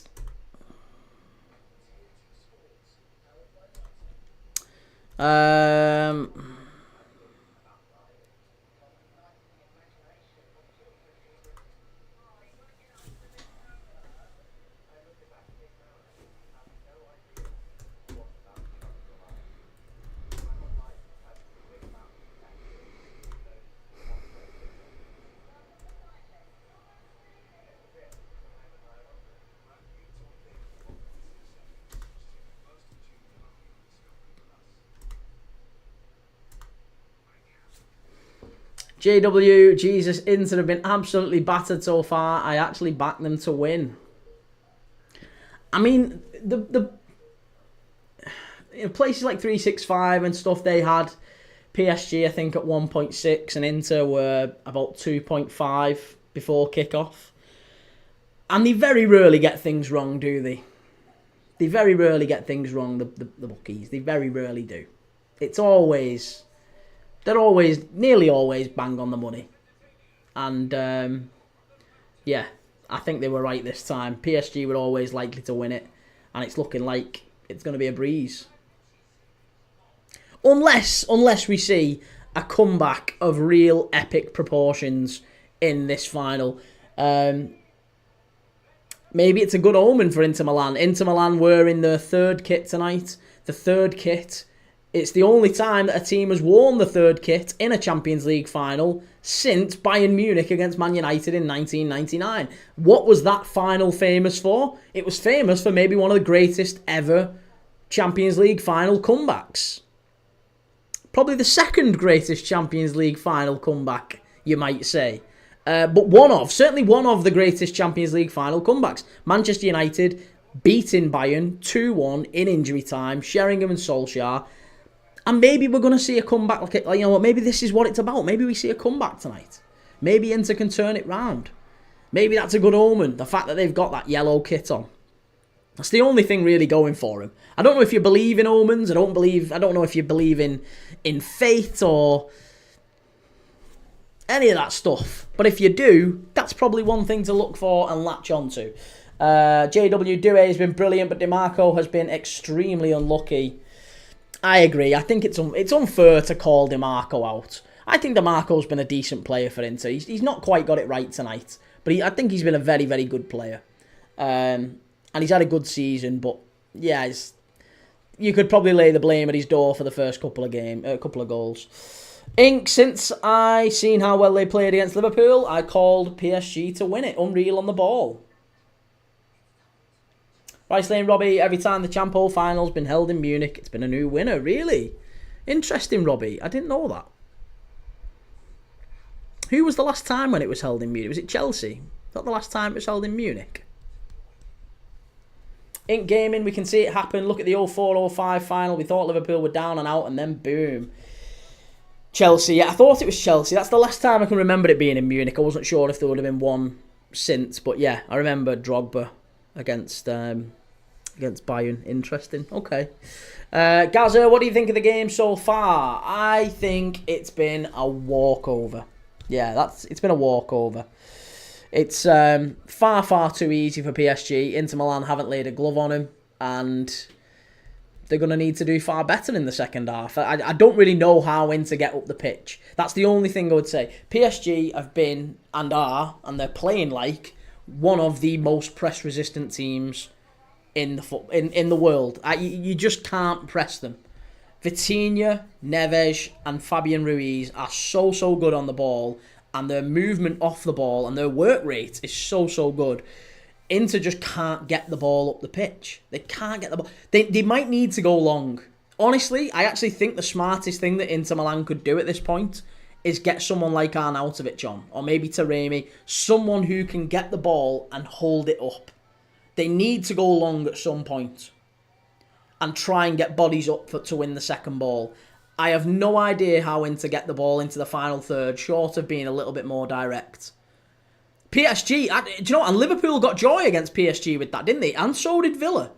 JW, Jesus, Inter have been absolutely battered so far. I actually backed them to win. I mean, the places like 365 and stuff, they had PSG, I think, at 1.6 and Inter were about 2.5 before kickoff. And they very rarely get things wrong, do they? They very rarely get things wrong, the bookies. They very rarely do. It's always... They're always, nearly always, bang on the money. And, yeah, I think they were right this time. PSG were always likely to win it. And it's looking like it's going to be a breeze. Unless we see a comeback of real epic proportions in this final. Maybe it's a good omen for Inter Milan. Inter Milan were in their third kit tonight. The third kit. It's the only time that a team has worn the third kit in a Champions League final since Bayern Munich against Man United in 1999. What was that final famous for? It was famous for maybe one of the greatest ever Champions League final comebacks. Probably the second greatest Champions League final comeback, you might say. But certainly one of the greatest Champions League final comebacks. Manchester United beating Bayern 2-1 in injury time, Sheringham and Solskjaer. And maybe we're going to see a comeback. Like, you know what? Maybe this is what it's about. Maybe we see a comeback tonight. Maybe Inter can turn it round. Maybe that's a good omen. The fact that they've got that yellow kit on. That's the only thing really going for him. I don't know if you believe in omens. I don't know if you believe in fate or any of that stuff. But if you do, that's probably one thing to look for and latch onto. JW Doué has been brilliant, but DiMarco has been extremely unlucky. I agree. I think it's unfair to call DiMarco out. I think DiMarco's been a decent player for Inter. He's not quite got it right tonight, but I think he's been a very, very good player. And he's had a good season, but yeah, you could probably lay the blame at his door for the first couple of goals. Ink, since I seen how well they played against Liverpool, I called PSG to win it. Unreal on the ball. Rice Lane Robbie, every time the Champo final's been held in Munich, it's been a new winner. Really? Interesting, Robbie. I didn't know that. Who was the last time when it was held in Munich? Was it Chelsea? Not the last time it was held in Munich. Ink Gaming, we can see it happen. Look at the 04-05 final. We thought Liverpool were down and out, and then boom. Chelsea. Yeah, I thought it was Chelsea. That's the last time I can remember it being in Munich. I wasn't sure if there would have been one since, but yeah, I remember Drogba against Bayern. Interesting. Okay. Gaza, what do you think of the game so far? I think it's been a walkover. Yeah, it's been a walkover. It's far too easy for PSG. Inter Milan haven't laid a glove on him, and they're going to need to do far better in the second half. I don't really know how Inter get up the pitch. That's the only thing I would say. PSG have been and are, and they're playing like one of the most press-resistant teams in the world. You just can't press them. Vitinha, Neves, and Fabian Ruiz are so good on the ball, and their movement off the ball and their work rate is so good. Inter just can't get the ball up the pitch. They can't get the ball. They might need to go long. Honestly, I actually think the smartest thing that Inter Milan could do at this point is get someone like Arnautovic on, or maybe Taremi, someone who can get the ball and hold it up. They need to go long at some point and try and get bodies up to win the second ball. I have no idea how Inter get the ball into the final third, short of being a little bit more direct. PSG, do you know what? And Liverpool got joy against PSG with that, didn't they? And so did Villa.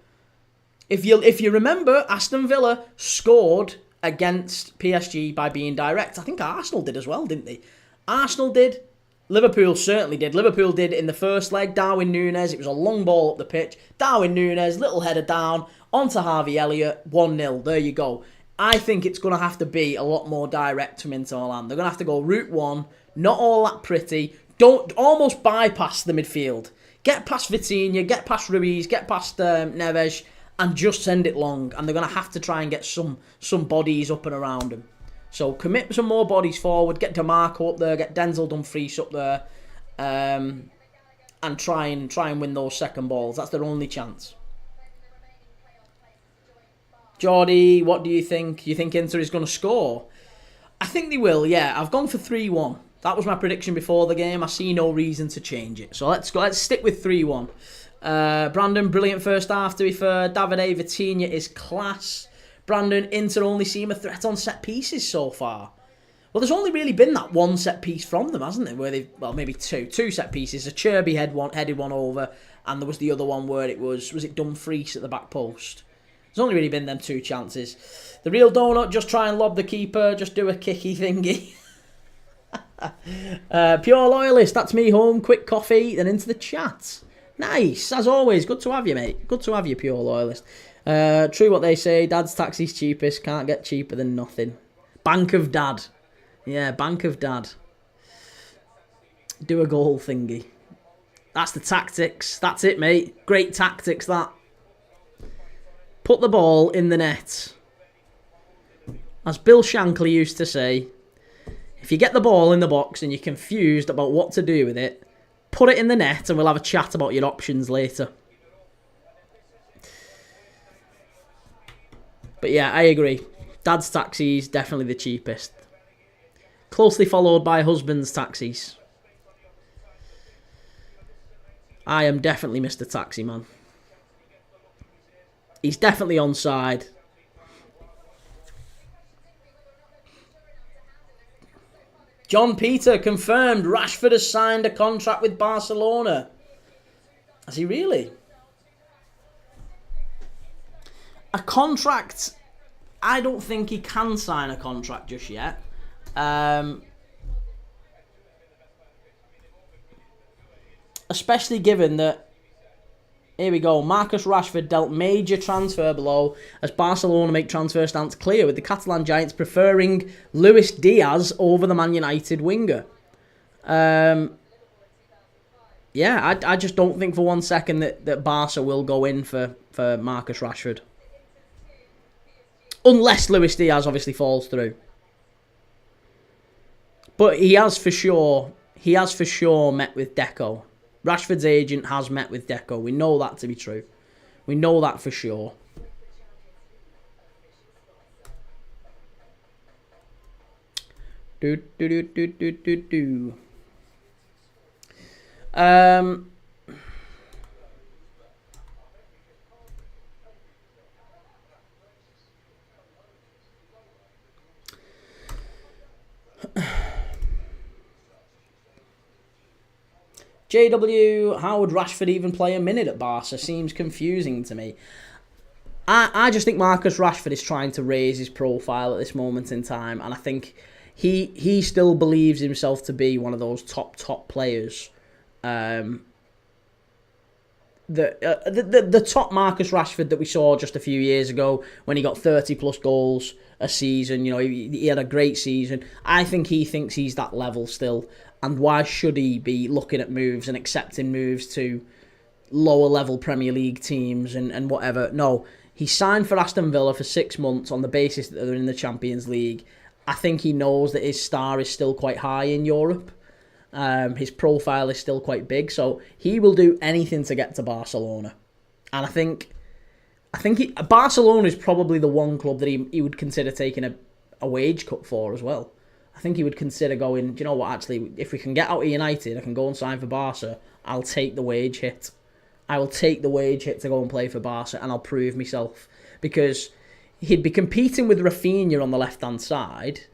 If you remember, Aston Villa scored against PSG by being direct. I think Arsenal did as well, didn't they? Arsenal did. Liverpool certainly did. Liverpool did in the first leg. Darwin Núñez, it was a long ball up the pitch. Darwin Núñez, little header down, onto Harvey Elliott, 1-0. There you go. I think it's going to have to be a lot more direct from Inter Milan. They're going to have to go route one, not all that pretty. Don't almost bypass the midfield. Get past Vitinha, get past Ruiz, get past Neves, and just send it long. And they're going to have to try and get some bodies up and around them. So commit some more bodies forward, get DeMarco up there, get Denzel Dumfries up there, and try and win those second balls. That's their only chance. Jordy, what do you think? You think Inter is going to score? I think they will, yeah. I've gone for 3-1. That was my prediction before the game. I see no reason to change it. So let's go. Let's stick with 3-1. Brandon, brilliant first half, to be fair. Davide Vitinha is class. Brandon, Inter only seem a threat on set pieces so far. Well, there's only really been that one set piece from them, hasn't there? Where they, well, maybe two set pieces. A Cherby headed one over, and there was the other one where it was it Dumfries at the back post. There's only really been them two chances. The real donut, just try and lob the keeper, just do a kicky thingy. Pure loyalist, that's me home. Quick coffee, then into the chat. Nice, as always. Good to have you, mate. Good to have you, pure loyalist. True what they say, dad's taxi's cheapest, can't get cheaper than nothing. Bank of dad. Yeah, bank of dad. Do a goal thingy. That's the tactics. That's it, mate. Great tactics, that. Put the ball in the net. As Bill Shankly used to say, if you get the ball in the box and you're confused about what to do with it, put it in the net and we'll have a chat about your options later. But yeah, I agree. Dad's taxis, definitely the cheapest. Closely followed by husband's taxis. I am definitely Mr. Taxi Man. He's definitely onside. John Peter confirmed Rashford has signed a contract with Barcelona. Has he really? A contract, I don't think he can sign a contract just yet. Especially given that, here we go, Marcus Rashford dealt major transfer blow as Barcelona make transfer stance clear, with the Catalan Giants preferring Luis Diaz over the Man United winger. Yeah, I just don't think for one second that Barca will go in for Marcus Rashford. Unless Luis Diaz obviously falls through. But he has for sure met with Deco. Rashford's agent has met with Deco. We know that to be true. We know that for sure. Do. JW, how would Rashford even play a minute at Barca? Seems confusing to me. I just think Marcus Rashford is trying to raise his profile at this moment in time, and I think he still believes himself to be one of those top players. The top Marcus Rashford that we saw just a few years ago when he got 30 plus goals a season. You know, he had a great season. I think he thinks he's that level still. And why should he be looking at moves and accepting moves to lower level Premier League teams and whatever? No, he signed for Aston Villa for 6 months on the basis that they're in the Champions League. I think he knows that his star is still quite high in Europe. His profile is still quite big, so he will do anything to get to Barcelona. And I think Barcelona is probably the one club that he would consider taking a wage cut for as well. I think he would consider going, do you know what, actually, if we can get out of United, I can go and sign for Barca, I'll take the wage hit. I will take the wage hit to go and play for Barca, and I'll prove myself. Because he'd be competing with Rafinha on the left-hand side,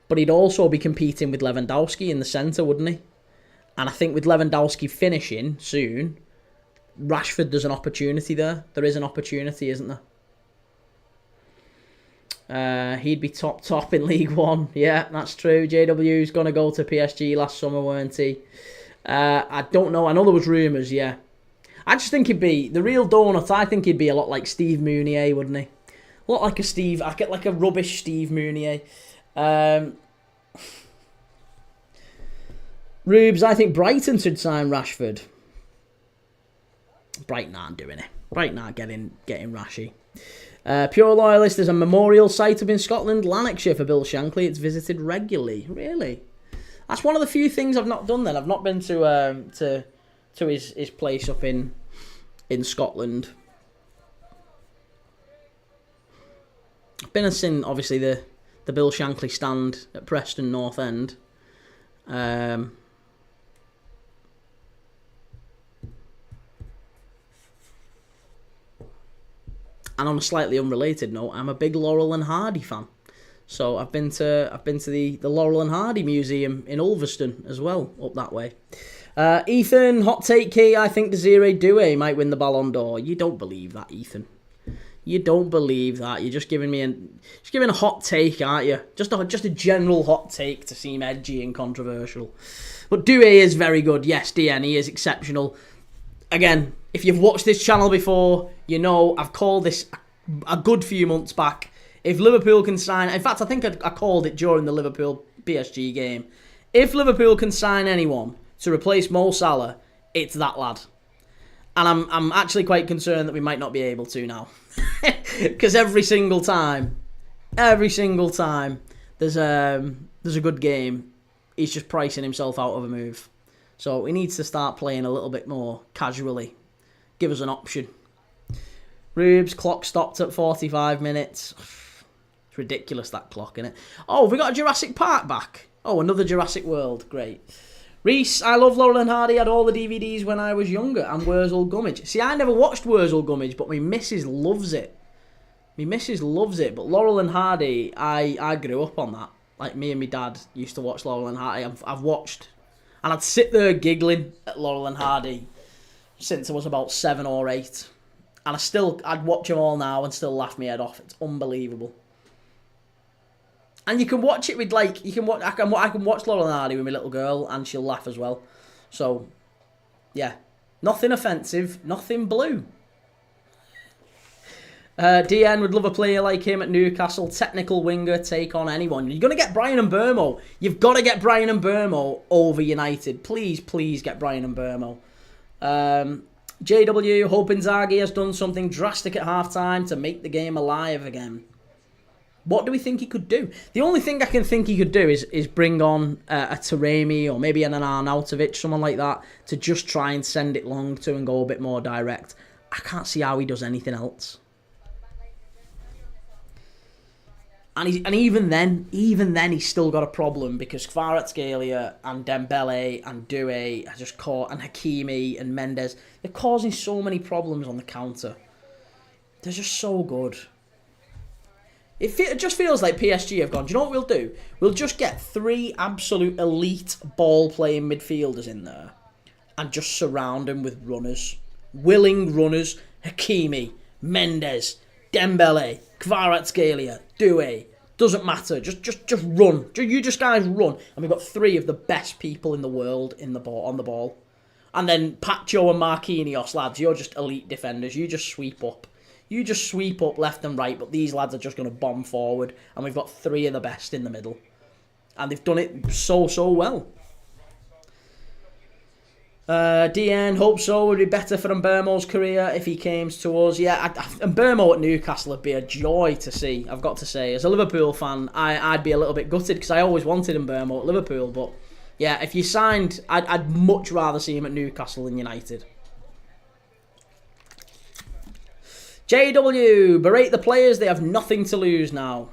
but he'd also be competing with Lewandowski in the centre, wouldn't he? And I think with Lewandowski finishing soon, Rashford, there's an opportunity there. There is an opportunity, isn't there? He'd be top in League One. Yeah, that's true. JW's going to go to PSG last summer, weren't he? I don't know. I know there was rumours, yeah. I just think he'd be, the real donut, I think he'd be a lot like Steve Mounier, wouldn't he? A lot like a Steve, I get like a rubbish Steve Mounier. Rubes, I think Brighton should sign Rashford. Brighton aren't doing it. Brighton aren't getting Rashy. Pure Loyalist, there's a memorial site up in Scotland, Lanarkshire, for Bill Shankly. It's visited regularly. Really? That's one of the few things I've not done then. I've not been to his place up in Scotland. I've been and seen, obviously, the Bill Shankly stand at Preston North End. And on a slightly unrelated note, I'm a big Laurel and Hardy fan. So I've been to the Laurel and Hardy Museum in Ulverston as well, up that way. Ethan, hot take Key, I think Desiree Doué might win the Ballon d'Or. You don't believe that, Ethan. You don't believe that. You're just giving a hot take, aren't you? Just a general hot take to seem edgy and controversial. But Doué is very good. Yes, DN, he is exceptional. Again, if you've watched this channel before, you know I've called this a good few months back. If Liverpool can sign... In fact, I think I called it during the Liverpool-PSG game. If Liverpool can sign anyone to replace Mo Salah, it's that lad. And I'm actually quite concerned that we might not be able to now. Because every single time there's a good game, he's just pricing himself out of a move. So he needs to start playing a little bit more casually. Give us an option. Rubes, clock stopped at 45 minutes. It's ridiculous, that clock, innit? Oh, have we got a Jurassic Park back? Oh, another Jurassic World. Great. Reese, I love Laurel and Hardy. Had all the DVDs when I was younger. And Wurzel Gummidge. See, I never watched Wurzel Gummidge, but my missus loves it. But Laurel and Hardy, I grew up on that. Like, me and my dad used to watch Laurel and Hardy. I've watched... And I'd sit there giggling at Laurel and Hardy since I was about 7 or 8. And I'd watch them all now and still laugh my head off. It's unbelievable. And you can watch it with, like, I can watch Laurel and Hardy with my little girl and she'll laugh as well. So, yeah. Nothing offensive, nothing blue. DN would love a player like him at Newcastle. Technical winger, take on anyone. You're going to get Brian Mbeumo. You've got to get Brian Mbeumo over United. Please get Brian Mbeumo. JW, hope Inzaghi has done something drastic at half-time to make the game alive again. What do we think he could do? The only thing I can think he could do is bring on a Taremi or maybe an Arnautovic, someone like that, to just try and send it long to and go a bit more direct. I can't see how he does anything else. And even then, he's still got a problem because Kvaratskhelia and Dembele and Doué are just caught, and Hakimi and Mendes, they're causing so many problems on the counter. They're just so good. It just feels like PSG have gone, do you know what we'll do? We'll just get 3 absolute elite ball-playing midfielders in there and just surround them with runners. Willing runners. Hakimi, Mendes, Dembele, Kvaratskhelia, Doué. Doesn't matter. Just run. You just guys run. And we've got 3 of the best people in the world on the ball. And then Pacho and Marquinhos, lads, you're just elite defenders. You just sweep up. You just sweep up left and right, but these lads are just going to bomb forward. And we've got 3 of the best in the middle. And they've done it so well. DN, hope so. Would be better for Mbeumo's career if he came to us. Yeah, Mbeumo at Newcastle would be a joy to see, I've got to say. As a Liverpool fan, I'd be a little bit gutted because I always wanted Mbeumo at Liverpool. But yeah, if you signed, I'd much rather see him at Newcastle than United. JW, berate the players. They have nothing to lose now.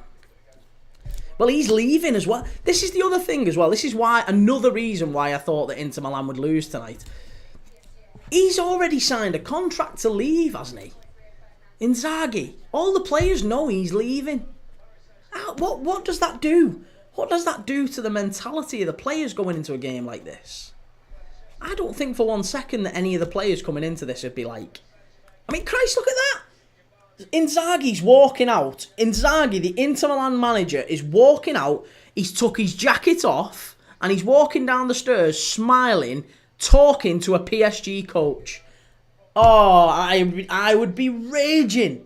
Well, he's leaving as well. This is the other thing as well. This is another reason why I thought that Inter Milan would lose tonight. He's already signed a contract to leave, hasn't he? Inzaghi. All the players know he's leaving. What does that do? What does that do to the mentality of the players going into a game like this? I don't think for 1 second that any of the players coming into this would be like, I mean, Christ, look at that. Inzaghi's walking out. Inzaghi, the Inter Milan manager, is walking out. He's took his jacket off and he's walking down the stairs smiling, talking to a PSG coach. Oh, I would be raging.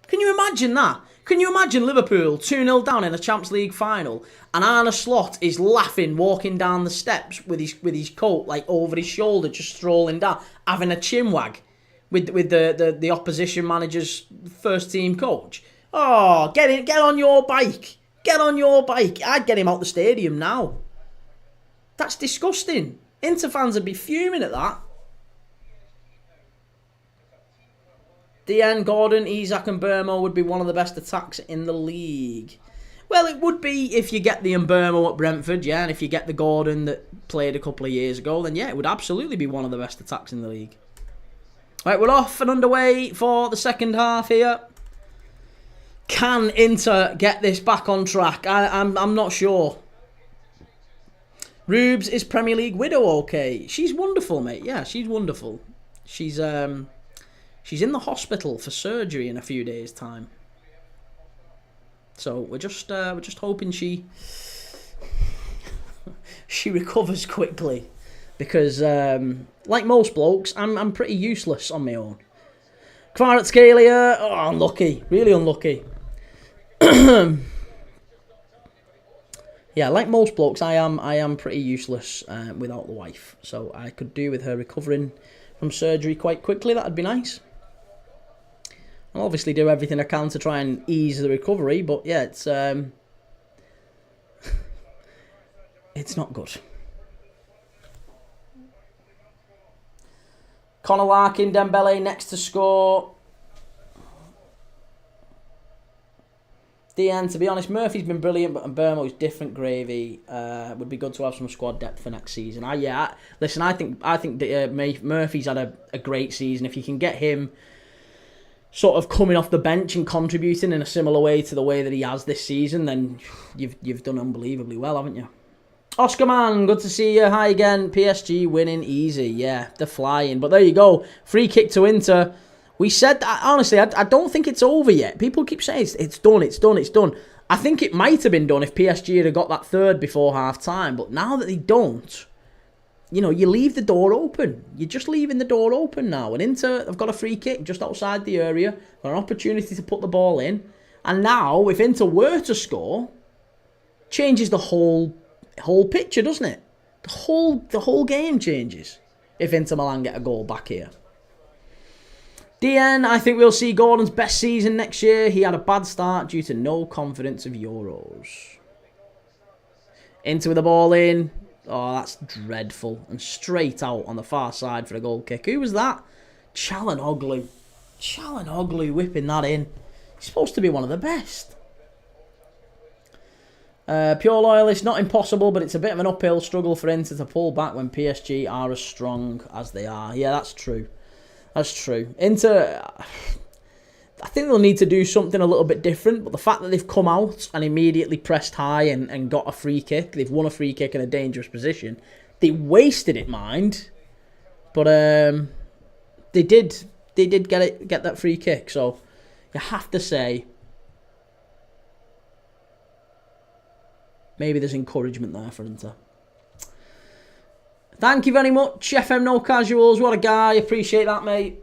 Can you imagine that? Can you imagine Liverpool 2-0 down in a Champions League final and Arne Slot is laughing, walking down the steps with his coat like over his shoulder, just strolling down, having a chinwag with the opposition manager's first team coach? Oh, get on your bike. Get on your bike. I'd get him out the stadium now. That's disgusting. Inter fans would be fuming at that. DN, Gordon, Isak and Burmo would be one of the best attacks in the league. Well, it would be if you get the Burmo at Brentford, yeah, and if you get the Gordon that played a couple of years ago, then yeah, it would absolutely be one of the best attacks in the league. Right, we're off and underway for the second half here. Can Inter get this back on track? I'm not sure. Rubes, is Premier League widow okay? She's wonderful, mate. Yeah, she's wonderful. She's in the hospital for surgery in a few days' time. So we're just hoping she recovers quickly, because like most blokes, I'm pretty useless on my own. Kvaratskhelia, oh, unlucky, really unlucky. Yeah, like most blokes, I am pretty useless without the wife. So I could do with her recovering from surgery quite quickly. That'd be nice. I'll obviously do everything I can to try and ease the recovery, but yeah, it's not good. Conor Larkin, Dembele next to score. DN, to be honest, Murphy's been brilliant, but Burmo's different gravy. Would be good to have some squad depth for next season. Listen, I think Murphy's had a great season. If you can get him sort of coming off the bench and contributing in a similar way to the way that he has this season, then you've done unbelievably well, haven't you? Oscar Man, good to see you. Hi again. PSG winning easy. Yeah, they're flying. But there you go. Free kick to Inter. We said, honestly, I don't think it's over yet. People keep saying it's done. I think it might have been done if PSG had got that third before half-time. But now that they don't, you leave the door open. You're just leaving the door open now. And Inter have got a free kick just outside the area. Got an opportunity to put the ball in. And now, if Inter were to score, changes the whole picture, doesn't it? The whole game changes if Inter Milan get a goal back here. DN, I think we'll see Gordon's best season next year. He had a bad start due to no confidence of Euros. Inter with the ball in. Oh, that's dreadful. And straight out on the far side for a goal kick. Who was that? Çalhanoğlu. Çalhanoğlu whipping that in. He's supposed to be one of the best. Pure loyalist, not impossible, but it's a bit of an uphill struggle for Inter to pull back when PSG are as strong as they are. Yeah, that's true. That's true. Inter, I think they'll need to do something a little bit different, but the fact that they've come out and immediately pressed high and got a free kick, they've won a free kick in a dangerous position. They wasted it, mind, but they did get that free kick. So you have to say, maybe there's encouragement there for Inter. Thank you very much, FM No Casuals. What a guy. Appreciate that, mate.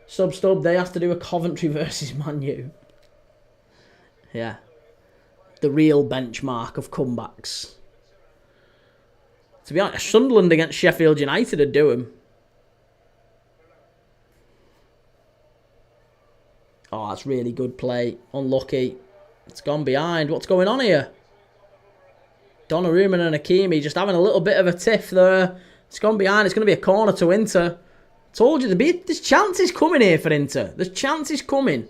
Sub-stub, they have to do a Coventry versus Man U. Yeah. The real benchmark of comebacks. To be honest, Sunderland against Sheffield United would do him. Oh, that's really good play. Unlucky. It's gone behind. What's going on here? Donnarumma and Hakimi just having a little bit of a tiff there. It's gone behind. It's going to be a corner to Inter. Told you, there's chances coming here for Inter. There's chances coming.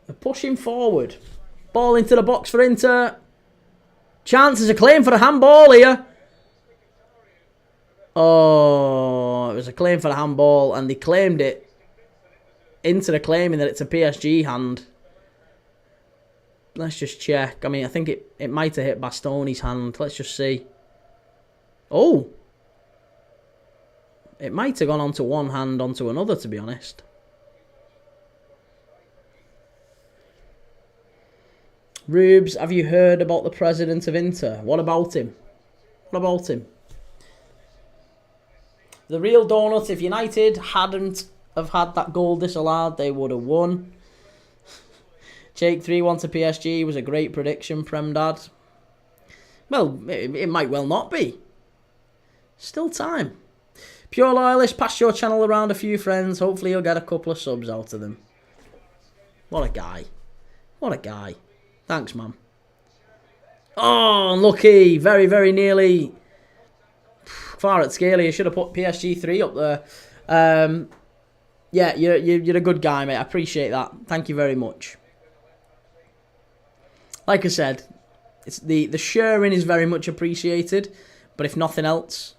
They're pushing forward. Ball into the box for Inter. Chances a claim for a handball here. Oh, it was a claim for a handball and they claimed it. Inter are claiming that it's a PSG hand. Let's just check. I mean, I think it might have hit Bastoni's hand. Let's just see. Oh! It might have gone onto one hand, onto another, to be honest. Rubes, have you heard about the president of Inter? What about him? What about him? The real donut, if United hadn't have had that goal disallowed, they would have won. Jake 3-1 to PSG was a great prediction, Premdad. Well, it might well not be. Still time. Pure Loyalist, pass your channel around a few friends. Hopefully you'll get a couple of subs out of them. What a guy. What a guy. Thanks, man. Oh, unlucky. Very, very nearly. Far at Scaly. You should have put PSG 3 up there. Yeah, you're a good guy, mate. I appreciate that. Thank you very much. Like I said, it's the sharing is very much appreciated. But if nothing else,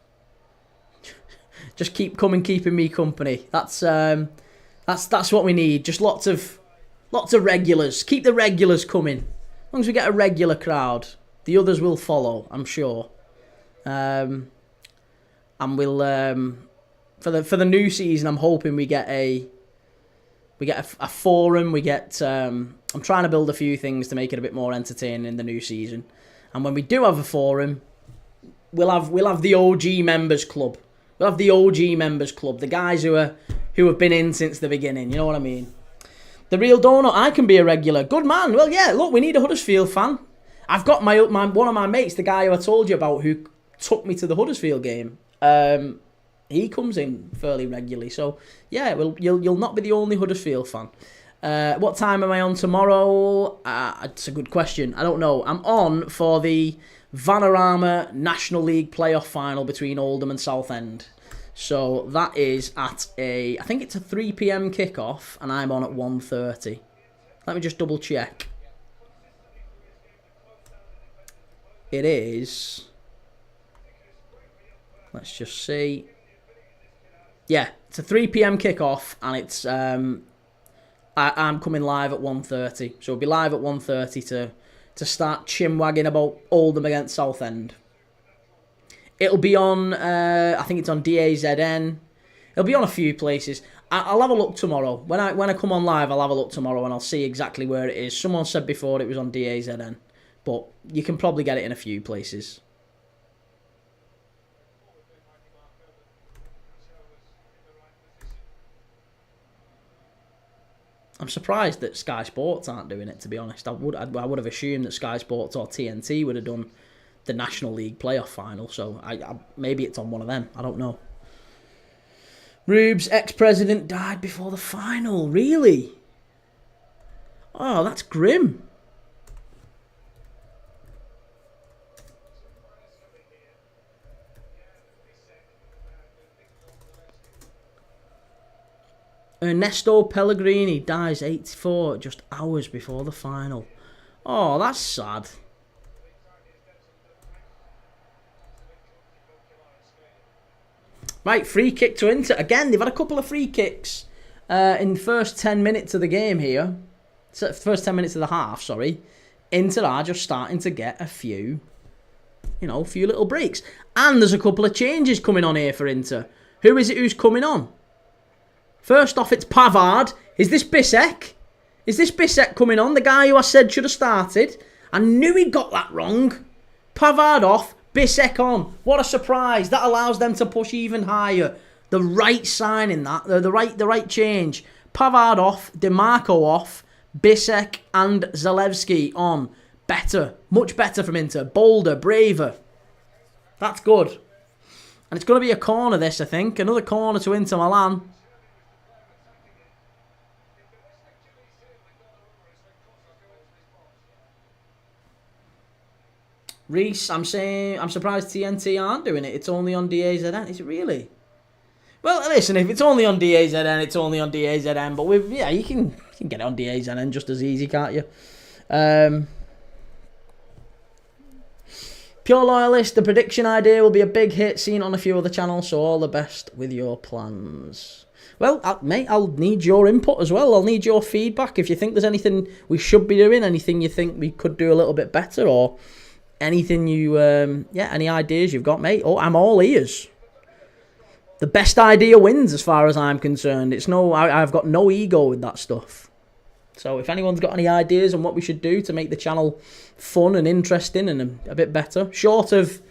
just keep keeping me company. That's what we need. Just lots of regulars. Keep the regulars coming. As long as we get a regular crowd, the others will follow, I'm sure. And we'll for the new season, I'm hoping we get a forum. We get I'm trying to build a few things to make it a bit more entertaining in the new season. And when we do have a forum, we'll have the OG members club. We'll have the OG members club, the guys who have been in since the beginning. You know what I mean? The real donut, I can be a regular. Good man. Well, yeah, look, we need a Huddersfield fan. I've got my one of my mates, the guy who I told you about, who took me to the Huddersfield game. He comes in fairly regularly. So, yeah, well, you'll not be the only Huddersfield fan. What time am I on tomorrow? It's a good question. I don't know. I'm on for the Vanarama National League playoff final between Oldham and Southend. So that is at I think it's a 3 p.m. kickoff, and I'm on at 1:30. Let me just double check. It is. Let's just see. Yeah, it's a 3 p.m. kickoff, and it's I'm coming live at 1:30. So we'll be live at 1:30 to start chinwagging about Oldham against Southend. It'll be on, I think it's on DAZN. It'll be on a few places. I'll have a look tomorrow. When I come on live, I'll have a look tomorrow and I'll see exactly where it is. Someone said before it was on DAZN, but you can probably get it in a few places. I'm surprised that Sky Sports aren't doing it, to be honest. I would have assumed that Sky Sports or TNT would have done the National League playoff final, so maybe it's on one of them. I don't know. Rube's ex-president died before the final. Really? Oh, that's grim. Ernesto Pellegrini dies 84 just hours before the final. Oh, that's sad. Right, free kick to Inter. Again, they've had a couple of free kicks in the first 10 minutes of the game here. So, first 10 minutes of the half, sorry. Inter are just starting to get a few little breaks. And there's a couple of changes coming on here for Inter. Who is it who's coming on? First off, it's Pavard. Is this Bissek? Is this Bissek coming on? The guy who I said should have started. I knew he got that wrong. Pavard off. Bissek on. What a surprise. That allows them to push even higher. The right sign in that. The right change. Pavard off. DeMarco off. Bissek and Zalewski on. Better. Much better from Inter. Bolder. Braver. That's good. And it's going to be a corner, this, I think. Another corner to Inter Milan. Reese, I'm surprised TNT aren't doing it. It's only on DAZN. Is it really? Well, listen, if it's only on DAZN, it's only on DAZN. But you can get it on DAZN just as easy, can't you? Pure Loyalist, the prediction idea will be a big hit, seen on a few other channels. So all the best with your plans. Well, Well, mate, I'll need your input as well. I'll need your feedback. If you think there's anything we should be doing, anything you think we could do a little bit better, or anything you, any ideas you've got, mate. Oh, I'm all ears. The best idea wins, as far as I'm concerned. I've got no ego with that stuff. So if anyone's got any ideas on what we should do to make the channel fun and interesting and a bit better, short of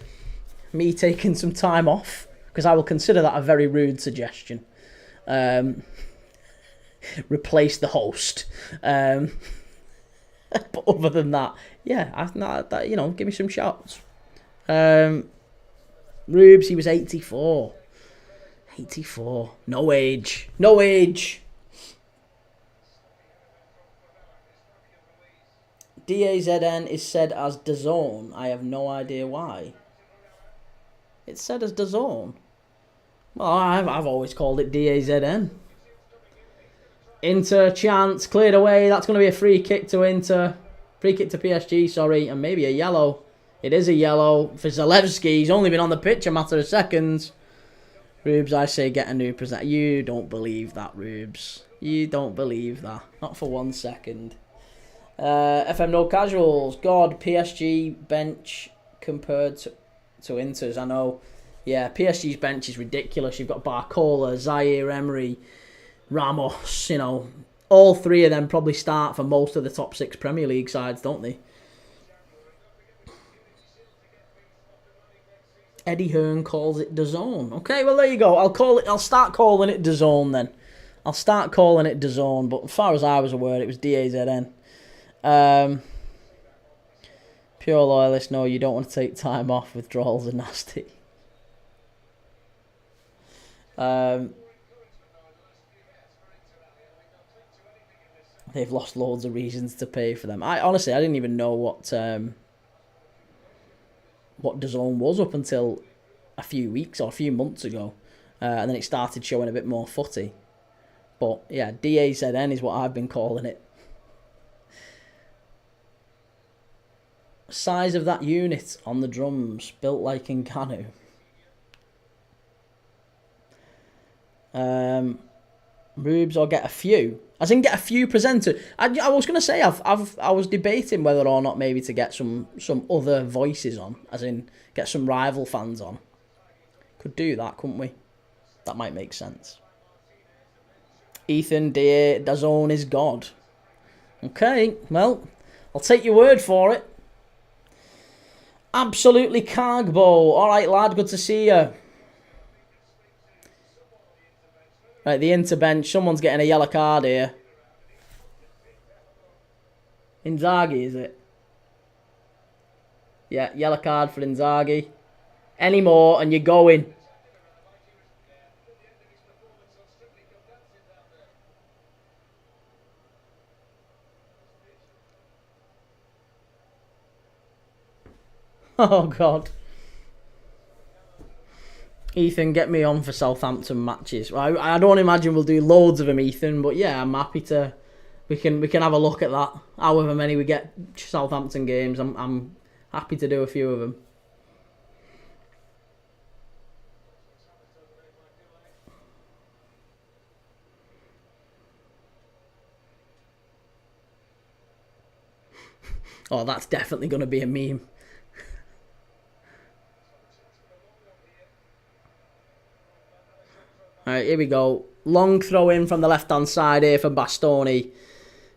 me taking some time off, because I will consider that a very rude suggestion. Replace the host. But other than that, yeah, give me some shouts. Rubes, he was 84. 84. No age. No age. DAZN is said as DAZN. I have no idea why. It's said as DAZN. Well, I've always called it DAZN. Inter chance cleared away. That's going to be a free kick to Inter. Free kick to PSG, sorry. And maybe a yellow. It is a yellow for Zalewski. He's only been on the pitch a matter of seconds. Rubes, I say get a new presenter. You don't believe that, Rubes. You don't believe that. Not for 1 second. FM No Casuals. God, PSG bench compared to Inter's. I know. Yeah, PSG's bench is ridiculous. You've got Barcola, Zaire Emery, Ramos. All three of them probably start for most of the top 6 Premier League sides, don't they? Eddie Hearn calls it DAZN. Okay, well there you go. I'll start calling it DAZN then. I'll start calling it DAZN, but as far as I was aware, it was DAZN. Pure loyalist, no, you don't want to take time off. Withdrawals are nasty. They've lost loads of reasons to pay for them. Honestly, I didn't even know what DAZN was up until a few weeks or a few months ago, and then it started showing a bit more footy. But yeah, DAZN is what I've been calling it. Size of that unit on the drums, built like in Kanu. Rubes, or get a few. As in get a few presenters. I was going to say, I was debating whether or not maybe to get some other voices on. As in, get some rival fans on. Could do that, couldn't we? That might make sense. Ethan, dear, DAZN is God. Okay, well, I'll take your word for it. Absolutely Cargbo. Alright, lad, good to see you. Right, the interbench. Someone's getting a yellow card here. Inzaghi, is it? Yeah, yellow card for Inzaghi. Any more and you're going. Oh, God. Ethan, get me on for Southampton matches. I don't imagine we'll do loads of them, Ethan, but yeah, I'm happy to. We can have a look at that. However many we get Southampton games, I'm happy to do a few of them. Oh, that's definitely going to be a meme. Alright, here we go. Long throw in from the left-hand side here for Bastoni.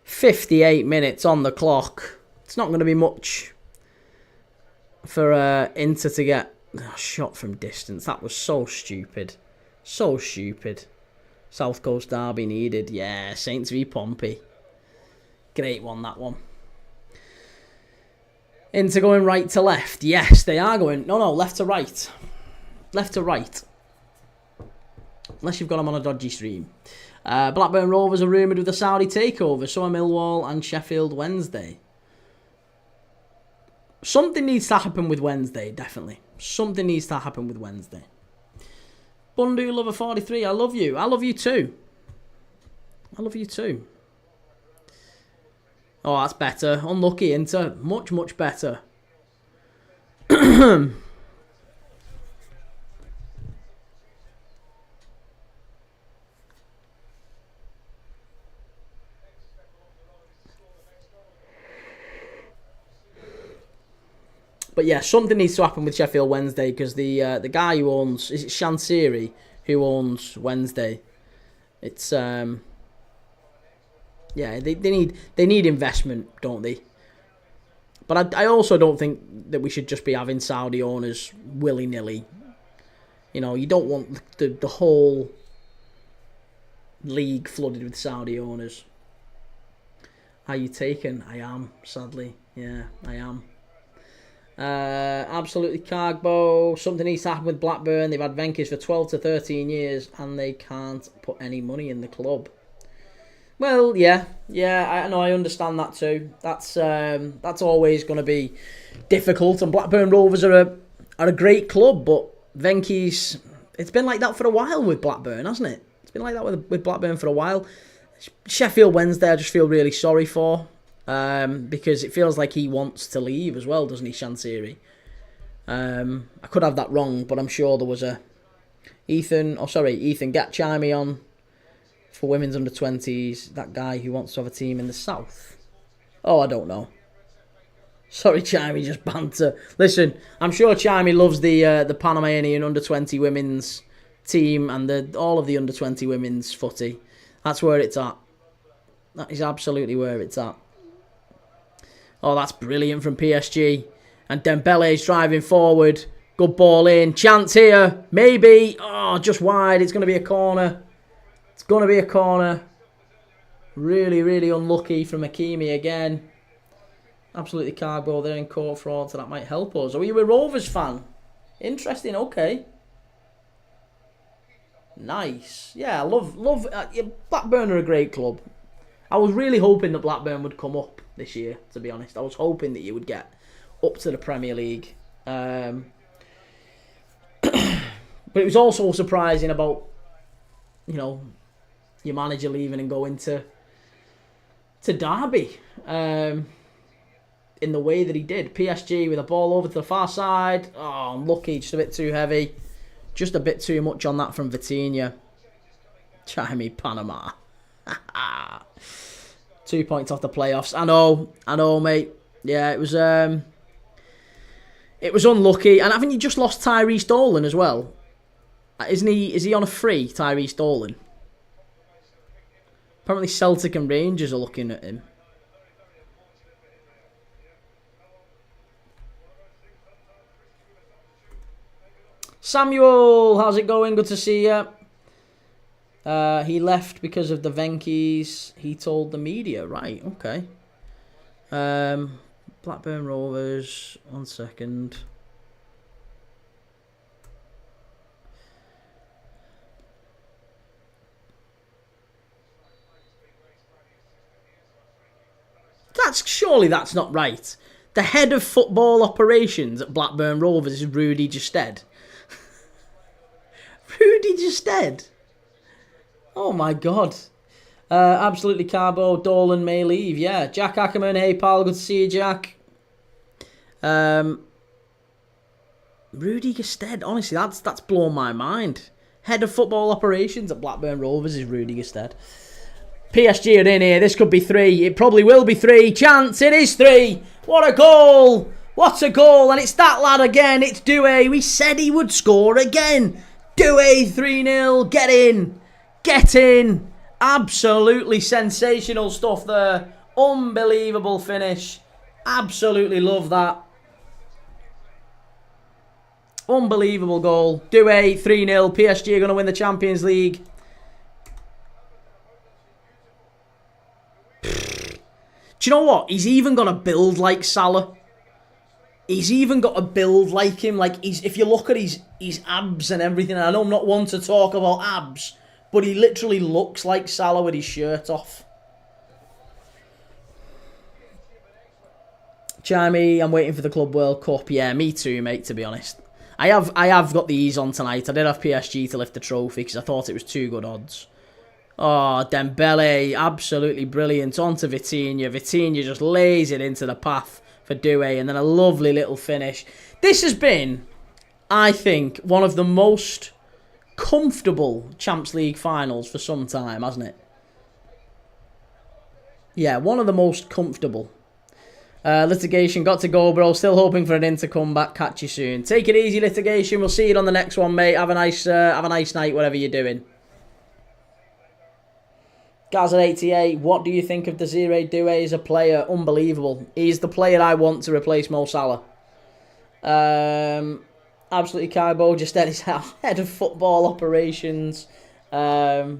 58 minutes on the clock. It's not going to be much for Inter to get a shot from distance. That was so stupid. So stupid. South Coast derby needed. Yeah, Saints v Pompey. Great one, that one. Inter going right to left. Yes, they are going. No, left to right. Left to right. Unless you've got them on a dodgy stream. Blackburn Rovers are rumoured with a Saudi takeover. So are Millwall and Sheffield Wednesday. Something needs to happen with Wednesday, definitely. Something needs to happen with Wednesday. Bundu Lover 43, I love you. I love you too. I love you too. Oh, that's better. Unlucky, Inter. Much, much better. But yeah, something needs to happen with Sheffield Wednesday because the guy who owns, is it Shansiri who owns Wednesday? It's yeah, they need investment, don't they? But I also don't think that we should just be having Saudi owners willy-nilly. You know, you don't want the whole league flooded with Saudi owners. Are you taken? I am, sadly. Yeah, I am. Absolutely Cargbo. Something needs to happen with Blackburn. They've had Venkis for 12 to 13 years and they can't put any money in the club. Well, yeah, I know, I understand that too. That's always going to be difficult. And Blackburn Rovers are a great club, but Venkis, it's been like that for a while with Blackburn, hasn't it? It's been like that with Blackburn for a while. Sheffield Wednesday, I just feel really sorry for, because it feels like he wants to leave as well, doesn't he, Shansiri? I could have that wrong, but I'm sure there was a Ethan Gatchimi on for women's under 20s, that guy who wants to have a team in the south. Oh, I don't know. Sorry, Chimey, just banter. Listen, I'm sure Chimey loves the Panamanian under 20 women's team and all of the under 20 women's footy. That's where it's at. That is absolutely where it's at. Oh, that's brilliant from PSG. And Dembele's driving forward. Good ball in. Chance here. Maybe. Oh, just wide. It's going to be a corner. It's going to be a corner. Really, really unlucky from Hakimi again. Absolutely Carbo there in court fraud, so that might help us. Are you a Rovers fan? Interesting, okay. Nice. Yeah, I love Blackburn are a great club. I was really hoping that Blackburn would come up this year, to be honest. I was hoping that you would get up to the Premier League. But it was also surprising about, you know, your manager leaving and going to Derby. In the way that he did. PSG with a ball over to the far side. Oh, unlucky, just a bit too heavy. Just a bit too much on that from Vitinha. Chimey, Panama. 2 points off the playoffs. I know, mate. Yeah, it was unlucky. And haven't you just lost Tyrese Dolan as well? Is he on a free, Tyrese Dolan? Apparently Celtic and Rangers are looking at him. Samuel, how's it going? Good to see you. He left because of the Venkis. He told the media. Right, okay. Blackburn Rovers. 1 second. Surely that's not right. The head of football operations at Blackburn Rovers is Rudy Gestead. Rudy Gestead. Oh my god. Absolutely Carbo. Dolan may leave. Yeah. Jack Ackerman. Hey pal. Good to see you, Jack. Rudy Gestead. Honestly, that's blown my mind. Head of football operations at Blackburn Rovers is Rudy Gestead. PSG are in here. This could be 3. It probably will be 3. Chance. It is 3. What a goal. What a goal. And it's that lad again. It's Doué. We said he would score again. Doué 3-0. Get in. Get in. Absolutely sensational stuff there. Unbelievable finish. Absolutely love that. Unbelievable goal. Doué 3-0. PSG are going to win the Champions League. Do you know what? He's even got a build like Salah. He's even got a build like him. Like, if you look at his abs and everything, and I know I'm not one to talk about abs, but he literally looks like Salah with his shirt off. Chimey, I'm waiting for the Club World Cup. Yeah, me too, mate, to be honest. I have got the ease on tonight. I did have PSG to lift the trophy because I thought it was too good odds. Oh, Dembele, absolutely brilliant. On to Vitinha. Vitinha just lays it into the path for Doué, and then a lovely little finish. This has been, I think, one of the most comfortable Champions League finals for some time, hasn't it? Yeah, one of the most comfortable. Litigation, got to go, bro. Still hoping for an Inter comeback. Catch you soon. Take it easy, Litigation. We'll see you on the next one, mate. Have a nice night, whatever you're doing. Gaz88, what do you think of Desiree Doué as a player? Unbelievable. He's the player I want to replace Mo Salah. Absolutely Kaibo, just at his head of football operations. What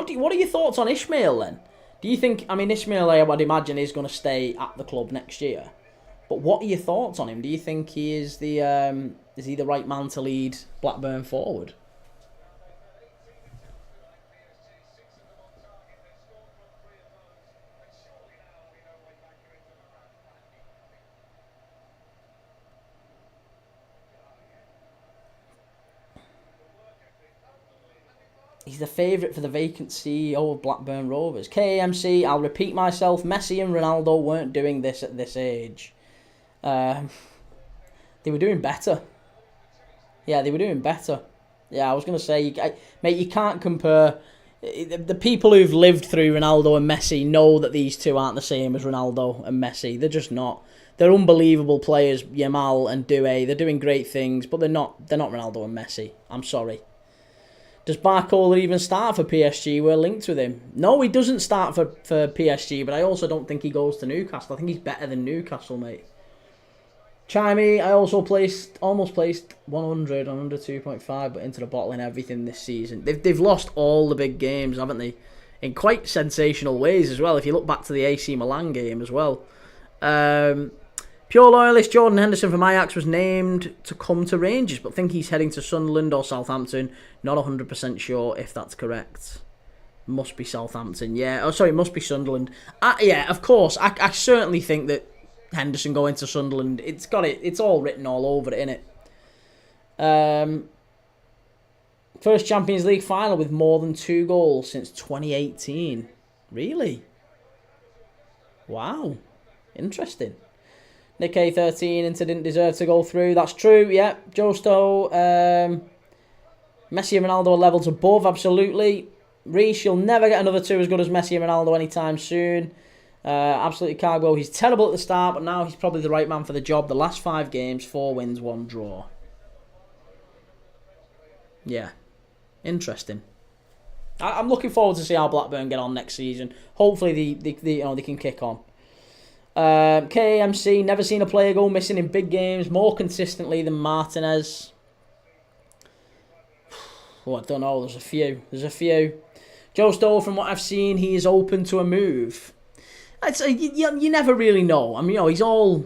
are your thoughts on Ishmael then? Do you think, Ishmael, I would imagine, is going to stay at the club next year. But what are your thoughts on him? Do you think he is the right man to lead Blackburn forward? He's the favourite for the vacant CEO of Blackburn Rovers. KMC, I'll repeat myself, Messi and Ronaldo weren't doing this at this age. They were doing better. Yeah, they were doing better. Yeah, I was going to say, mate, you can't compare. The people who've lived through Ronaldo and Messi know that these two aren't the same as Ronaldo and Messi. They're just not. They're unbelievable players, Yamal and Doué. They're doing great things, but they're not Ronaldo and Messi. I'm sorry. Does Barcola even start for PSG? We're linked with him. No, he doesn't start for PSG, but I also don't think he goes to Newcastle. I think he's better than Newcastle, mate. Chimey, I also almost placed 100 on under 2.5, but into the bottle in everything this season. They've lost all the big games, haven't they? In quite sensational ways as well, if you look back to the AC Milan game as well. Pure loyalist Jordan Henderson from Ajax was named to come to Rangers, but think he's heading to Sunderland or Southampton. Not 100% sure if that's correct. Must be Southampton, yeah. Oh, sorry, must be Sunderland. Yeah, of course. I certainly think that Henderson going to Sunderland, it's all written all over it, innit? First Champions League final with more than 2 goals since 2018. Really? Wow. Interesting. Nick A13, Inter didn't deserve to go through. That's true, yeah. Josto, Messi and Ronaldo are levels above, absolutely. Reece, you'll never get another 2 as good as Messi and Ronaldo anytime soon. Absolutely Cargo, he's terrible at the start, but now he's probably the right man for the job. The last 5 games, 4 wins, 1 draw. Yeah, interesting. I'm looking forward to see how Blackburn get on next season. Hopefully they can kick on. KMC, never seen a player go missing in big games more consistently than Martinez. Oh, I don't know, there's a few. Joe Stoll, from what I've seen, he is open to a move. You never really know. He's all...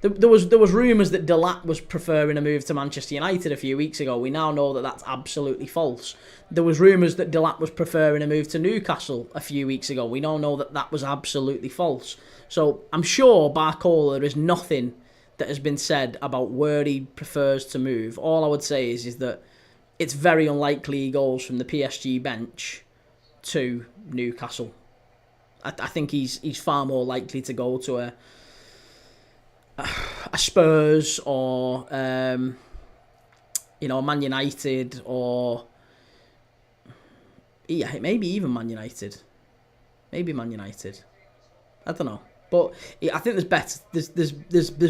There was rumours that Delap was preferring a move to Manchester United a few weeks ago. We now know that that's absolutely false. There was rumours that Delap was preferring a move to Newcastle a few weeks ago. We now know that that was absolutely false. So I'm sure Barcola, there is nothing that has been said about where he prefers to move. All I would say is that it's very unlikely he goes from the PSG bench to Newcastle. I think he's far more likely to go to a Spurs or Man United, or maybe even Man United. Maybe Man United. I don't know, but I think there's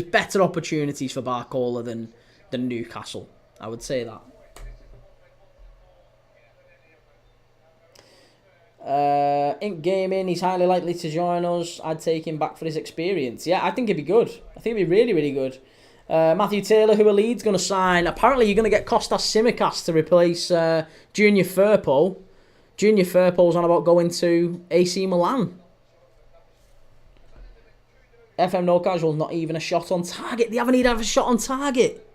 better opportunities for Barcola than Newcastle. I would say that. Ink Gaming, he's highly likely to join us. I'd take him back for his experience. Yeah, I think he'd be good. I think he'd be really, really good. Matthew Taylor, who are Leeds going to sign? Apparently you're going to get Kostas Tsimikas to replace Junior Firpo. Junior Firpo's on about going to AC Milan. FM No Casual, not even a shot on target. They haven't even had a shot on target.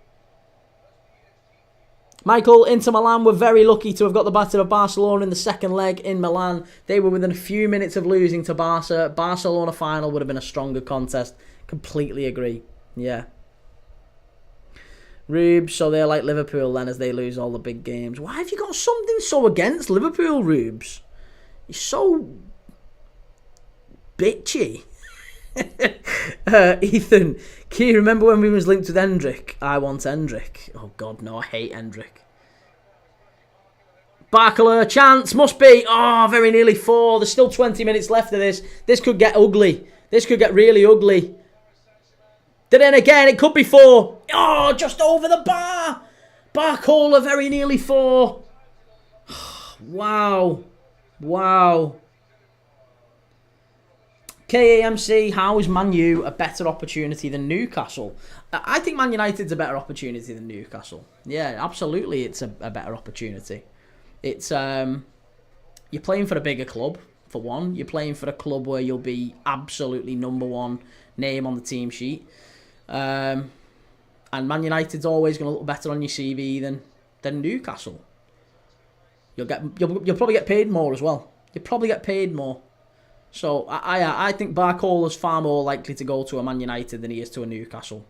Michael, Inter Milan were very lucky to have got the better of Barcelona in the second leg in Milan. They were within a few minutes of losing to Barca. Barcelona final would have been a stronger contest. Completely agree. Yeah. Rubes, so they're like Liverpool then as they lose all the big games. Why have you got something so against Liverpool, Rubes? You're so bitchy. Ethan, Key, remember when we was linked with Hendrick? I want Hendrick. Oh God, no, I hate Hendrick. Barcola, chance, must be. Oh, very nearly 4. There's still 20 minutes left of this. This could get ugly. This could get really ugly. Then again, it could be 4. Oh, just over the bar. Barcola, very nearly 4. Wow. Wow. KAMC, how is Man U a better opportunity than Newcastle? I think Man United's a better opportunity than Newcastle. Yeah, absolutely, it's a better opportunity. It's you're playing for a bigger club, for one. You're playing for a club where you'll be absolutely number one name on the team sheet. And Man United's always going to look better on your CV than Newcastle. You'll probably get paid more as well. You'll probably get paid more. So I think Barcola's far more likely to go to a Man United than he is to a Newcastle.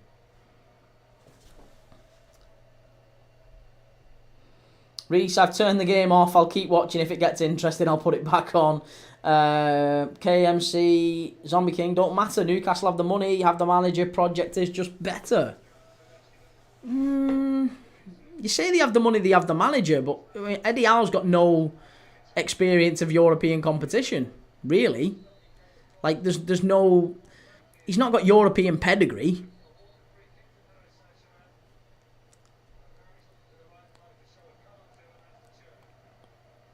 Reese, I've turned the game off. I'll keep watching. If it gets interesting, I'll put it back on. KMC, Zombie King, don't matter. Newcastle have the money, have the manager. Project is just better. You say they have the money, they have the manager, but I mean, Eddie Howe's got no experience of European competition, really. Like, there's no... He's not got European pedigree.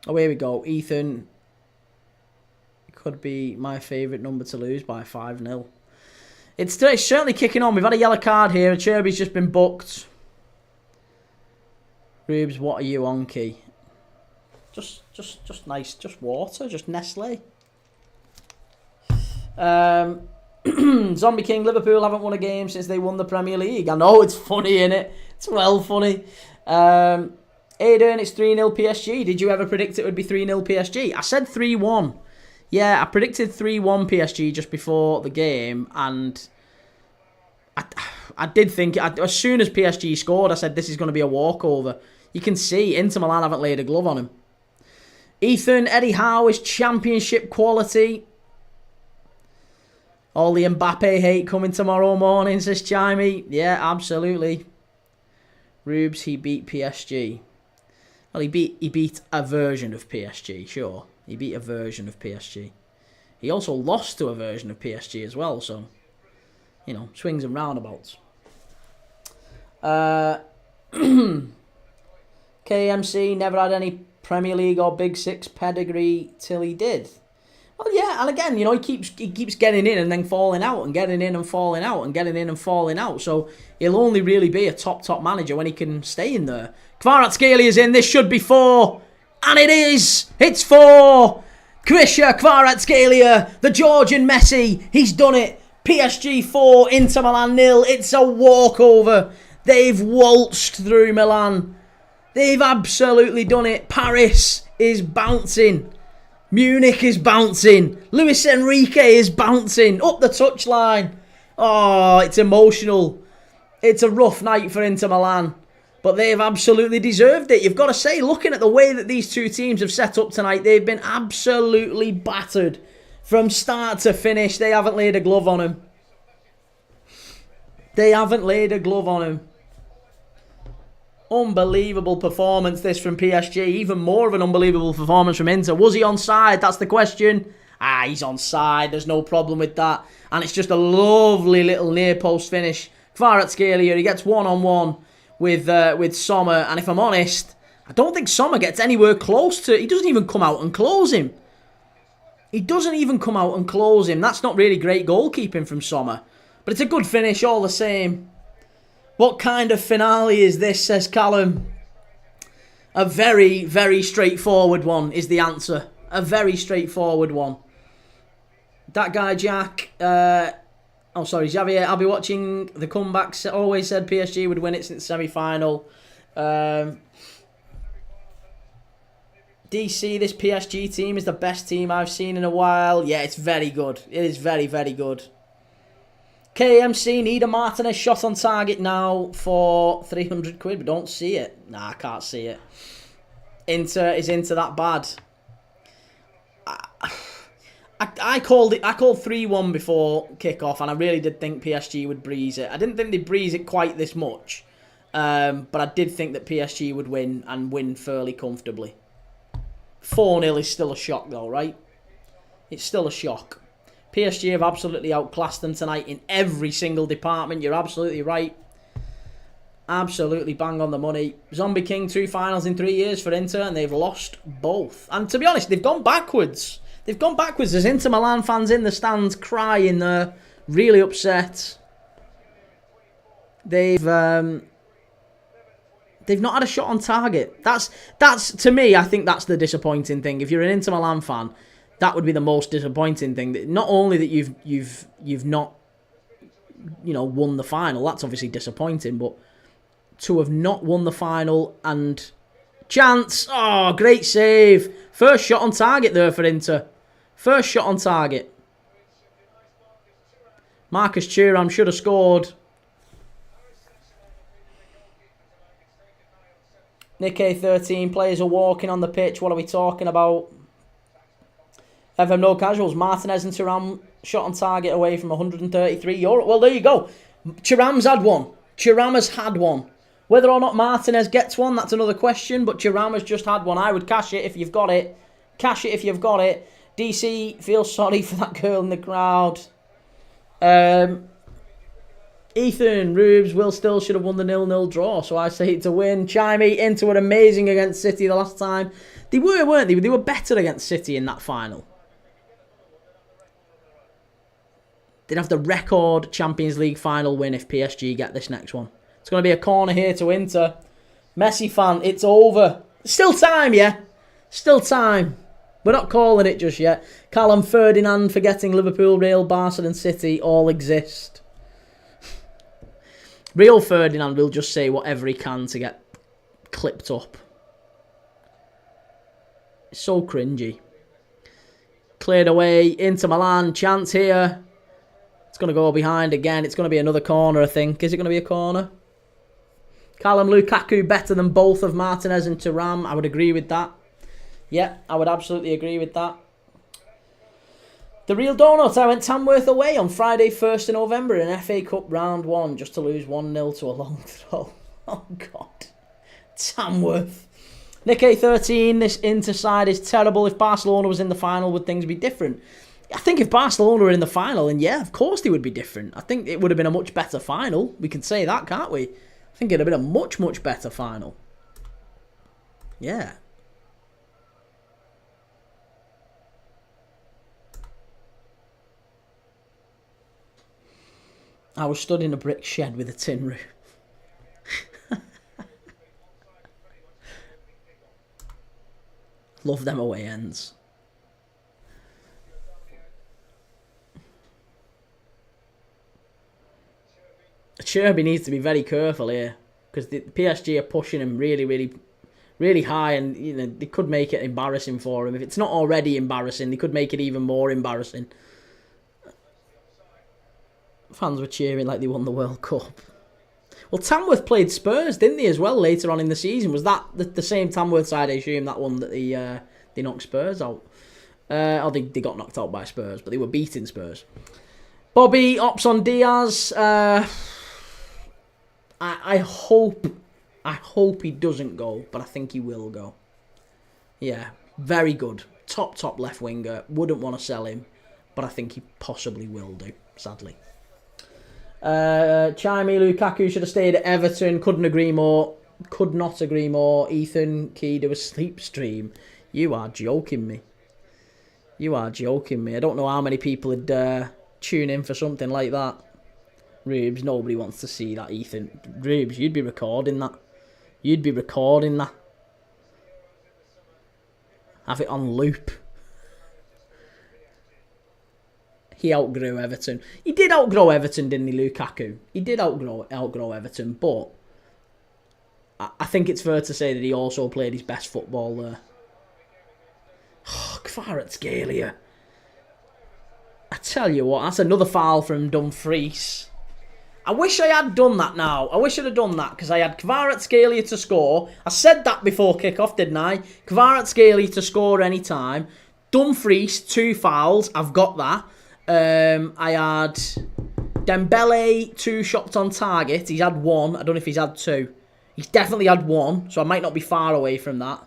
Oh, here we go. Ethan could be my favourite number to lose by 5-0. It's certainly kicking on. We've had a yellow card here. Cherby's just been booked. Rubes, what are you on, Key? Just nice. Just water. Just Nestle. Zombie King, Liverpool haven't won a game since they won the Premier League. I know, it's funny, innit? It's well funny. Aiden, it's 3-0 PSG. Did you ever predict it would be 3-0 PSG? I said 3-1. Yeah, I predicted 3-1 PSG just before the game, and I did think, as soon as PSG scored, I said this is going to be a walkover. You can see Inter Milan haven't laid a glove on him. Ethan, Eddie Howe is championship quality. All the Mbappe hate coming tomorrow morning, says Chimey. Yeah, absolutely. Rubes, he beat PSG. Well, he beat a version of PSG, sure. He beat a version of PSG. He also lost to a version of PSG as well, so, you know, swings and roundabouts. KMC never had any Premier League or Big Six pedigree till he did. Well, yeah, and again, you know, he keeps getting in and then falling out, and getting in and falling out, and getting in and falling out. So he'll only really be a top manager when he can stay in there. Kvaratskhelia in. This should be 4, and it is. It's 4. Krisha Kvaratskhelia, the Georgian Messi. He's done it. PSG 4, Inter Milan 0. It's a walkover. They've waltzed through Milan. They've absolutely done it. Paris is bouncing. Munich is bouncing. Luis Enrique is bouncing up the touchline. Oh, it's emotional. It's a rough night for Inter Milan, but they've absolutely deserved it. You've got to say, looking at the way that these two teams have set up tonight, they've been absolutely battered from start to finish. They haven't laid a glove on him. They haven't laid a glove on him. Unbelievable performance this from PSG. Even more of an unbelievable performance from Inter. Was he onside? That's the question. He's onside. There's no problem with that. And it's just a lovely little near post finish. Kvaratskhelia, he gets one-on-one with Sommer. And if I'm honest, I don't think Sommer gets anywhere close to... He doesn't even come out and close him. He doesn't even come out and close him. That's not really great goalkeeping from Sommer. But it's a good finish all the same. What kind of finale is this, says Callum? A very, very straightforward one is the answer. A very straightforward one. That guy, Jack... sorry, Javier. I'll be watching the comebacks. Always said PSG would win it since semi-final. DC, this PSG team is the best team I've seen in a while. Yeah, it's very good. It is very, very good. KMC, need a Martinez shot on target now for 300 quid, but don't see it. Nah, I can't see it. Inter is into that bad. I called 3-1 before kickoff, and I really did think PSG would breeze it. I didn't think they'd breeze it quite this much, but I did think that PSG would win, and win fairly comfortably. 4-0 is still a shock though, right? It's still a shock. PSG have absolutely outclassed them tonight in every single department. You're absolutely right. Absolutely bang on the money. Zombie King, 2 finals in 3 years for Inter, and they've lost both. And to be honest, they've gone backwards. They've gone backwards. There's Inter Milan fans in the stands crying there, really upset. They've not had a shot on target. That's to me, I think that's the disappointing thing. If you're an Inter Milan fan, that would be the most disappointing thing. Not only that you've not, won the final. That's obviously disappointing, but to have not won the final and chance. Oh, great save. First shot on target there for Inter. First shot on target. Marcus Thuram should have scored. Nikkei 13, players are walking on the pitch. What are we talking about? FM no casuals. Martinez and Thuram shot on target away from €133. Well, there you go. Thuram's had one. Thuram has had one. Whether or not Martinez gets one, that's another question, but Germain has just had one. I would cash it if you've got it. Cash it if you've got it. DC feels sorry for that girl in the crowd. Ethan, Rubes, Will still should have won the 0-0 draw, so I say it's a win. Chimey, Inter were amazing against City the last time. They were, weren't they? They were better against City in that final. They'd have the record Champions League final win if PSG get this next one. It's going to be a corner here to Inter. Messi fan, it's over. Still time, yeah? Still time. We're not calling it just yet. Callum Ferdinand forgetting Liverpool, Real, Barca and City all exist. Real Ferdinand will just say whatever he can to get clipped up. It's so cringy. Cleared away. Inter Milan, chance here. It's going to go behind again. It's going to be another corner, I think. Is it going to be a corner? Callum Lukaku better than both of Martinez and Thuram. I would agree with that. Yeah, I would absolutely agree with that. The Real Donut. I went Tamworth away on Friday 1st of November in FA Cup Round 1 just to lose 1-0 to a long throw. Oh, God. Tamworth. Nikkei 13. This Inter side is terrible. If Barcelona was in the final, would things be different? I think if Barcelona were in the final, then yeah, of course they would be different. I think it would have been a much better final. We can say that, can't we? I think it would have been a much, much better final. Yeah. I was stood in a brick shed with a tin roof. Love them away ends. Cherby needs to be very careful here because the PSG are pushing him really, really, really high, and they could make it embarrassing for him. If it's not already embarrassing, they could make it even more embarrassing. Fans were cheering like they won the World Cup. Well, Tamworth played Spurs, didn't they, as well, later on in the season? Was that the same Tamworth side, I assume, that one that they knocked Spurs out? Or they got knocked out by Spurs, but they were beating Spurs. Bobby, ops on Diaz. I hope he doesn't go, but I think he will go. Yeah, very good. Top left winger. Wouldn't want to sell him, but I think he possibly will do, sadly. Chimey, Lukaku should have stayed at Everton. Couldn't agree more. Could not agree more. Ethan, Key to a sleep stream. You are joking me. You are joking me. I don't know how many people would tune in for something like that. Rubes, nobody wants to see that, Ethan. Rubes, you'd be recording that. You'd be recording that. Have it on loop. He outgrew Everton. He did outgrow Everton, didn't he, Lukaku? He did outgrow Everton, but I think it's fair to say that he also played his best football there. Oh, Kvaratskhelia. I tell you what, that's another foul from Dumfries. I wish I had done that now. I wish I'd have done that because I had Kvaratskhelia to score. I said that before kickoff, didn't I? Kvaratskhelia to score any time. Dumfries, 2 fouls. I've got that. I had Dembele, 2 shots on target. He's had 1. I don't know if he's had 2. He's definitely had 1, so I might not be far away from that.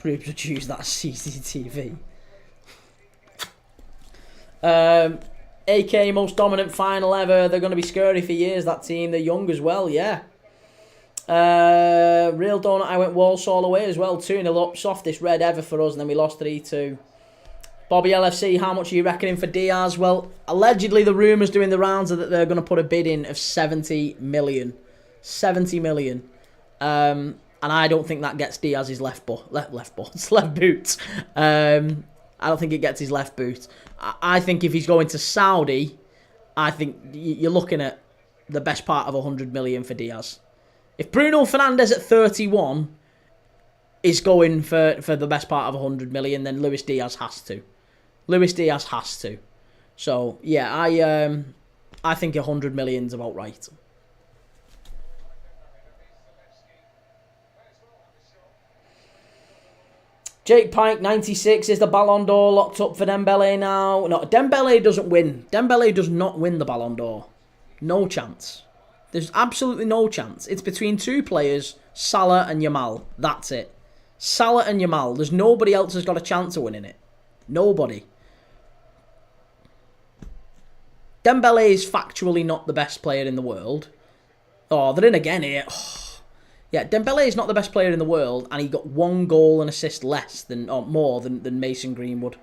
Rubes would use that as CCTV. AK most dominant final ever. They're going to be scary for years, that team. They're young as well, yeah. Real Donut, I went Walsall away as well. 2-0 up. Softest red ever for us, and then we lost 3-2. Bobby LFC, how much are you reckoning for Diaz? Well, allegedly the rumours doing the rounds are that they're going to put a bid in of 70 million. 70 million. And I don't think that gets Diaz's left boot. I don't think it gets his left boot. I think if he's going to Saudi, I think you're looking at the best part of 100 million for Diaz. If Bruno Fernandes at 31 is going for the best part of 100 million, then Luis Diaz has to. So, yeah, I think 100 million's about right. Jake Pike, 96. Is the Ballon d'Or locked up for Dembele now? No, Dembele doesn't win. Dembele does not win the Ballon d'Or. No chance. There's absolutely no chance. It's between two players, Salah and Yamal. That's it. Salah and Yamal. There's nobody else has got a chance of winning it. Nobody. Dembele is factually not the best player in the world. Oh, they're in again here. Oh. Yeah, Dembele is not the best player in the world, and he got 1 goal and assist less than, or more than Mason Greenwood.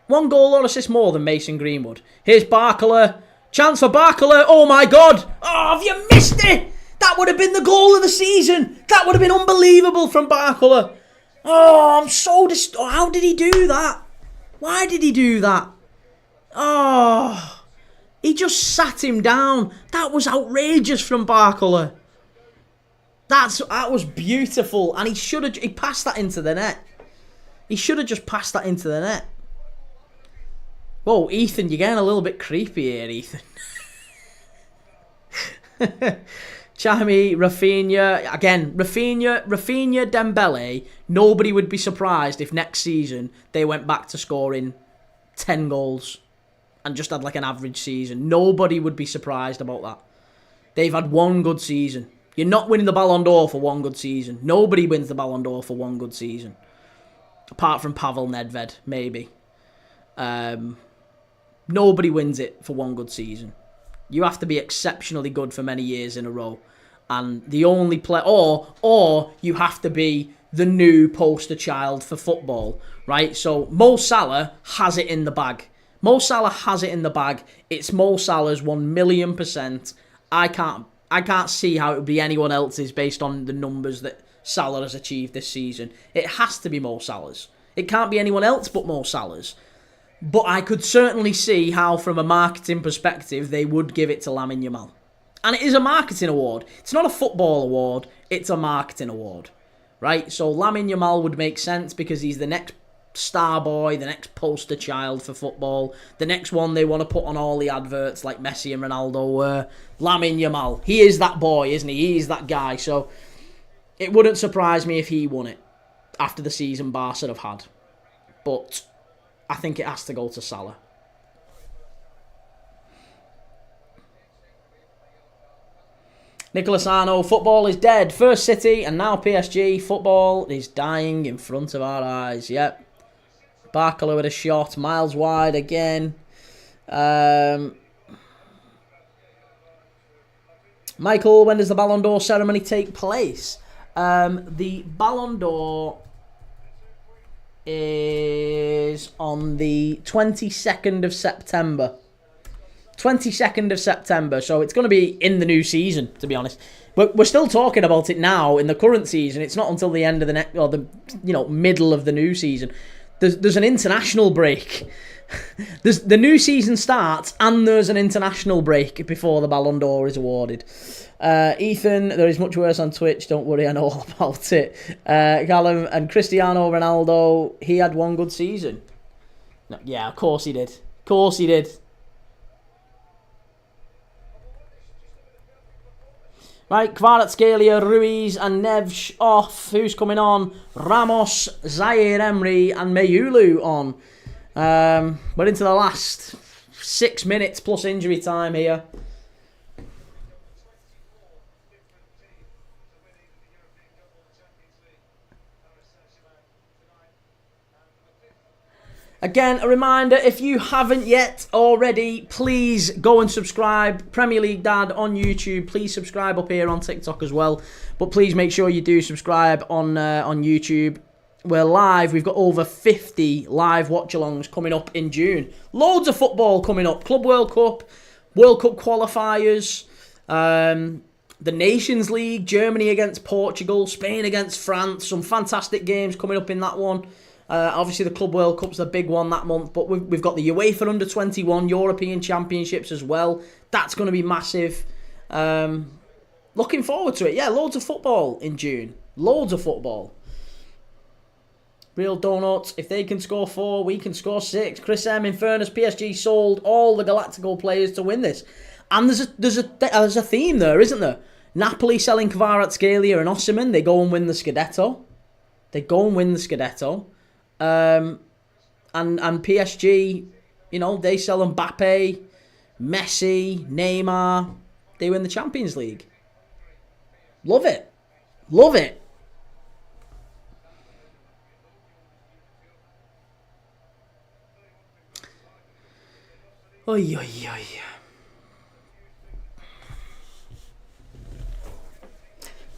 1 goal or assist more than Mason Greenwood. Here's Barcola. Chance for Barcola. Oh my God. Oh, have you missed it? That would have been the goal of the season. That would have been unbelievable from Barcola. Oh, I'm so how did he do that? Why did he do that? Oh, he just sat him down. That was outrageous from Barcola. That was beautiful, and he passed that into the net. He should have just passed that into the net. Whoa, Ethan, you're getting a little bit creepy here, Ethan. Chami, Rafinha, again, Rafinha, Dembele. Nobody would be surprised if next season they went back to scoring 10 goals and just had like an average season. Nobody would be surprised about that. They've had 1 good season. You're not winning the Ballon d'Or for 1 good season. Nobody wins the Ballon d'Or for 1 good season. Apart from Pavel Nedved, maybe. Nobody wins it for 1 good season. You have to be exceptionally good for many years in a row. And the only play... Or you have to be the new poster child for football, right? So Mo Salah has it in the bag. Mo Salah has it in the bag. It's Mo Salah's 1,000,000%. I can't see how it would be anyone else's based on the numbers that Salah has achieved this season. It has to be Mo Salah's. It can't be anyone else but Mo Salah's. But I could certainly see how, from a marketing perspective, they would give it to Lamine Yamal. And it is a marketing award. It's not a football award. It's a marketing award. Right? So Lamine Yamal would make sense because he's the next star boy, the next poster child for football, the next one they want to put on all the adverts like Messi and Ronaldo were. Lamine Yamal. He is that boy, isn't he? He is that guy. So it wouldn't surprise me if he won it after the season Barca have had. But I think it has to go to Salah. Nicholas Arno, football is dead. First City and now PSG. Football is dying in front of our eyes. Yep. Barcola with a shot. Miles wide again. Michael, when does the Ballon d'Or ceremony take place? The Ballon d'Or is on the 22nd of September. 22nd of September, so it's going to be in the new season, to be honest. But we're still talking about it now in the current season. It's not until the end of the next, or the middle of the new season. There's an international break. The new season starts, and there's an international break before the Ballon d'Or is awarded. Ethan, there is much worse on Twitch. Don't worry, I know all about it. Callum and Cristiano Ronaldo, he had 1 good season. No, yeah, of course he did. Of course he did. Right, Kvaratskhelia, Ruiz and Neves off. Who's coming on? Ramos, Zaire Emery and Mayulu on. We're into the last 6 minutes plus injury time here. Again, a reminder, if you haven't yet already, please go and subscribe. Premier League Dad on YouTube. Please subscribe up here on TikTok as well. But please make sure you do subscribe on YouTube. We're live. We've got over 50 live watch-alongs coming up in June. Loads of football coming up. Club World Cup qualifiers, the Nations League, Germany against Portugal, Spain against France. Some fantastic games coming up in that one. Obviously, the Club World Cup's the big one that month, but we've got the UEFA Under-21 European Championships as well. That's going to be massive. Looking forward to it. Yeah, loads of football in June. Loads of football. Real donuts. If they can score 4, we can score 6. Chris M, in fairness, PSG sold all the Galactical players to win this. And there's a theme there, isn't there? Napoli selling Kvaratskhelia and Osimhen. They go and win the Scudetto. And PSG, they sell Mbappe, Messi, Neymar. They win the Champions League. Love it. Love it. Oy, oy, oy.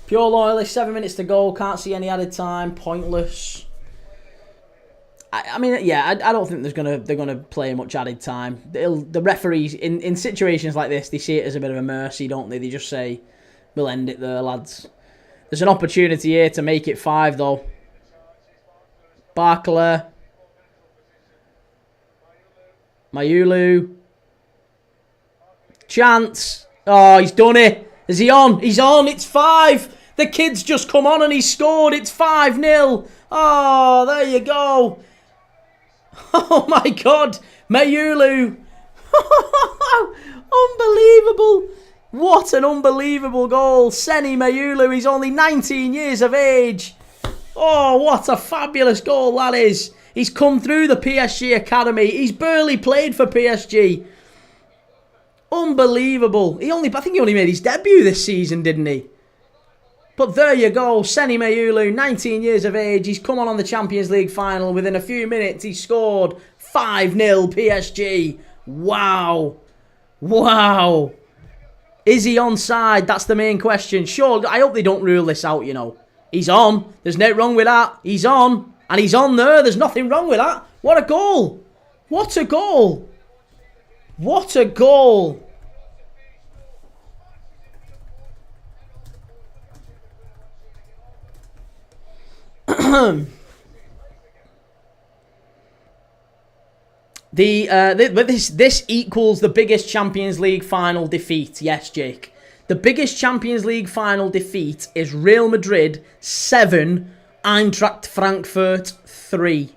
Pure loyalist, 7 minutes to go. Can't see any added time. Pointless. I mean, yeah, I don't think they're gonna play much added time. The referees in situations like this, they see it as a bit of a mercy, don't they? They just say, "We'll end it there, lads." There's an opportunity here to make it 5, though. Barkler, Mayulu, chance. Oh, he's done it. Is he on? He's on. It's 5. The kid's just come on and he scored. It's 5-0. Oh, there you go. Oh my God, Mayulu. Unbelievable. What an unbelievable goal. Seni Mayulu, he's only 19 years of age. Oh, what a fabulous goal that is. He's come through the PSG academy. He's barely played for PSG. Unbelievable. I think he only made his debut this season, didn't he? But there you go, Seni Mayulu, 19 years of age. He's come on the Champions League final. Within a few minutes, he scored 5-0 PSG. Wow. Wow. Is he onside? That's the main question. Sure, I hope they don't rule this out, He's on. There's nothing wrong with that. He's on. And he's on there. There's nothing wrong with that. What a goal. What a goal. What a goal. This equals the biggest Champions League final defeat. Yes, Jake. The biggest Champions League final defeat is Real Madrid 7, Eintracht Frankfurt 3.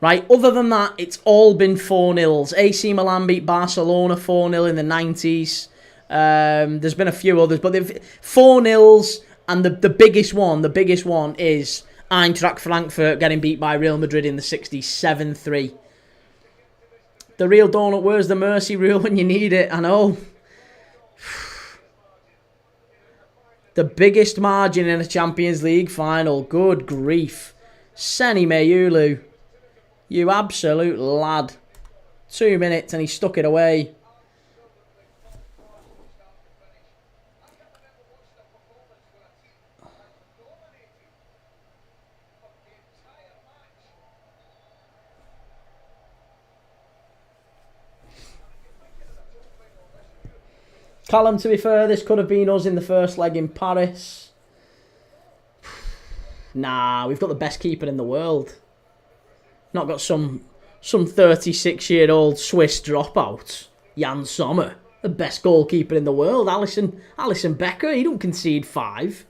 Right, other than that, it's all been 4-0s. AC Milan beat Barcelona 4-0 in the 90s. There's been a few others, but they've 4-0s, and the biggest one is Eintracht Frankfurt getting beat by Real Madrid in the 60s 7-3. The real donut, where's the mercy rule when you need it? I know. The biggest margin in a Champions League final. Good grief. Seni Mayulu. You absolute lad. 2 minutes and he stuck it away. Callum, to be fair, this could have been us in the first leg in Paris. Nah, we've got the best keeper in the world. Not got some 36-year-old Swiss dropout. Jan Sommer, the best goalkeeper in the world. Alisson Becker, he don't concede 5.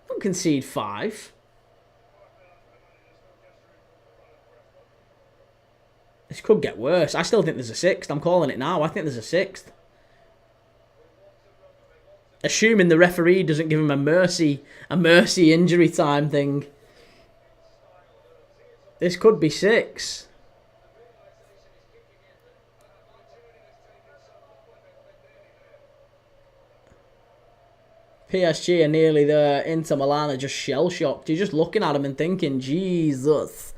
Don't concede 5. This could get worse. I still think there's a 6th. I'm calling it now. I think there's a 6th. Assuming the referee doesn't give him a mercy injury time thing. This could be 6. PSG are nearly there. Inter Milan are just shell-shocked. You're just looking at them and thinking, Jesus.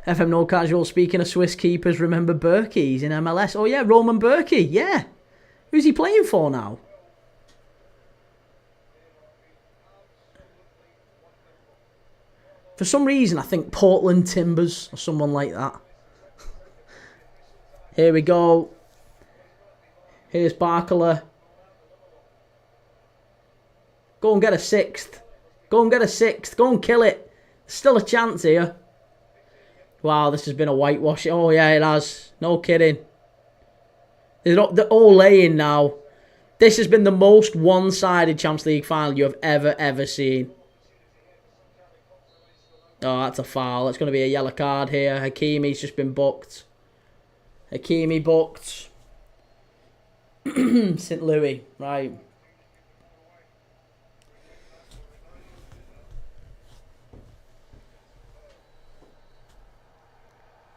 FM No Casual, speaking of Swiss keepers, remember Berkey's in MLS? Oh yeah, Roman Berkey, yeah. Who's he playing for now? For some reason, I think Portland Timbers or someone like that. Here we go. Here's Barkala. Go and get a sixth. Go and get a sixth. Go and kill it. There's still a chance here. Wow, this has been a whitewash. Oh, yeah, it has. No kidding. They're all laying now. This has been the most one-sided Champions League final you have ever seen. Oh, that's a foul. That's going to be a yellow card here. Hakimi's just been booked. Hakimi booked. St. Louis, right.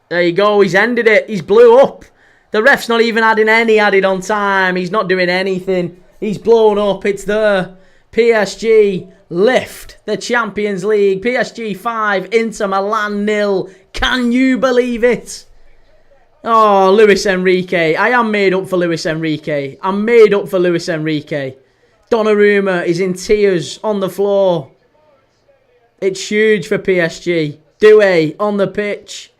There you go. He's ended it. He's blew up. The ref's not even adding any added on time. He's not doing anything. He's blown up. It's there. PSG lift the Champions League. PSG 5, Inter Milan 0. Can you believe it? Oh, Luis Enrique. I am made up for Luis Enrique. I'm made up for Luis Enrique. Donnarumma is in tears on the floor. It's huge for PSG. Doué on the pitch.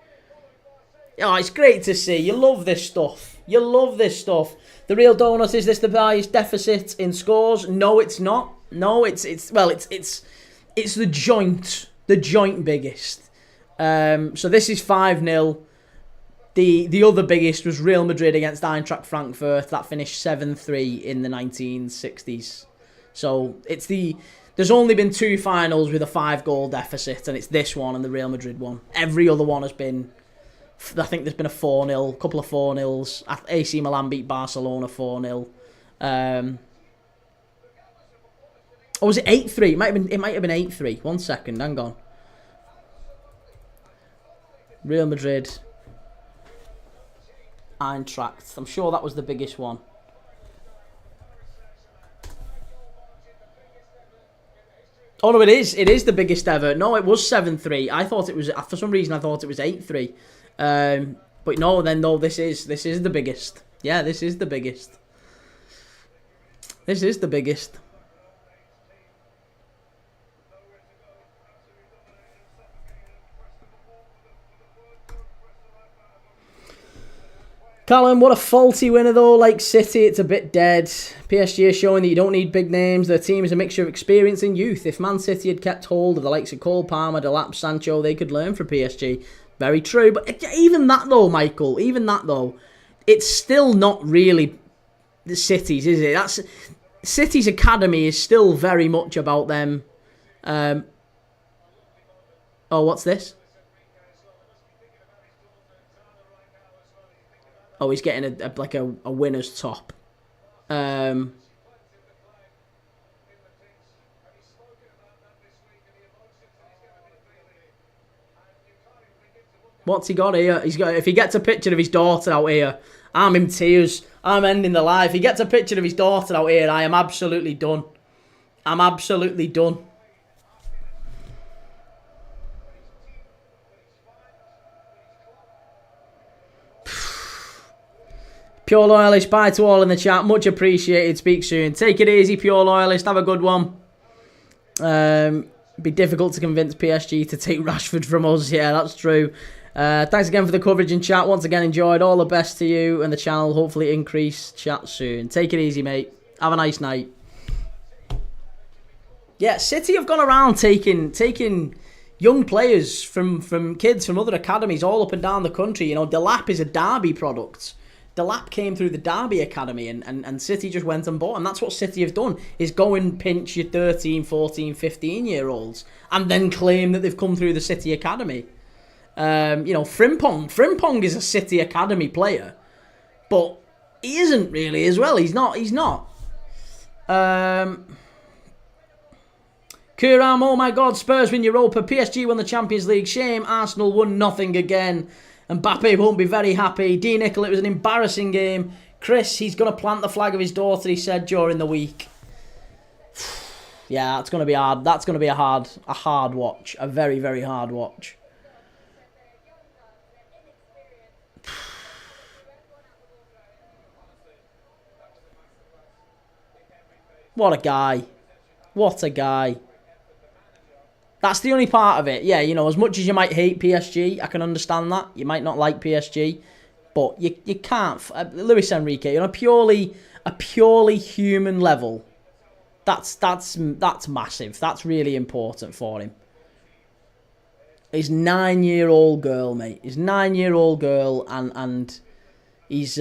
Oh, it's great to see. You love this stuff. You love this stuff. The real donut, is this the highest deficit in scores? No, it's not. No, it's the joint biggest. So this is 5-0. The other biggest was Real Madrid against Eintracht Frankfurt. That finished 7-3 in the 1960s. So there's only been 2 finals with a 5-goal deficit, and it's this one and the Real Madrid one. Every other one has been, I think there's been a 4-0, a couple of 4-0s. AC Milan beat Barcelona 4-0. Or was it 8-3? It might have been 8-3. 1 second, hang on. Real Madrid, Eintracht. I'm sure that was the biggest one. Oh no, it is. It is the biggest ever. No, it was 7-3. I thought it was. For some reason, I thought it was 8-3. But no, then no. This is the biggest. Yeah, this is the biggest. This is the biggest. Callum, what a faulty winner though. Like City, it's a bit dead. PSG is showing that you don't need big names. Their team is a mixture of experience and youth. If Man City had kept hold of the likes of Cole Palmer, Delap, Sancho, they could learn from PSG. Very true. But even that though, Michael, even that though, it's still not really the City's, is it? City's academy is still very much about them. Oh, what's this? Oh, he's getting a winner's top. What's he got here? If he gets a picture of his daughter out here, I'm in tears. I'm ending the live. If he gets a picture of his daughter out here, I am absolutely done. I'm absolutely done. Pure Loyalist, bye to all in the chat. Much appreciated. Speak soon. Take it easy, Pure Loyalist. Have a good one. Be difficult to convince PSG to take Rashford from us. Yeah, that's true. Thanks again for the coverage in chat. Once again, enjoyed. All the best to you and the channel. Hopefully increase. Chat soon. Take it easy, mate. Have a nice night. Yeah, City have gone around taking young players from kids from other academies all up and down the country. You know, Delap is a Derby product. Delap came through the Derby Academy and City just went and bought him. That's what City have done, is go and pinch your 13, 14, 15-year-olds and then claim that they've come through the City Academy. You know, Frimpong is a City Academy player, but he isn't really as well. He's not. Kuram, oh my God, Spurs win Europa. PSG won the Champions League. Shame Arsenal won nothing again. Mbappe won't be very happy. D. Nickel, it was an embarrassing game. Chris, he's going to plant the flag of his daughter, he said during the week. Yeah, that's going to be hard. That's going to be a hard watch. A very, very hard watch. What a guy. What a guy. That's the only part of it. Yeah, you know, as much as you might hate PSG, I can understand that. You might not like PSG, but you can't. Luis Enrique, on a purely human level, that's massive. That's really important for him. His 9-year-old girl, mate. His 9-year-old girl, and he's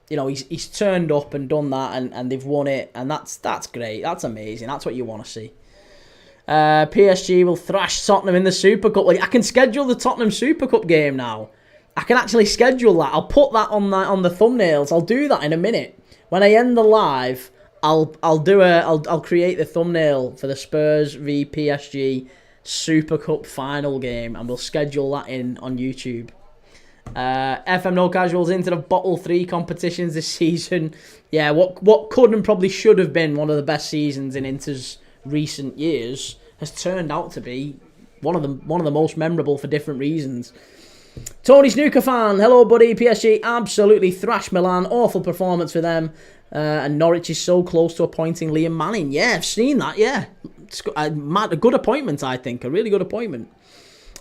he's turned up and done that, and they've won it, and that's great. That's amazing. That's what you want to see. PSG will thrash Tottenham in the Super Cup. Like, I can schedule the Tottenham Super Cup game now. I can actually schedule that. I'll put that on the thumbnails. I'll do that in a minute. When I end the live, I'll create the thumbnail for the Spurs v PSG Super Cup final game, and we'll schedule that in on YouTube. FM No Casuals into the Bottle 3 competitions this season. Yeah, what could and probably should have been one of the best seasons in Inter's recent years has turned out to be one of the most memorable for different reasons. Tony Snooker fan, hello buddy. PSG absolutely thrashed Milan. Awful performance for them. And Norwich is so close to appointing Liam Manning. Yeah, I've seen that. Yeah, it's a good appointment. I think a really good appointment.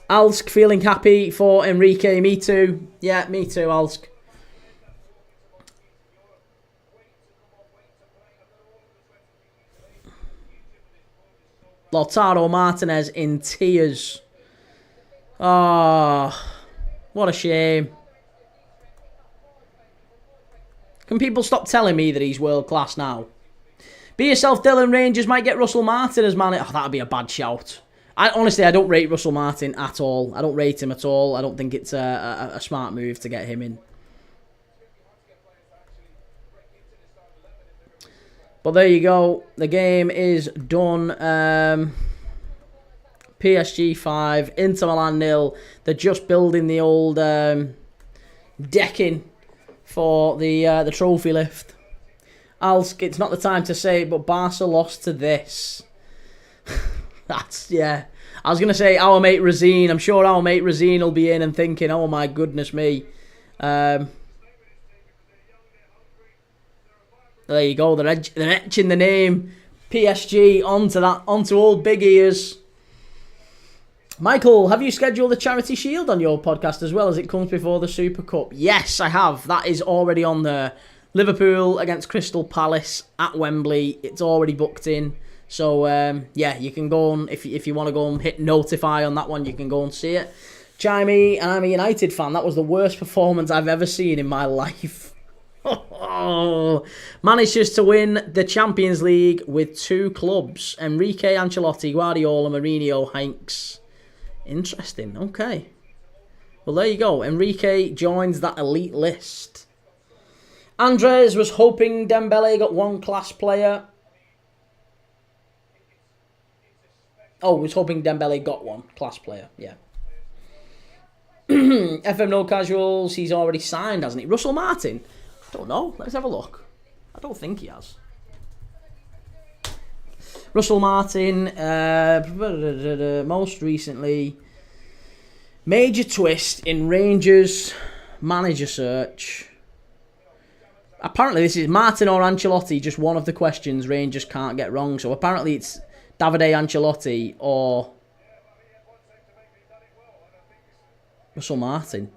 Alsk feeling happy for Enrique. Me too. Yeah, me too, Alsk. Lautaro Martinez in tears. Oh, what a shame. Can people stop telling me that he's world class now? Be yourself, Dylan. Rangers might get Russell Martin as man. Oh, that'd be a bad shout. Honestly, I don't rate Russell Martin at all. I don't rate him at all. I don't think it's a smart move to get him in. But there you go. The game is done. PSG 5, Inter Milan 0. They're just building the old decking for the trophy lift. It's not the time to say it, but Barca lost to this. That's, yeah. I was going to say our mate Razine. I'm sure our mate Razine will be in and thinking, oh my goodness me. There you go. They're etching the name PSG onto old big ears. Michael, have you scheduled the Charity Shield on your podcast as well as it comes before the Super Cup? Yes, I have. That is already on there. Liverpool against Crystal Palace at Wembley. It's already booked in. So, yeah, you can go on, if you want to go and hit notify on that one, you can go and see it. Chimey, and I'm a United fan. That was the worst performance I've ever seen in my life. Manages to win the Champions League with 2 clubs. Enrique, Ancelotti, Guardiola, Mourinho, Hanks. Interesting, okay. Well, there you go. Enrique joins that elite list. Andres was hoping Dembele got one class player. Oh, was hoping Dembele got one class player, yeah. FM No Casuals, he's already signed, hasn't he? Russell Martin? I don't know. Let's have a look. I don't think he has. Russell Martin, most recently, major twist in Rangers manager search. Apparently this is Martin or Ancelotti, just one of the questions Rangers can't get wrong. So apparently it's Davide Ancelotti or Russell Martin.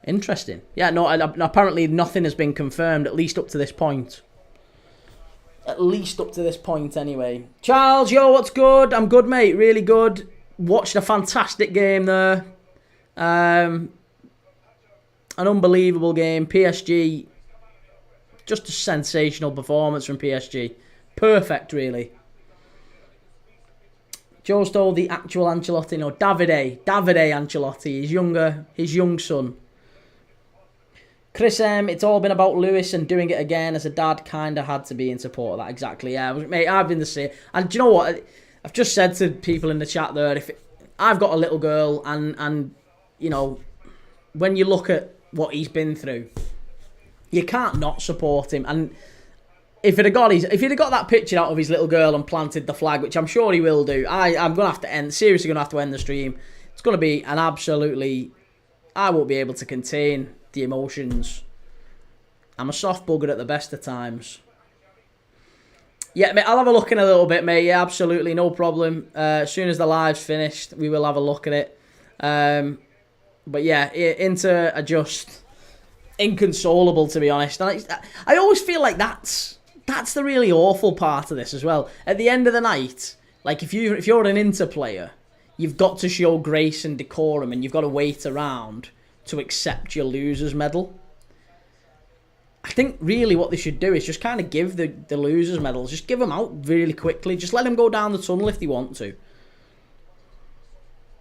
Interesting. Yeah, no, apparently nothing has been confirmed, at least up to this point. At least up to this point, anyway. Charles, yo, what's good? I'm good, mate. Really good. Watched a fantastic game there. An unbelievable game. PSG, just a sensational performance from PSG. Perfect, really. Joe stole the actual Ancelotti. No, Davide Ancelotti, his young son. Chris M, it's all been about Lewis and doing it again as a dad, kind of had to be in support of that. Exactly, yeah. Mate, I've been the same. And do you know what? I've just said to people in the chat there, I've got a little girl and you know, when you look at what he's been through, you can't not support him. And if he'd have got that picture out of his little girl and planted the flag, which I'm sure he will do, I'm going to have to seriously going to have to end the stream. It's going to be an absolutely... I won't be able to contain the emotions. I'm a soft bugger at the best of times. Yeah, mate, I'll have a look in a little bit, mate. Yeah, absolutely, no problem. As soon as the live's finished, we will have a look at it. But yeah, Inter are just inconsolable, to be honest. And I always feel like that's the really awful part of this as well. At the end of the night, like if you're an Inter player, you've got to show grace and decorum, and you've got to wait around to accept your loser's medal. I think really what they should do is just kind of give the losers medals, just give them out really quickly. Just let them go down the tunnel if they want to.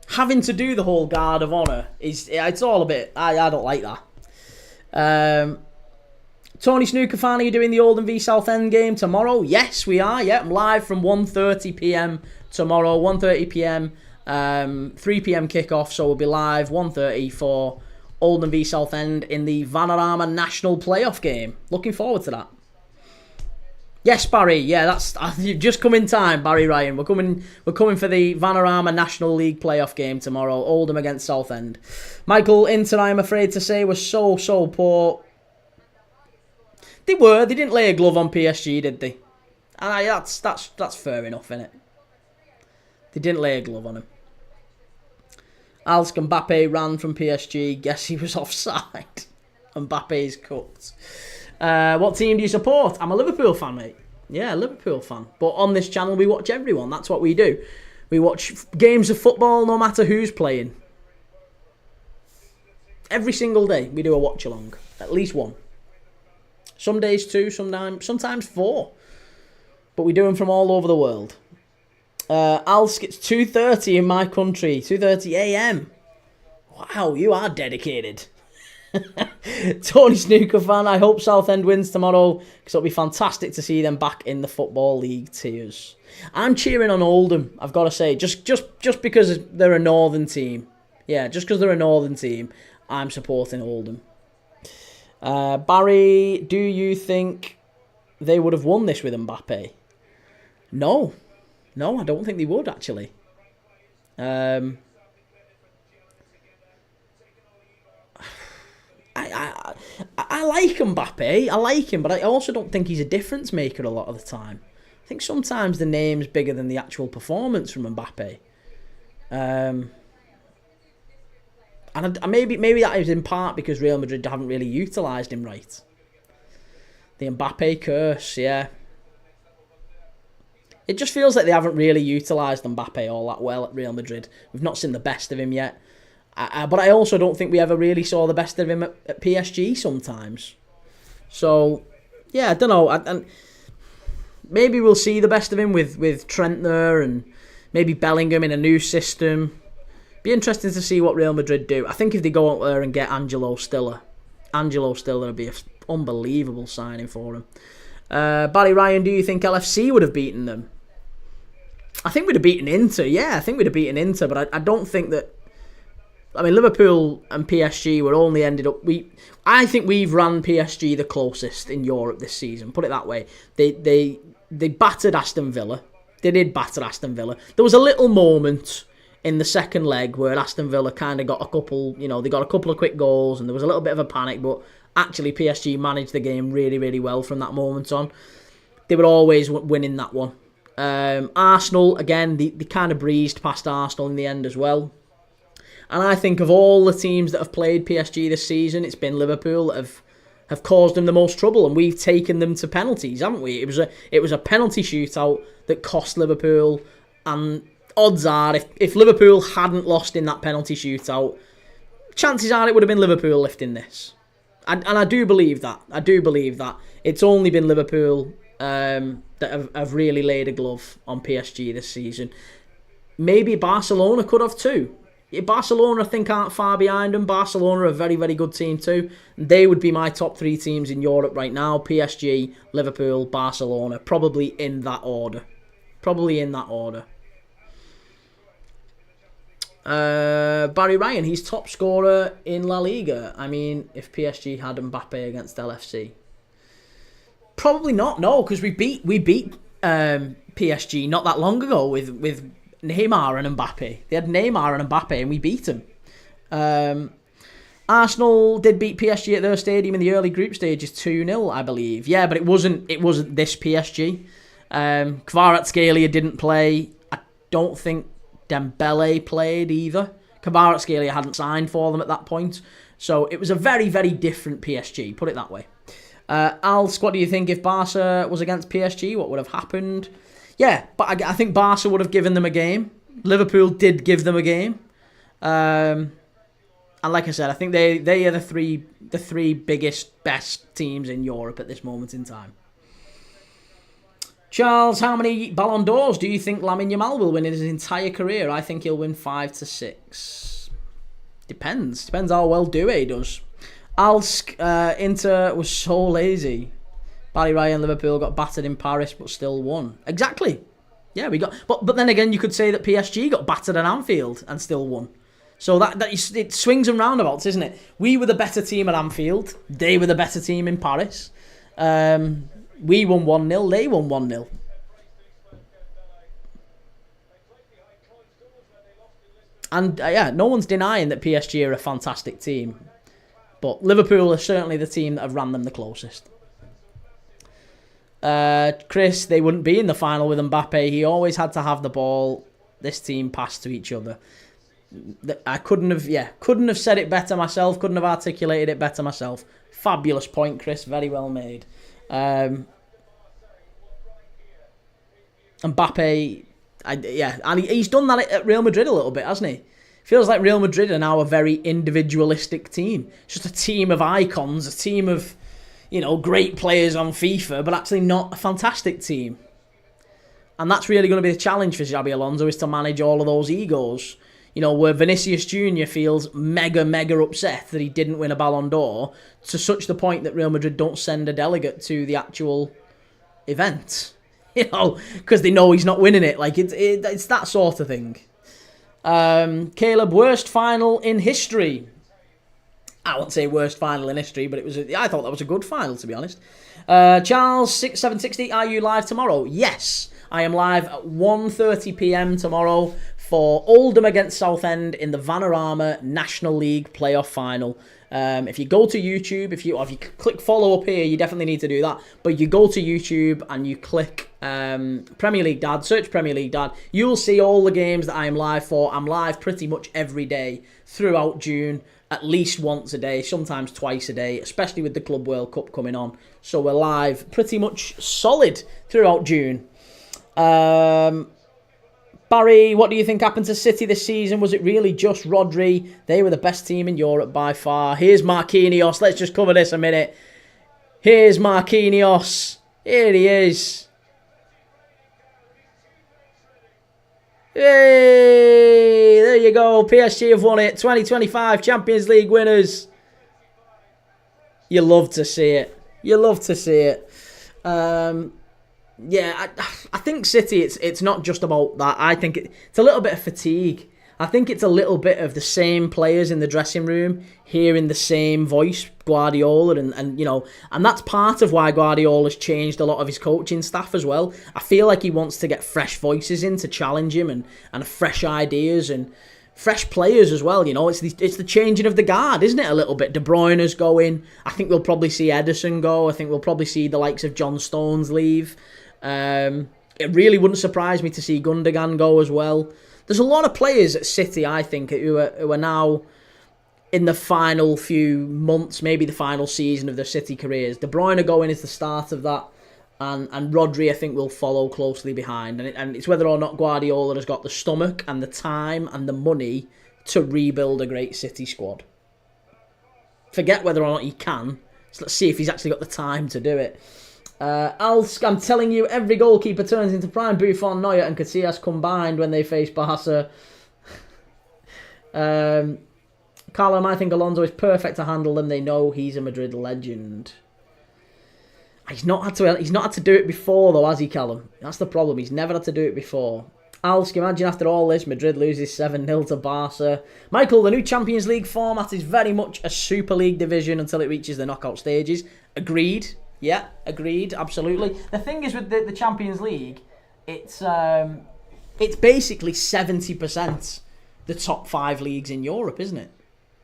Having to do the whole guard of honour it's all a bit... I don't like that. Tony Snooker fan, are you doing the Oldham v Southend game tomorrow? Yes, we are. Yeah, I'm live from 1:30 p.m. tomorrow. 1:30 p.m. 3 p.m. kickoff, so we'll be live 1:30 for Oldham v Southend in the Vanarama National Playoff game. Looking forward to that. Yes, Barry. Yeah, you've just come in time, Barry Ryan. We're coming for the Vanarama National League playoff game tomorrow. Oldham against Southend. Michael, Inter, I'm afraid to say, was so poor. They were. They didn't lay a glove on PSG, did they? And that's fair enough, innit? They didn't lay a glove on him. Alsk Mbappe ran from PSG. Guess he was offside. Mbappe's cooked. What team do you support? I'm a Liverpool fan, mate. Yeah, Liverpool fan. But on this channel, we watch everyone. That's what we do. We watch games of football no matter who's playing. Every single day, we do a watch-along. At least one. Some days two, sometimes four. But we do them from all over the world. Alsk, it's 2:30 in my country. 2:30 a.m. Wow, you are dedicated. Tony Snooker fan, I hope Southend wins tomorrow because it'll be fantastic to see them back in the Football League tiers. I'm cheering on Oldham, I've got to say, just because they're a northern team. Yeah, just because they're a northern team, I'm supporting Oldham. Barry, do you think they would have won this with Mbappe? No, I don't think they would, actually. I like Mbappe, I like him, but I also don't think he's a difference maker a lot of the time. I think sometimes the name's bigger than the actual performance from Mbappe. And maybe that is in part because Real Madrid haven't really utilised him right. The Mbappe curse, yeah. It just feels like they haven't really utilised Mbappe all that well at Real Madrid. We've not seen the best of him yet. But I also don't think we ever really saw the best of him at PSG sometimes. So, yeah, I don't know. And maybe we'll see the best of him with Trent there and maybe Bellingham in a new system. Be interesting to see what Real Madrid do. I think if they go out there and get Angelo Stiller would be an unbelievable signing for him. Barry Ryan, do you think LFC would have beaten them? I think we'd have beaten Inter. Yeah, I think we'd have beaten Inter, but I don't think that... I mean, Liverpool and PSG were only ended up... I think we've ran PSG the closest in Europe this season. Put it that way. They battered Aston Villa. They did batter Aston Villa. There was a little moment in the second leg where Aston Villa kind of got a couple... they got a couple of quick goals and there was a little bit of a panic, but actually PSG managed the game really, really well from that moment on. They were always winning that one. Arsenal, again, they kind of breezed past Arsenal in the end as well. And I think of all the teams that have played PSG this season, it's been Liverpool that have caused them the most trouble, and we've taken them to penalties, haven't we? It was a penalty shootout that cost Liverpool, and odds are if Liverpool hadn't lost in that penalty shootout, chances are it would have been Liverpool lifting this. And I do believe that. It's only been Liverpool that have really laid a glove on PSG this season. Maybe Barcelona could have too. Barcelona, I think, aren't far behind them. Barcelona are a very, very good team too. They would be my top three teams in Europe right now. PSG, Liverpool, Barcelona. Probably in that order. Barry Ryan, he's top scorer in La Liga. I mean, if PSG had Mbappe against LFC. Probably not, no, because we beat PSG not that long ago with Neymar and Mbappe. They had Neymar and Mbappe, and we beat them. Arsenal did beat PSG at their stadium in the early group stages 2-0, I believe. Yeah, but it wasn't this PSG. Kvaratskhelia didn't play. I don't think Dembele played either. Kvaratskhelia hadn't signed for them at that point. So it was a very, very different PSG, put it that way. Alsk, what do you think if Barca was against PSG? What would have happened? Yeah, but I think Barca would have given them a game. Liverpool did give them a game. And like I said, I think they are the three biggest, best teams in Europe at this moment in time. Charles, how many Ballon d'Ors do you think Lamine Yamal will win in his entire career? I think he'll win 5 to 6. Depends how well Doué does. Alsk, Inter was so lazy. Barry Ryan, Liverpool got battered in Paris but still won. Exactly. Yeah, we got. But then again, you could say that PSG got battered at Anfield and still won. So it swings and roundabouts, isn't it? We were the better team at Anfield. They were the better team in Paris. We won 1-0. They won 1-0. And no one's denying that PSG are a fantastic team. But Liverpool are certainly the team that have ran them the closest. Chris, they wouldn't be in the final with Mbappe. He always had to have the ball. This team passed to each other. I couldn't have said it better myself. Couldn't have articulated it better myself. Fabulous point, Chris. Very well made. Mbappe, and he's done that at Real Madrid a little bit, hasn't he? Feels like Real Madrid are now a very individualistic team. It's just a team of icons, a team of, great players on FIFA, but actually not a fantastic team. And that's really going to be the challenge for Xabi Alonso, is to manage all of those egos. Where Vinicius Jr. feels mega, mega upset that he didn't win a Ballon d'Or, to such the point that Real Madrid don't send a delegate to the actual event. Because they know he's not winning it. Like, it's that sort of thing. Caleb, worst final in history. I wouldn't say worst final in history, but I thought that was a good final, to be honest. Charles, 6760, are you live tomorrow? Yes, I am live at 1:30 p.m. tomorrow for Oldham against Southend in the Vanarama National League playoff final. If you go to YouTube, if you click follow up here, you definitely need to do that. But you go to YouTube and you click Premier League Dad, search Premier League Dad, you'll see all the games that I am live for. I'm live pretty much every day throughout June, at least once a day, sometimes twice a day, especially with the Club World Cup coming on. So we're live pretty much solid throughout June. Barry, what do you think happened to City this season? Was it really just Rodri? They were the best team in Europe by far. Here's Marquinhos. Let's just cover this a minute. Here's Marquinhos. Here he is. Hey, there you go. PSG have won it. 2025 Champions League winners. You love to see it. You love to see it. I think City, it's not just about that. I think it's a little bit of fatigue. I think it's a little bit of the same players in the dressing room hearing the same voice, Guardiola, and that's part of why Guardiola's changed a lot of his coaching staff as well. I feel like he wants to get fresh voices in to challenge him and fresh ideas and fresh players as well. It's the changing of the guard, isn't it, a little bit? De Bruyne's going. I think we'll probably see Ederson go. I think we'll probably see the likes of John Stones leave. It really wouldn't surprise me to see Gundogan go as well. There's a lot of players at City, I think, who are now in the final few months, maybe the final season of their City careers. De Bruyne going is the start of that, and Rodri, I think, will follow closely behind. And it's whether or not Guardiola has got the stomach and the time and the money to rebuild a great City squad. Forget whether or not he can. So let's see if he's actually got the time to do it. I'm telling you, every goalkeeper turns into prime Buffon, Neuer and Casillas combined when they face Barca. Carlo, I think Alonso is perfect to handle them. They know he's a Madrid legend. He's not had to do it before, though, has he, Callum? That's the problem. He's never had to do it before. Alsk, imagine after all this, Madrid loses 7-0 to Barca. Michael, the new Champions League format is very much a Super League division until it reaches the knockout stages. Agreed. Yeah, agreed, absolutely. The thing is with the Champions League, it's It's basically 70% the top 5 leagues in Europe, isn't it?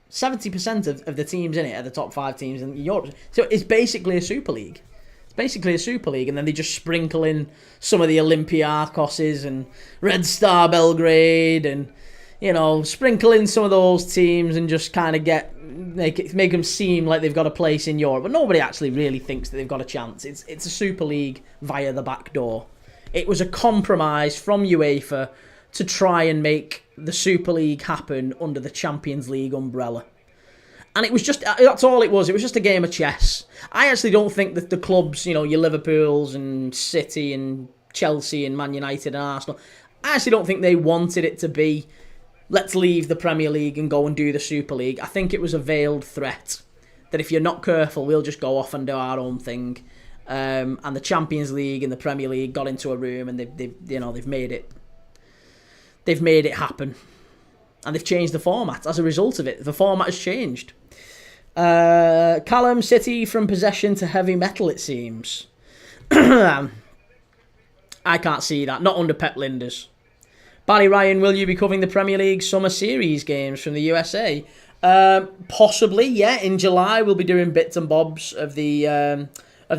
70% of the teams in it are the top 5 teams in Europe. So it's basically a Super League. It's basically a Super League, and then they just sprinkle in some of the Olympiakoses and Red Star Belgrade, and sprinkle in some of those teams and just kind of make them seem like they've got a place in Europe. But nobody actually really thinks that they've got a chance. It's a Super League via the back door. It was a compromise from UEFA to try and make the Super League happen under the Champions League umbrella. And it was that's all it was. It was just a game of chess. I actually don't think that the clubs, your Liverpools and City and Chelsea and Man United and Arsenal, I actually don't think they wanted it to be, let's leave the Premier League and go and do the Super League. I think it was a veiled threat that if you're not careful, we'll just go off and do our own thing. And the Champions League and the Premier League got into a room and they've made it. They've made it happen, and they've changed the format as a result of it. The format has changed. Callum, City from possession to heavy metal, it seems. I can't see that. Not under Pep Linders. Barry Ryan, will you be covering the Premier League Summer Series games from the USA? Possibly, yeah. In July, we'll be doing bits and bobs of the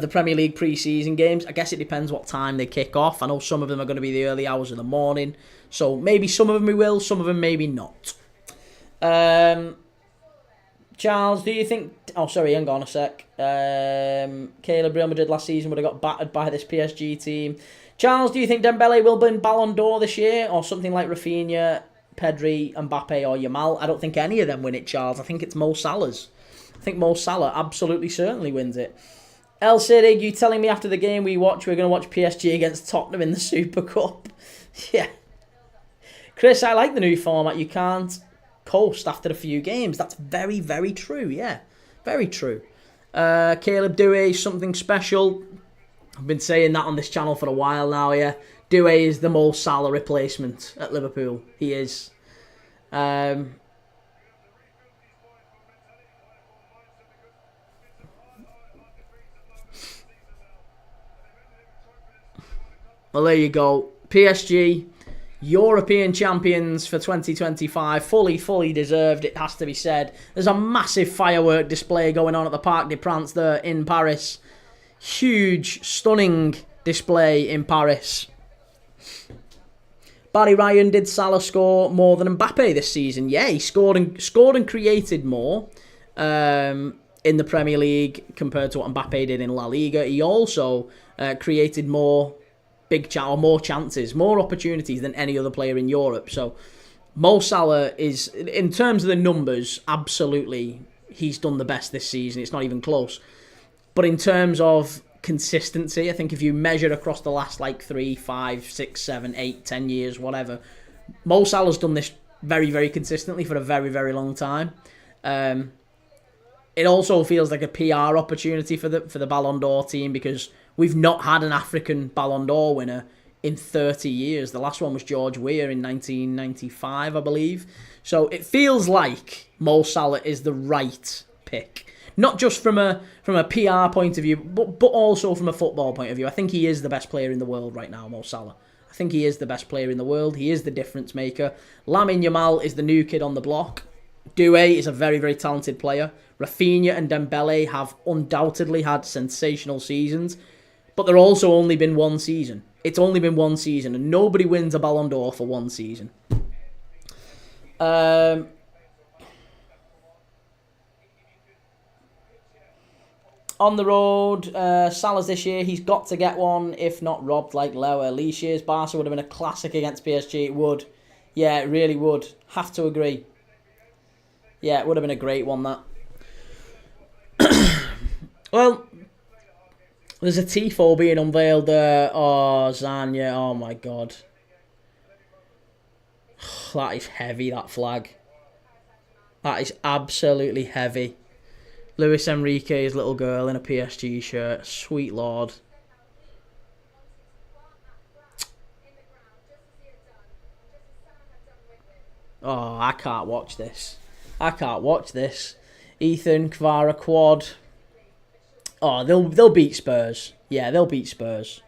Premier League pre-season games. I guess it depends what time they kick off. I know some of them are going to be the early hours of the morning. So maybe some of them we will, some of them maybe not. Charles, do you think... Oh, sorry, hang on a sec. Caleb, Real Madrid last season would have got battered by this PSG team. Charles, do you think Dembele will win Ballon d'Or this year? Or something like Rafinha, Pedri, Mbappe or Yamal? I don't think any of them win it, Charles. I think it's Mo Salah's. I think Mo Salah absolutely certainly wins it. El Sidig, you telling me after the game we're going to watch PSG against Tottenham in the Super Cup? Yeah. Chris, I like the new format. You can't coast after a few games. That's very, very true, yeah. Very true. Caleb Douay, something special. I've been saying that on this channel for a while now, yeah. Douay is the Mo Salah replacement at Liverpool. He is. Well, there you go. PSG, European champions for 2025. Fully deserved, it has to be said. There's a massive firework display going on at the Parc des Princes there in Paris. Huge, stunning display in Paris. Barry Ryan, did Salah score more than Mbappe this season? Yeah, he scored and created more in the Premier League compared to what Mbappe did in La Liga. He also created more more chances, more opportunities than any other player in Europe. So Mo Salah is, in terms of the numbers, absolutely, he's done the best this season. It's not even close. But in terms of consistency, I think if you measure across the last 3, 5, 6, 7, 8, 10 years, whatever, Mo Salah's done this very, very consistently for a very, very long time. It also feels like a PR opportunity for the Ballon d'Or team, because we've not had an African Ballon d'Or winner in 30 years. The last one was George Weah in 1995, I believe. So it feels like Mo Salah is the right pick. Not just from a PR point of view, but also from a football point of view. I think he is the best player in the world right now, Mo Salah. I think he is the best player in the world. He is the difference maker. Lamine Yamal is the new kid on the block. Douay is a very, very talented player. Rafinha and Dembele have undoubtedly had sensational seasons, but they're also only been one season. It's only been one season, and nobody wins a Ballon d'Or for one season. On the road, Salah's this year, he's got to get one, if not robbed like Lower. Least year's Barca would have been a classic against PSG. It would. Yeah, it really would. Have to agree. Yeah, it would have been a great one, that. Well, there's a tifo being unveiled there. Oh, Zanya. Oh, my God. That is heavy, that flag. That is absolutely heavy. Luis Enrique's little girl in a PSG shirt. Sweet Lord. Oh, I can't watch this. I can't watch this. Ethan, Kvara, Quad. Oh, they'll beat Spurs. Yeah, they'll beat Spurs.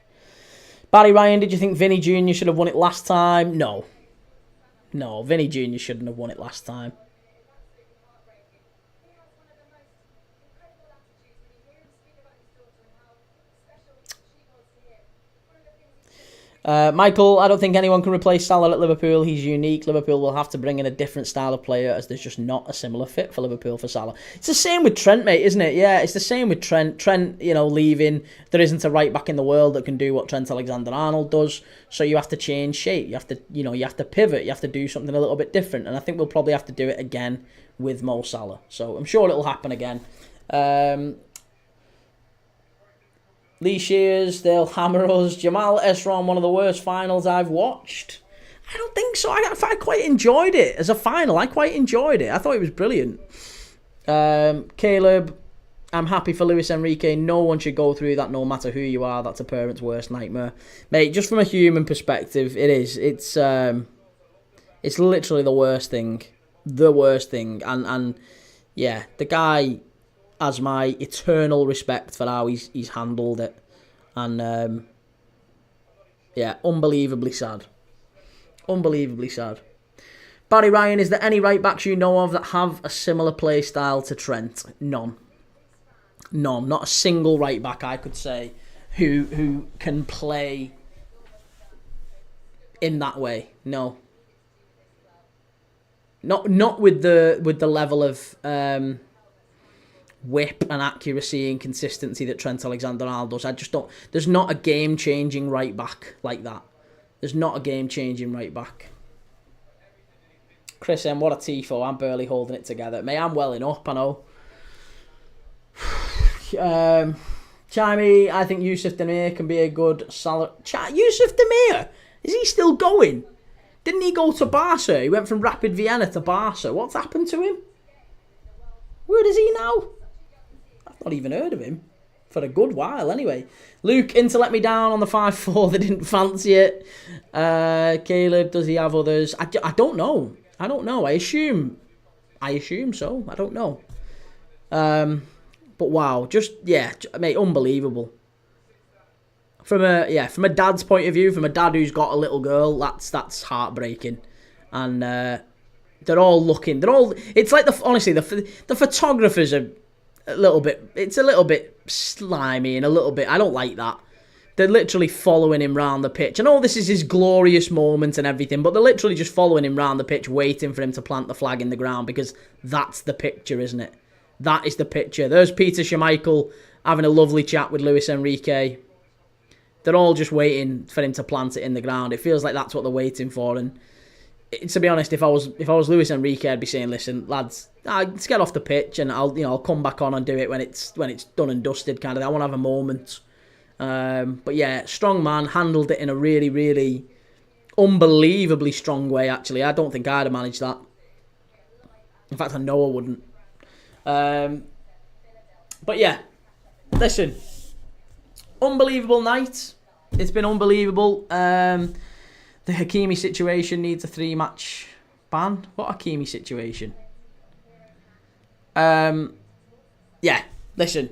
Barry Ryan, did you think Vinny Jr. should have won it last time? No. No, Vinny Jr. shouldn't have won it last time. Michael, I don't think anyone can replace Salah at Liverpool. He's unique. Liverpool will have to bring in a different style of player as there's just not a similar fit for Liverpool for Salah. It's the same with Trent, mate, isn't it? Yeah, it's the same with Trent. Trent, leaving. There isn't a right back in the world that can do what Trent Alexander-Arnold does. So you have to change shape. You have to, you have to pivot. You have to do something a little bit different. And I think we'll probably have to do it again with Mo Salah. So I'm sure it'll happen again. Lee Shears, they'll hammer us. Jamal Esron, one of the worst finals I've watched. I don't think so. I quite enjoyed it as a final. I quite enjoyed it. I thought it was brilliant. Caleb, I'm happy for Luis Enrique. No one should go through that no matter who you are. That's a parent's worst nightmare. Mate, just from a human perspective, it is. It's literally the worst thing. The worst thing. And yeah, the guy has my eternal respect for how he's handled it. And, yeah, unbelievably sad. Unbelievably sad. Barry Ryan, is there any right-backs you know of that have a similar play style to Trent? None. None. Not a single right-back, I could say, who can play in that way. No. Not with the level of whip and accuracy and consistency that Trent Alexander-Arnold does. I just don't. There's not a game-changing right back like that. There's not a game-changing right back. Chris M, what a tifo. I'm barely holding it together. Mate, I'm welling up, I know. Chimey, I think Yusuf Demir can be a good salary. Yusuf Demir? Is he still going? Didn't he go to Barca? He went from Rapid Vienna to Barca. What's happened to him? Where is he now? I've not even heard of him. For a good while, anyway. Luke, Inter let me down on the 5-4. They didn't fancy it. Caleb, does he have others? I don't know. I don't know. I assume so. I don't know. But wow, just, yeah, mate, unbelievable. From a dad's point of view, from a dad who's got a little girl, that's heartbreaking. And they're all looking. It's like honestly, the photographers are a little bit slimy and a little bit. I don't like that. They're literally following him round the pitch. I know this is his glorious moment and everything, but they're literally just following him round the pitch, waiting for him to plant the flag in the ground, because that's the picture, isn't it? That is the picture. There's Peter Schmeichel having a lovely chat with Luis Enrique. They're all just waiting for him to plant it in the ground. It feels like that's what they're waiting for. And to be honest, if I was Luis Enrique, I'd be saying, "Listen, lads, let's get off the pitch, and I'll come back on and do it when it's done and dusted." Kind of. I want to have a moment. But yeah, strong man, handled it in a really, really unbelievably strong way. Actually, I don't think I'd have managed that. In fact, I know I wouldn't. But yeah, listen, unbelievable night. It's been unbelievable. The Hakimi situation needs a 3-match ban. What Hakimi situation? Yeah, listen.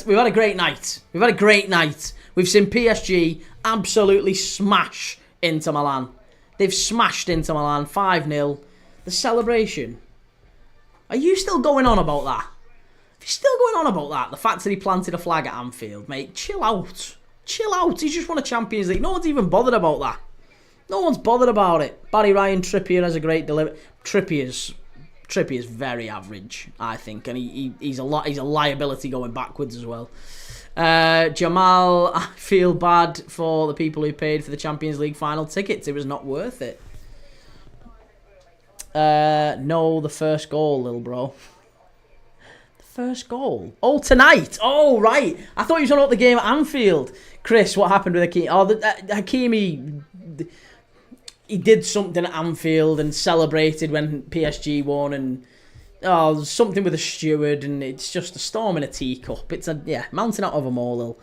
We've had a great night. We've seen PSG absolutely smash Inter Milan. They've smashed Inter Milan 5-0. The celebration. Are you still going on about that? If you're still going on about that, the fact that he planted a flag at Anfield, mate, chill out. Chill out. He's just won a Champions League. No one's even bothered about that. No one's bothered about it. Barry Ryan, Trippier has a great delivery. Trippier's very average, I think, and he's a liability going backwards as well. Jamal, I feel bad for the people who paid for the Champions League final tickets. It was not worth it. No, the first goal, little bro. The first goal? Oh, tonight. Oh, right. I thought you were talking about the game at Anfield. Chris, what happened with Hakimi? Oh, Hakimi, he did something at Anfield and celebrated when PSG won, and something with a steward, and it's just a storm in a teacup. It's mounting out of a molehill.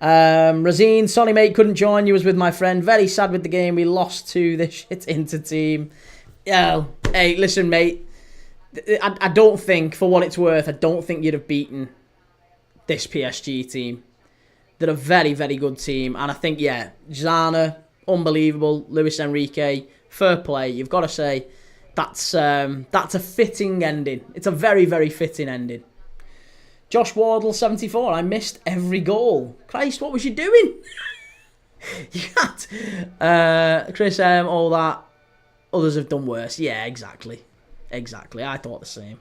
Razine, sorry mate, couldn't join you. Was with my friend. Very sad with the game. We lost to this shit Inter team. Yeah, hey, listen, mate. I don't think, for what it's worth, I don't think you'd have beaten this PSG team. They're a very, very good team. And I think, yeah, Zana, unbelievable. Luis Enrique, fair play. You've got to say, that's a fitting ending. It's a very, very fitting ending. Josh Wardle, 74. I missed every goal. Christ, what was you doing? You can't. Chris M, all that. Others have done worse. Yeah, exactly. I thought the same.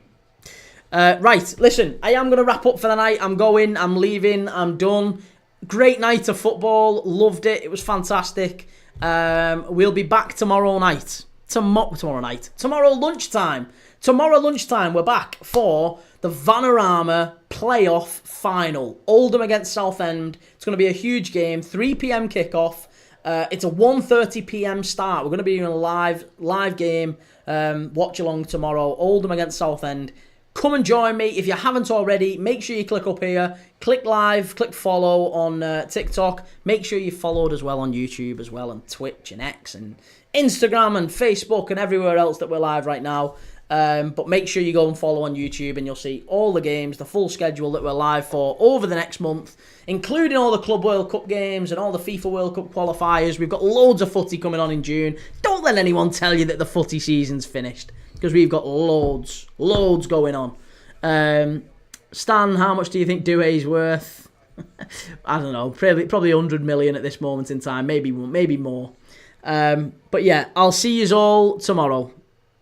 Right, listen, I am going to wrap up for the night. I'm going, I'm leaving, I'm done. Great night of football. Loved it. It was fantastic. We'll be back tomorrow night. Tomorrow lunchtime. Tomorrow lunchtime, we're back for the Vanarama playoff final. Oldham against Southend. It's going to be a huge game. 3 p.m. kickoff. It's a 1:30 p.m. start. We're going to be in a live game. Watch along tomorrow. Oldham against Southend. Come and join me. If you haven't already, make sure you click up here. Click live, click follow on TikTok. Make sure you followed as well on YouTube as well, and Twitch and X and Instagram and Facebook and everywhere else that we're live right now. But make sure you go and follow on YouTube, and you'll see all the games, the full schedule that we're live for over the next month, including all the Club World Cup games and all the FIFA World Cup qualifiers. We've got loads of footy coming on in June. Don't let anyone tell you that the footy season's finished, because we've got loads going on. Stan, how much do you think Doué's worth? I don't know, probably 100 million at this moment in time, maybe more. But yeah, I'll see you all tomorrow.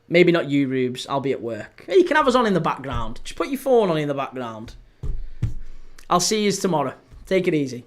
Maybe not you, Rubes. I'll be at work. Hey, you can have us on in the background. Just put your phone on in the background. I'll see you tomorrow. Take it easy.